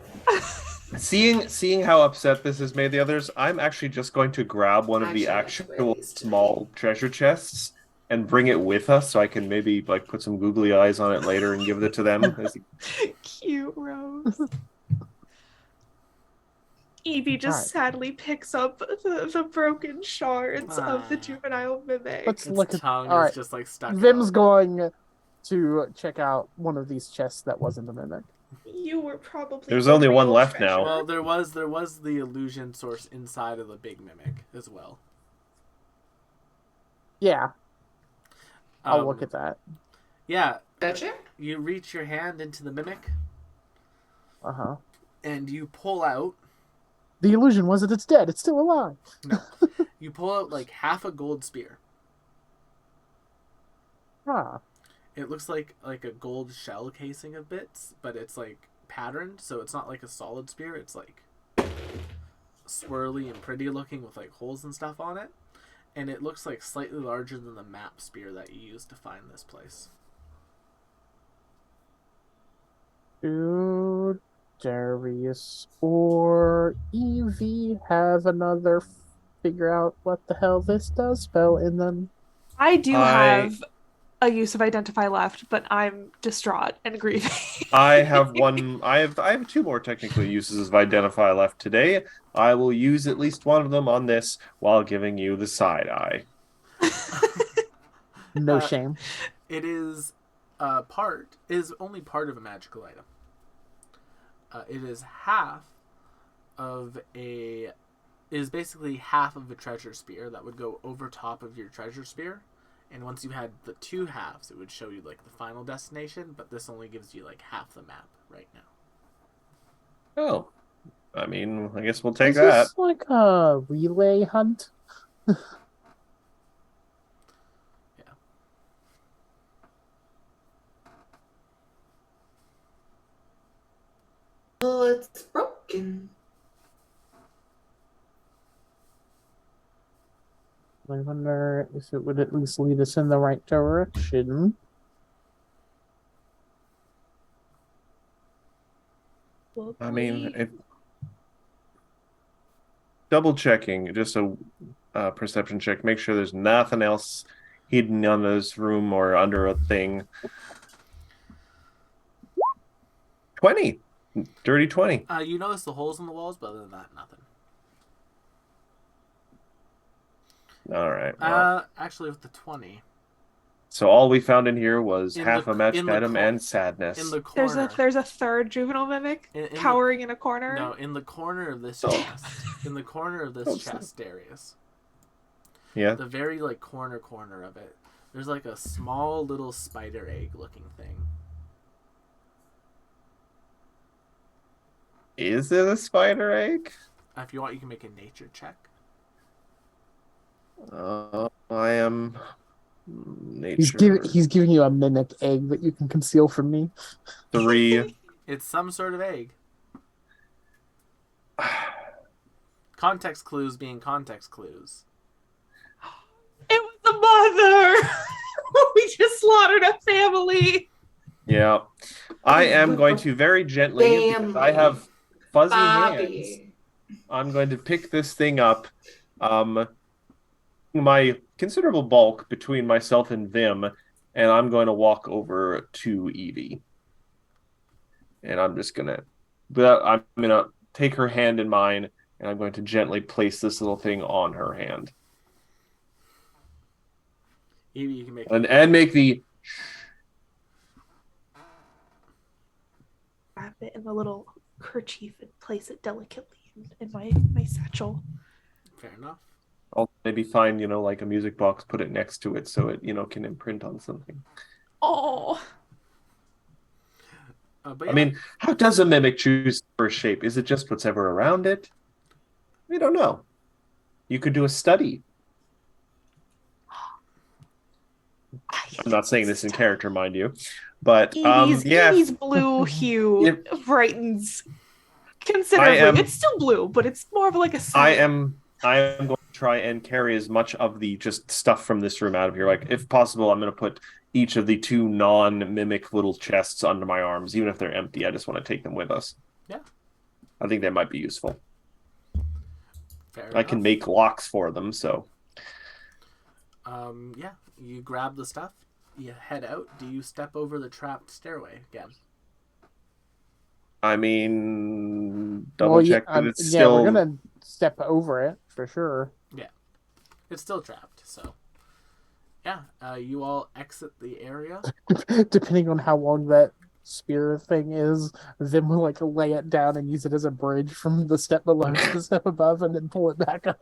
Speaker 3: Seeing how upset this has made the others, I'm actually just going to grab one of the
Speaker 2: Actually, that's
Speaker 3: actual
Speaker 2: really
Speaker 3: small treasure chests and bring it with us, so I can maybe like put some googly eyes on it later and give it to them.
Speaker 4: Cute Rose. Evie just
Speaker 5: Alright.
Speaker 4: sadly picks up the broken shards of the
Speaker 1: Ah.
Speaker 4: juvenile mimic.
Speaker 5: Let's
Speaker 1: Its
Speaker 5: look at.
Speaker 1: tongue
Speaker 5: All right,
Speaker 1: is just like stuck.
Speaker 5: Vim's
Speaker 1: out.
Speaker 5: going to check out one of these chests that wasn't a mimic.
Speaker 4: You were probably.
Speaker 3: There's
Speaker 4: the
Speaker 3: only one
Speaker 4: real
Speaker 3: left
Speaker 4: treasure.
Speaker 3: now.
Speaker 1: Well, there was the illusion source inside of the big mimic as well.
Speaker 5: Yeah, I'll look
Speaker 1: Um,
Speaker 5: at that.
Speaker 1: Yeah,
Speaker 2: Gotcha.
Speaker 1: you reach your hand into the mimic
Speaker 5: Uh huh.
Speaker 1: and you pull out.
Speaker 5: The illusion was that it's dead. It's still alive.
Speaker 1: You pull out like half a gold spear.
Speaker 5: Ah,
Speaker 1: It looks like a gold shell casing of bits, but it's like patterned, so it's not like a solid spear. It's like swirly and pretty looking with like holes and stuff on it, and it looks like slightly larger than the map spear that you used to find this place.
Speaker 5: do Darius or Evie have another figure out what the hell this does spell in them?
Speaker 4: I do
Speaker 3: I-
Speaker 4: have a use of identify left, but I'm distraught and grieving.
Speaker 3: I have one. I have two more technical uses of identify left today. I will use at least one of them on this while giving you the side eye.
Speaker 5: No
Speaker 1: Uh,
Speaker 5: shame.
Speaker 1: It is only part of a magical item. It is basically half of a treasure spear that would go over top of your treasure spear, and once you had the two halves, it would show you like the final destination. But this only gives you like half the map right now.
Speaker 3: Oh, I mean, I guess we'll take
Speaker 5: Is
Speaker 3: that.
Speaker 5: this like a relay hunt?
Speaker 2: Oh, it's broken.
Speaker 5: I wonder if it would at least lead us in the right direction.
Speaker 3: I mean, if double checking, just a perception check. Make sure there's nothing else hidden on this room or under a thing. 20, dirty 20.
Speaker 1: You notice the holes in the walls, but other than that, nothing.
Speaker 3: All right. Well,
Speaker 1: Actually, with the 20
Speaker 3: so all we found in here was
Speaker 1: in
Speaker 3: half
Speaker 1: the-
Speaker 3: a magic
Speaker 1: in the
Speaker 3: item
Speaker 1: cor-
Speaker 3: and sadness.
Speaker 1: in the corner.
Speaker 4: There's a third juvenile mimic
Speaker 1: In the-
Speaker 4: cowering in a corner.
Speaker 1: No, in the corner of this
Speaker 3: Oh.
Speaker 1: chest. In the corner of this
Speaker 3: Oh,
Speaker 1: chest, Darius.
Speaker 3: Yeah.
Speaker 1: The very like corner of it, there's like a small little spider egg looking thing.
Speaker 3: Is it a spider egg?
Speaker 1: If you want, you can make a nature check.
Speaker 3: I am nature
Speaker 5: He's giving you a mimic egg that you can conceal from me.
Speaker 3: 3.
Speaker 1: It's some sort of egg. Context clues being context clues.
Speaker 4: It was the mother. We just slaughtered a family.
Speaker 3: Yeah. I am going to very gently, because I have fuzzy hands,
Speaker 2: Bobby.
Speaker 3: I'm going to pick this thing up. My considerable bulk between myself and Vim, and I'm going to walk over to Evie. And I'm gonna take her hand in mine, and I'm going to gently place this little thing on her hand.
Speaker 1: Evie, you can make
Speaker 3: And make the
Speaker 4: Wrap it in a little kerchief and place it delicately in my satchel.
Speaker 1: fair enough.
Speaker 3: I'll maybe find, like a music box, put it next to it so it, can imprint on something.
Speaker 4: Oh.
Speaker 1: But
Speaker 3: I mean, how does a mimic choose first shape? Is it just what's ever around it? We don't know. You could do a study. I'm not saying this in character, mind you, but
Speaker 4: Evie's blue hue brightens considerably. It's still blue, but it's more of like a cyan.
Speaker 3: I am going to try and carry as much of the just stuff from this room out of here. Like, if possible, I'm going to put each of the 2 non-mimic little chests under my arms, even if they're empty. I just want to take them with us.
Speaker 1: Yeah.
Speaker 3: I think they might be useful.
Speaker 1: Fair
Speaker 3: I can make locks for them, so.
Speaker 1: Yeah, you grab the stuff, you head out. Do you step over the trapped stairway again?
Speaker 3: I mean, double check that it's
Speaker 5: yeah,
Speaker 3: still.
Speaker 5: we're gonna step over it for sure.
Speaker 1: Yeah, it's still trapped. So, yeah, you all exit the area.
Speaker 5: Depending on how long that spear thing is, then we'll like lay it down and use it as a bridge from the step below to the step above, and then pull it back up.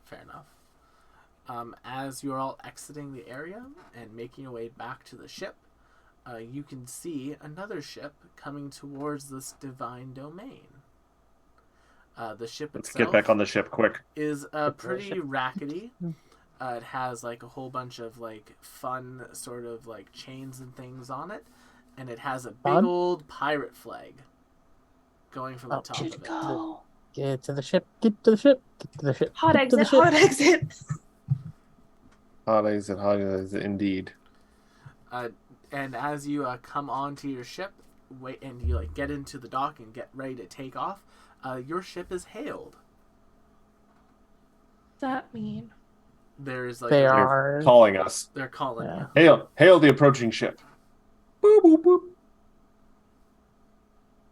Speaker 1: Fair enough. As you're all exiting the area and making your way back to the ship, you can see another ship coming towards this divine domain. The ship
Speaker 3: Let's
Speaker 1: itself
Speaker 3: get back on the ship quick.
Speaker 1: is pretty rackety. It has like a whole bunch of like fun sort of like chains and things on it, and it has a big old pirate flag going from the top of it.
Speaker 4: Go.
Speaker 5: Get to the ship. Get to the ship. Get to the ship.
Speaker 4: Hot
Speaker 5: get to the
Speaker 4: exit.
Speaker 5: ship.
Speaker 4: Hot exit.
Speaker 3: Hot exit, indeed.
Speaker 1: And as you come onto your ship, wait, and you like get into the dock and get ready to take off, your ship is hailed.
Speaker 4: What's that mean?
Speaker 1: There's like
Speaker 3: They're calling us.
Speaker 1: They're calling you.
Speaker 3: Hail the approaching ship. Boop boop boop.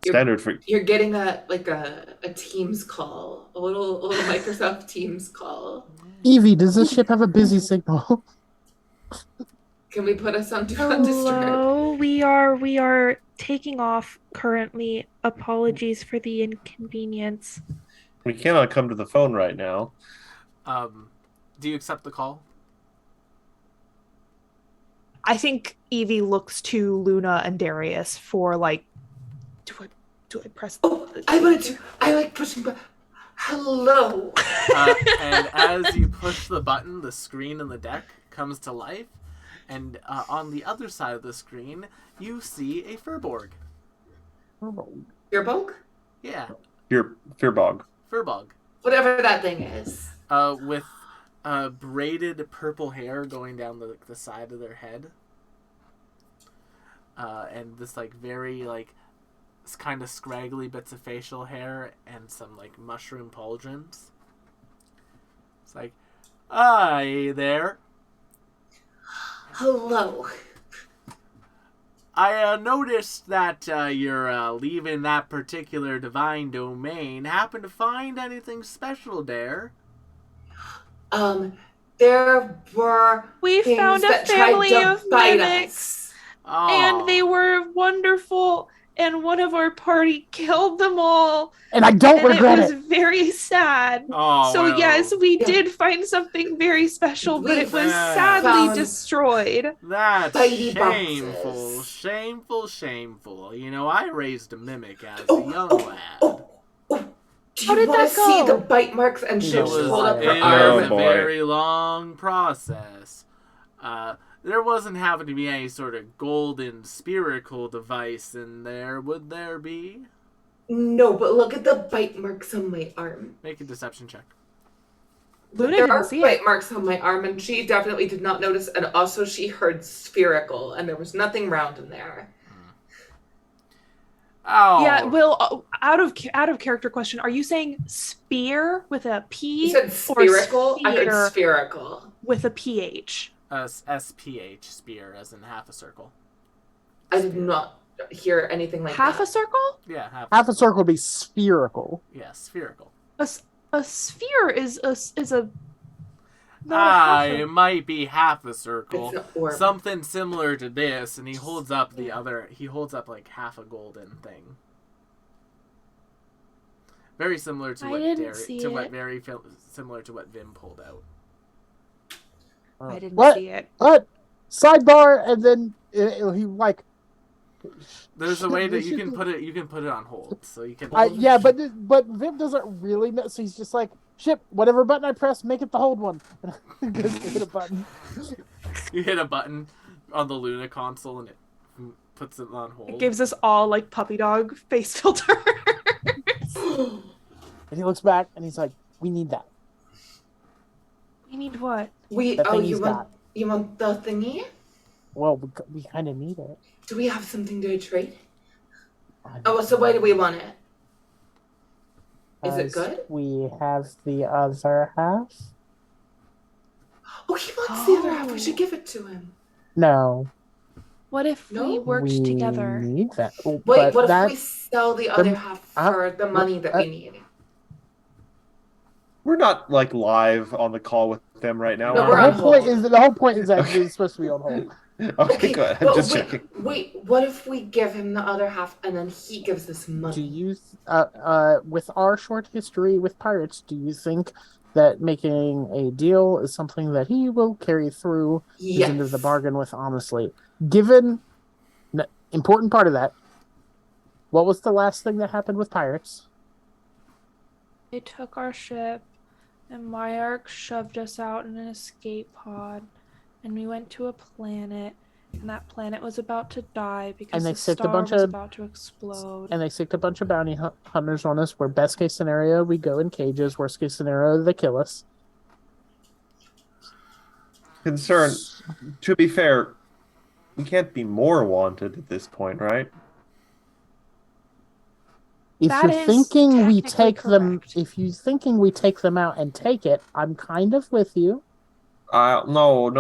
Speaker 3: Standard for
Speaker 2: You're getting a Teams call, a little Microsoft Teams call.
Speaker 5: Evie, does this ship have a busy signal?
Speaker 2: Can we put us on Do Not Disturb?
Speaker 4: Hello, we are taking off currently. Apologies for the inconvenience.
Speaker 3: We cannot come to the phone right now.
Speaker 1: Do you accept the call?
Speaker 4: I think Evie looks to Luna and Darius for like, do I press?
Speaker 2: Oh, I like pushing button. Hello.
Speaker 1: And as you push the button, the screen in the deck comes to life, and on the other side of the screen, you see a Furborg.
Speaker 2: Furbolg?
Speaker 1: Yeah.
Speaker 3: Furbog.
Speaker 1: Furbog.
Speaker 2: Whatever that thing is.
Speaker 1: With braided purple hair going down the side of their head. And this like very like kind of scraggly bits of facial hair and some like mushroom pauldrons. It's like, hi there.
Speaker 2: Hello.
Speaker 1: I noticed that you're leaving that particular divine domain. Happen to find anything special there?
Speaker 2: There were
Speaker 4: We found a family of mimics,
Speaker 1: Oh.
Speaker 4: and they were wonderful. and one of our party killed them all.
Speaker 5: And I don't
Speaker 4: And
Speaker 5: regret
Speaker 4: it was
Speaker 5: it.
Speaker 4: very sad.
Speaker 1: Oh,
Speaker 4: So
Speaker 1: well,
Speaker 4: yes, we
Speaker 2: Yeah.
Speaker 4: did find something very special, but it was
Speaker 1: Yeah.
Speaker 4: sadly
Speaker 2: Found-
Speaker 4: destroyed.
Speaker 1: That's
Speaker 2: Tidy
Speaker 1: shameful,
Speaker 2: boxes.
Speaker 1: shameful, shameful. You know, I raised a mimic as a
Speaker 2: Oh,
Speaker 1: young
Speaker 2: oh,
Speaker 1: lad.
Speaker 2: oh, oh. Do
Speaker 4: How
Speaker 2: you
Speaker 4: did
Speaker 2: want
Speaker 4: that
Speaker 2: to see
Speaker 4: go?
Speaker 2: the bite marks? And
Speaker 5: It
Speaker 2: she'll
Speaker 5: was-
Speaker 2: hold up her
Speaker 1: it
Speaker 2: arm.
Speaker 1: was
Speaker 3: Oh,
Speaker 1: a
Speaker 3: boy.
Speaker 1: very long process. There wasn't having to be any sort of golden spherical device in there, would there be?
Speaker 2: No, but look at the bite marks on my arm.
Speaker 1: Make a deception check.
Speaker 4: Luna
Speaker 2: There
Speaker 4: didn't
Speaker 2: are
Speaker 4: see
Speaker 2: bite
Speaker 4: it.
Speaker 2: marks on my arm, and she definitely did not notice. And also, she heard spherical, and there was nothing round in there.
Speaker 1: Oh,
Speaker 4: Yeah, Will, out of character question, are you saying spear with a P
Speaker 2: You said
Speaker 4: or
Speaker 2: spherical. I heard
Speaker 4: sphere
Speaker 2: spherical.
Speaker 4: with a PH?
Speaker 1: SPH, spear, as in half a circle.
Speaker 2: I did not hear anything like
Speaker 4: Half
Speaker 2: that.
Speaker 4: a circle?
Speaker 1: Yeah, half.
Speaker 5: Half a circle would be spherical.
Speaker 1: Yeah, spherical.
Speaker 4: A sphere is a not a half
Speaker 1: It
Speaker 4: a-
Speaker 1: might be half a circle.
Speaker 2: It's an orb.
Speaker 1: Something similar to this, and he holds up the other. He holds up like half a golden thing. Very similar to
Speaker 4: I
Speaker 1: what
Speaker 4: didn't see it.
Speaker 1: similar to what Vim pulled out.
Speaker 4: I didn't
Speaker 5: What?
Speaker 4: see it.
Speaker 5: What? Sidebar, and then he like.
Speaker 1: There's a way that you
Speaker 5: should-
Speaker 1: can put it. You can put it on hold, so you can.
Speaker 5: Yeah, but Vim doesn't really know, so he's just like, shit, whatever button I press, make it the hold one. Because hit a button.
Speaker 1: You hit a button on the Luna console, and it puts it on hold.
Speaker 4: It gives us all like puppy dog face filter.
Speaker 5: And he looks back and he's like, we need that.
Speaker 4: We need what?
Speaker 5: The thing he's got.
Speaker 2: You want the thingy?
Speaker 5: Well, we kind of need it.
Speaker 2: Do we have something to trade?
Speaker 5: I
Speaker 2: Oh, so why do we want it? Is it
Speaker 5: Because
Speaker 2: good?
Speaker 5: We have the other half.
Speaker 2: Oh, he wants the other half. We should give it to him.
Speaker 5: No,
Speaker 4: What if
Speaker 2: No?
Speaker 4: we worked
Speaker 5: we
Speaker 4: together?
Speaker 5: need that. Oh,
Speaker 2: Wait,
Speaker 5: but
Speaker 2: what
Speaker 5: that,
Speaker 2: if we sell the other half for the money that we need?
Speaker 3: We're not like live on the call with them right now.
Speaker 2: No,
Speaker 3: are
Speaker 2: we're
Speaker 3: we?
Speaker 2: on hold.
Speaker 5: the whole point is that it's supposed to be on hold.
Speaker 3: Okay, good. I'm
Speaker 2: but
Speaker 3: just
Speaker 2: wait,
Speaker 3: checking.
Speaker 2: wait, what if we give him the other half and then he gives us money?
Speaker 5: Do you, with our short history with pirates, do you think that making a deal is something that he will carry through his
Speaker 2: Yes.
Speaker 5: end of the bargain with honestly? Given the important part of that, what was the last thing that happened with pirates?
Speaker 4: They took our ship, and Myark shoved us out in an escape pod, and we went to a planet, and that planet was about to die because
Speaker 5: And they
Speaker 4: the
Speaker 5: sicked a
Speaker 4: star
Speaker 5: bunch
Speaker 4: was
Speaker 5: of-
Speaker 4: about to explode.
Speaker 5: And they sicked a bunch of bounty hunters on us, where best case scenario, we go in cages, worst case scenario, they kill us.
Speaker 3: Concern. To be fair, we can't be more wanted at this point, right?
Speaker 5: If
Speaker 4: That
Speaker 5: you're
Speaker 4: is
Speaker 5: thinking we
Speaker 4: technically
Speaker 5: take them,
Speaker 4: correct.
Speaker 5: if you're thinking we take them out and take it, I'm kind of with you.
Speaker 3: No.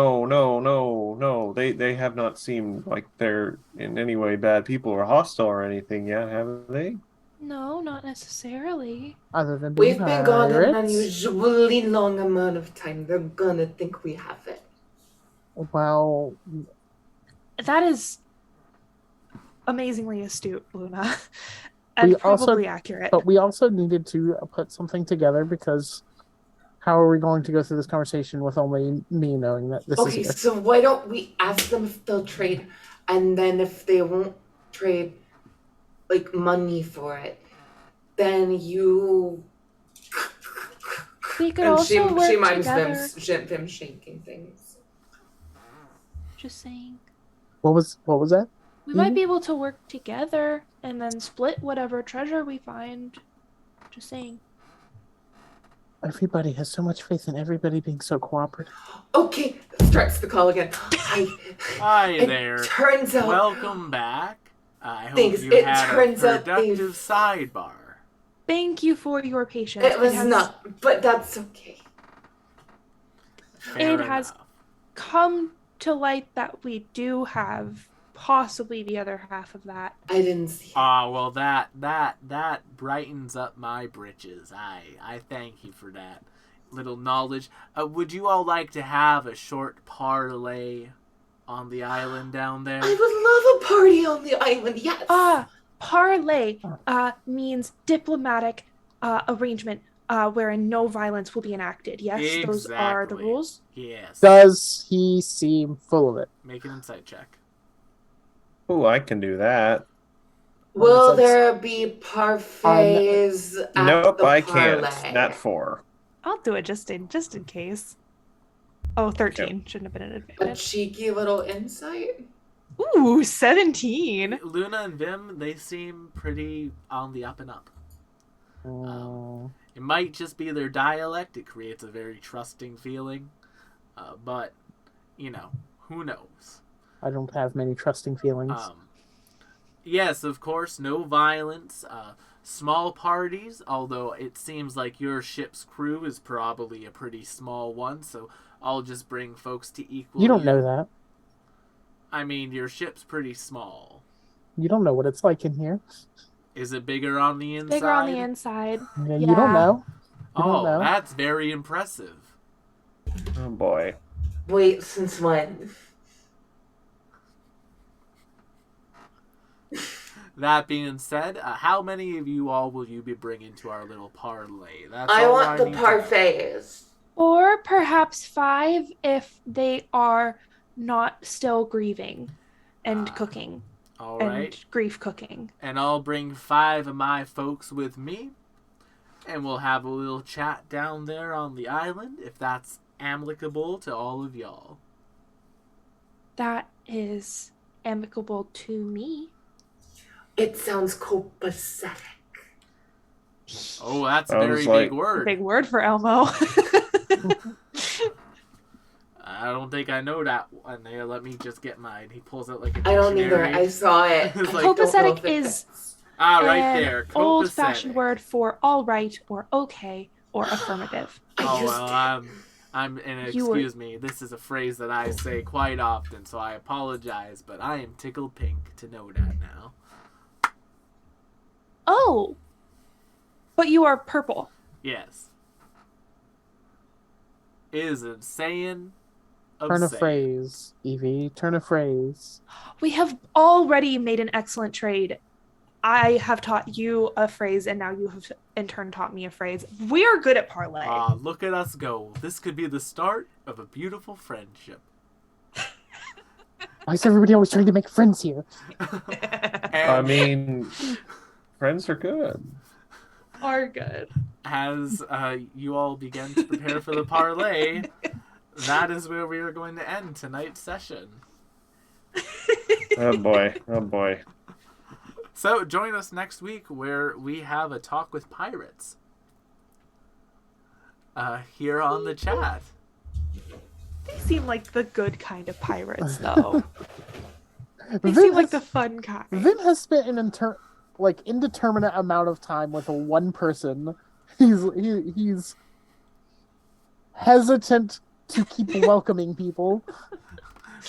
Speaker 3: They have not seemed like they're in any way bad people or hostile or anything yet, have they?
Speaker 4: No, not necessarily.
Speaker 5: Other than being
Speaker 2: We've been gone an
Speaker 5: pirates.
Speaker 2: unusually long amount of time. They're gonna think we have it.
Speaker 5: Well,
Speaker 4: That is amazingly astute, Luna. And
Speaker 5: We also-
Speaker 4: probably accurate.
Speaker 5: but we also needed to put something together because how are we going to go through this conversation with only me knowing that this is
Speaker 2: Okay,
Speaker 5: here?
Speaker 2: so why don't we ask them if they'll trade, and then if they won't trade, like, money for it, then you.
Speaker 4: We could
Speaker 2: And
Speaker 4: also work
Speaker 2: she mimes
Speaker 4: together.
Speaker 2: Vim shaking things.
Speaker 4: Just saying.
Speaker 5: What was that?
Speaker 4: We might
Speaker 5: Mhm.
Speaker 4: be able to work together and then split whatever treasure we find. Just saying.
Speaker 5: Everybody has so much faith in everybody being so cooperative.
Speaker 2: Okay, starts the call again.
Speaker 1: Hi
Speaker 2: It
Speaker 1: there.
Speaker 2: turns out.
Speaker 1: Welcome back. I hope
Speaker 2: Thanks.
Speaker 1: you
Speaker 2: It
Speaker 1: had a
Speaker 2: turns out
Speaker 1: productive sidebar.
Speaker 4: Thank you for your patience.
Speaker 2: It was
Speaker 4: has
Speaker 2: not, but that's okay.
Speaker 1: Fair
Speaker 4: It has-
Speaker 1: enough.
Speaker 4: come to light that we do have possibly the other half of that.
Speaker 2: I didn't see it.
Speaker 1: Ah, well, that brightens up my britches. I thank you for that little knowledge. Would you all like to have a short parlay on the island down there?
Speaker 2: I would love a party on the island, yes.
Speaker 4: Parlay means diplomatic arrangement wherein no violence will be enacted. Yes, those are the
Speaker 1: Exactly.
Speaker 4: rules.
Speaker 1: Yes.
Speaker 5: Does he seem full of it?
Speaker 1: Make an insight check.
Speaker 3: Oh, I can do that.
Speaker 2: Will
Speaker 5: Besides-
Speaker 2: there be parfaits at
Speaker 3: Nope,
Speaker 2: the
Speaker 3: I
Speaker 2: parlay?
Speaker 3: can't. Nat 4.
Speaker 4: I'll do it just in case. Oh, 13. Shouldn't have been an
Speaker 2: A
Speaker 4: advantage.
Speaker 2: cheeky little insight?
Speaker 4: Ooh, 17.
Speaker 1: Luna and Vim, they seem pretty on the up and up. It might just be their dialect. It creates a very trusting feeling. But, you know, who knows?
Speaker 5: I don't have many trusting feelings.
Speaker 1: Yes, of course, no violence. Small parties, although it seems like your ship's crew is probably a pretty small one, so I'll just bring folks to equal.
Speaker 5: You don't know that.
Speaker 1: I mean, your ship's pretty small.
Speaker 5: You don't know what it's like in here.
Speaker 1: Is it bigger on the inside?
Speaker 4: Bigger on the inside.
Speaker 5: Yeah, you don't know. You
Speaker 1: Oh,
Speaker 5: don't know.
Speaker 1: that's very impressive.
Speaker 3: Oh boy.
Speaker 2: Wait, since when?
Speaker 1: That being said, how many of you all will you be bringing to our little parlay? That's
Speaker 2: I
Speaker 1: all
Speaker 2: want the
Speaker 1: need to know.
Speaker 2: parfaits.
Speaker 4: Or perhaps 5 if they are not still grieving and cooking.
Speaker 1: All
Speaker 4: and
Speaker 1: right.
Speaker 4: grief cooking.
Speaker 1: And I'll bring 5 of my folks with me. And we'll have a little chat down there on the island, if that's amicable to all of y'all.
Speaker 4: That is amicable to me.
Speaker 2: It sounds copacetic.
Speaker 1: Oh, that's a
Speaker 3: Sounds
Speaker 1: very
Speaker 3: like-
Speaker 1: big word.
Speaker 4: Big word for Elmo.
Speaker 1: I don't think I know that one there. Let me just get mine. He pulls out like a
Speaker 2: I don't either.
Speaker 1: dictionary.
Speaker 2: I saw it.
Speaker 1: It's
Speaker 2: I
Speaker 1: like-
Speaker 2: don't know
Speaker 4: Copacetic
Speaker 2: if it
Speaker 4: is
Speaker 2: fits.
Speaker 1: right
Speaker 4: an
Speaker 1: there.
Speaker 4: old-fashioned
Speaker 1: Copacetic.
Speaker 4: word for all right or okay or affirmative.
Speaker 2: I
Speaker 1: Oh,
Speaker 2: used
Speaker 1: well,
Speaker 2: it.
Speaker 1: and
Speaker 4: You were-
Speaker 1: excuse me, this is a phrase that I say quite often, so I apologize, but I am tickled pink to know that now.
Speaker 4: Oh, but you are purple.
Speaker 1: Yes. Is a saying of
Speaker 5: Turn a
Speaker 1: saying.
Speaker 5: phrase, Evie. Turn a phrase.
Speaker 4: We have already made an excellent trade. I have taught you a phrase, and now you have in turn taught me a phrase. We are good at parlay.
Speaker 1: Ah, look at us go. This could be the start of a beautiful friendship.
Speaker 5: Why is everybody always trying to make friends here?
Speaker 3: I mean, friends are good.
Speaker 4: Are good.
Speaker 1: As you all begin to prepare for the parlay, that is where we are going to end tonight's session.
Speaker 3: Oh boy. Oh boy.
Speaker 1: So join us next week where we have a talk with pirates. Here on the chat.
Speaker 4: They seem like the good kind of pirates, though. They
Speaker 5: Vin
Speaker 4: seem like the
Speaker 5: has-
Speaker 4: fun kind.
Speaker 5: Vin has spent an indeterminate amount of time with one person. He's hesitant to keep welcoming people.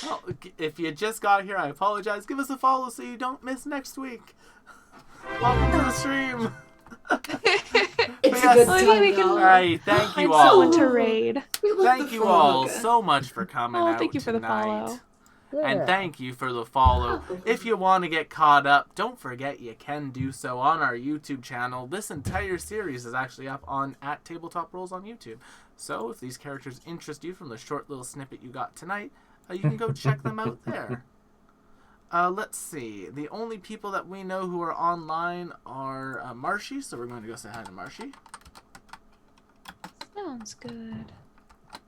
Speaker 1: Well, if you just got here, I apologize. Give us a follow so you don't miss next week. Welcome to the stream.
Speaker 2: It's
Speaker 1: Yes.
Speaker 2: a good
Speaker 4: Maybe
Speaker 2: time,
Speaker 4: we can-
Speaker 2: y'all.
Speaker 1: All right, thank
Speaker 4: Find
Speaker 1: you all.
Speaker 4: someone to raid.
Speaker 2: We love
Speaker 1: Thank
Speaker 2: the
Speaker 1: you all
Speaker 2: frog.
Speaker 1: so much for coming
Speaker 4: Oh,
Speaker 1: out
Speaker 4: thank you for the
Speaker 1: tonight.
Speaker 4: follow.
Speaker 1: And
Speaker 5: Yeah.
Speaker 1: thank you for the follow. If you want to get caught up, don't forget you can do so on our YouTube channel. This entire series is actually up on at Tabletop Rolls on YouTube. So if these characters interest you from the short little snippet you got tonight, you can go check them out there. Let's see. The only people that we know who are online are Marshy, so we're going to go say hi to Marshy.
Speaker 4: Sounds good.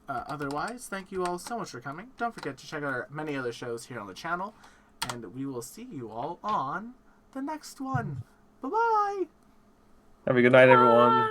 Speaker 1: Otherwise, thank you all so much for coming. Don't forget to check out our many other shows here on the channel. And we will see you all on the next one. Bye-bye!
Speaker 3: Have a good night, everyone.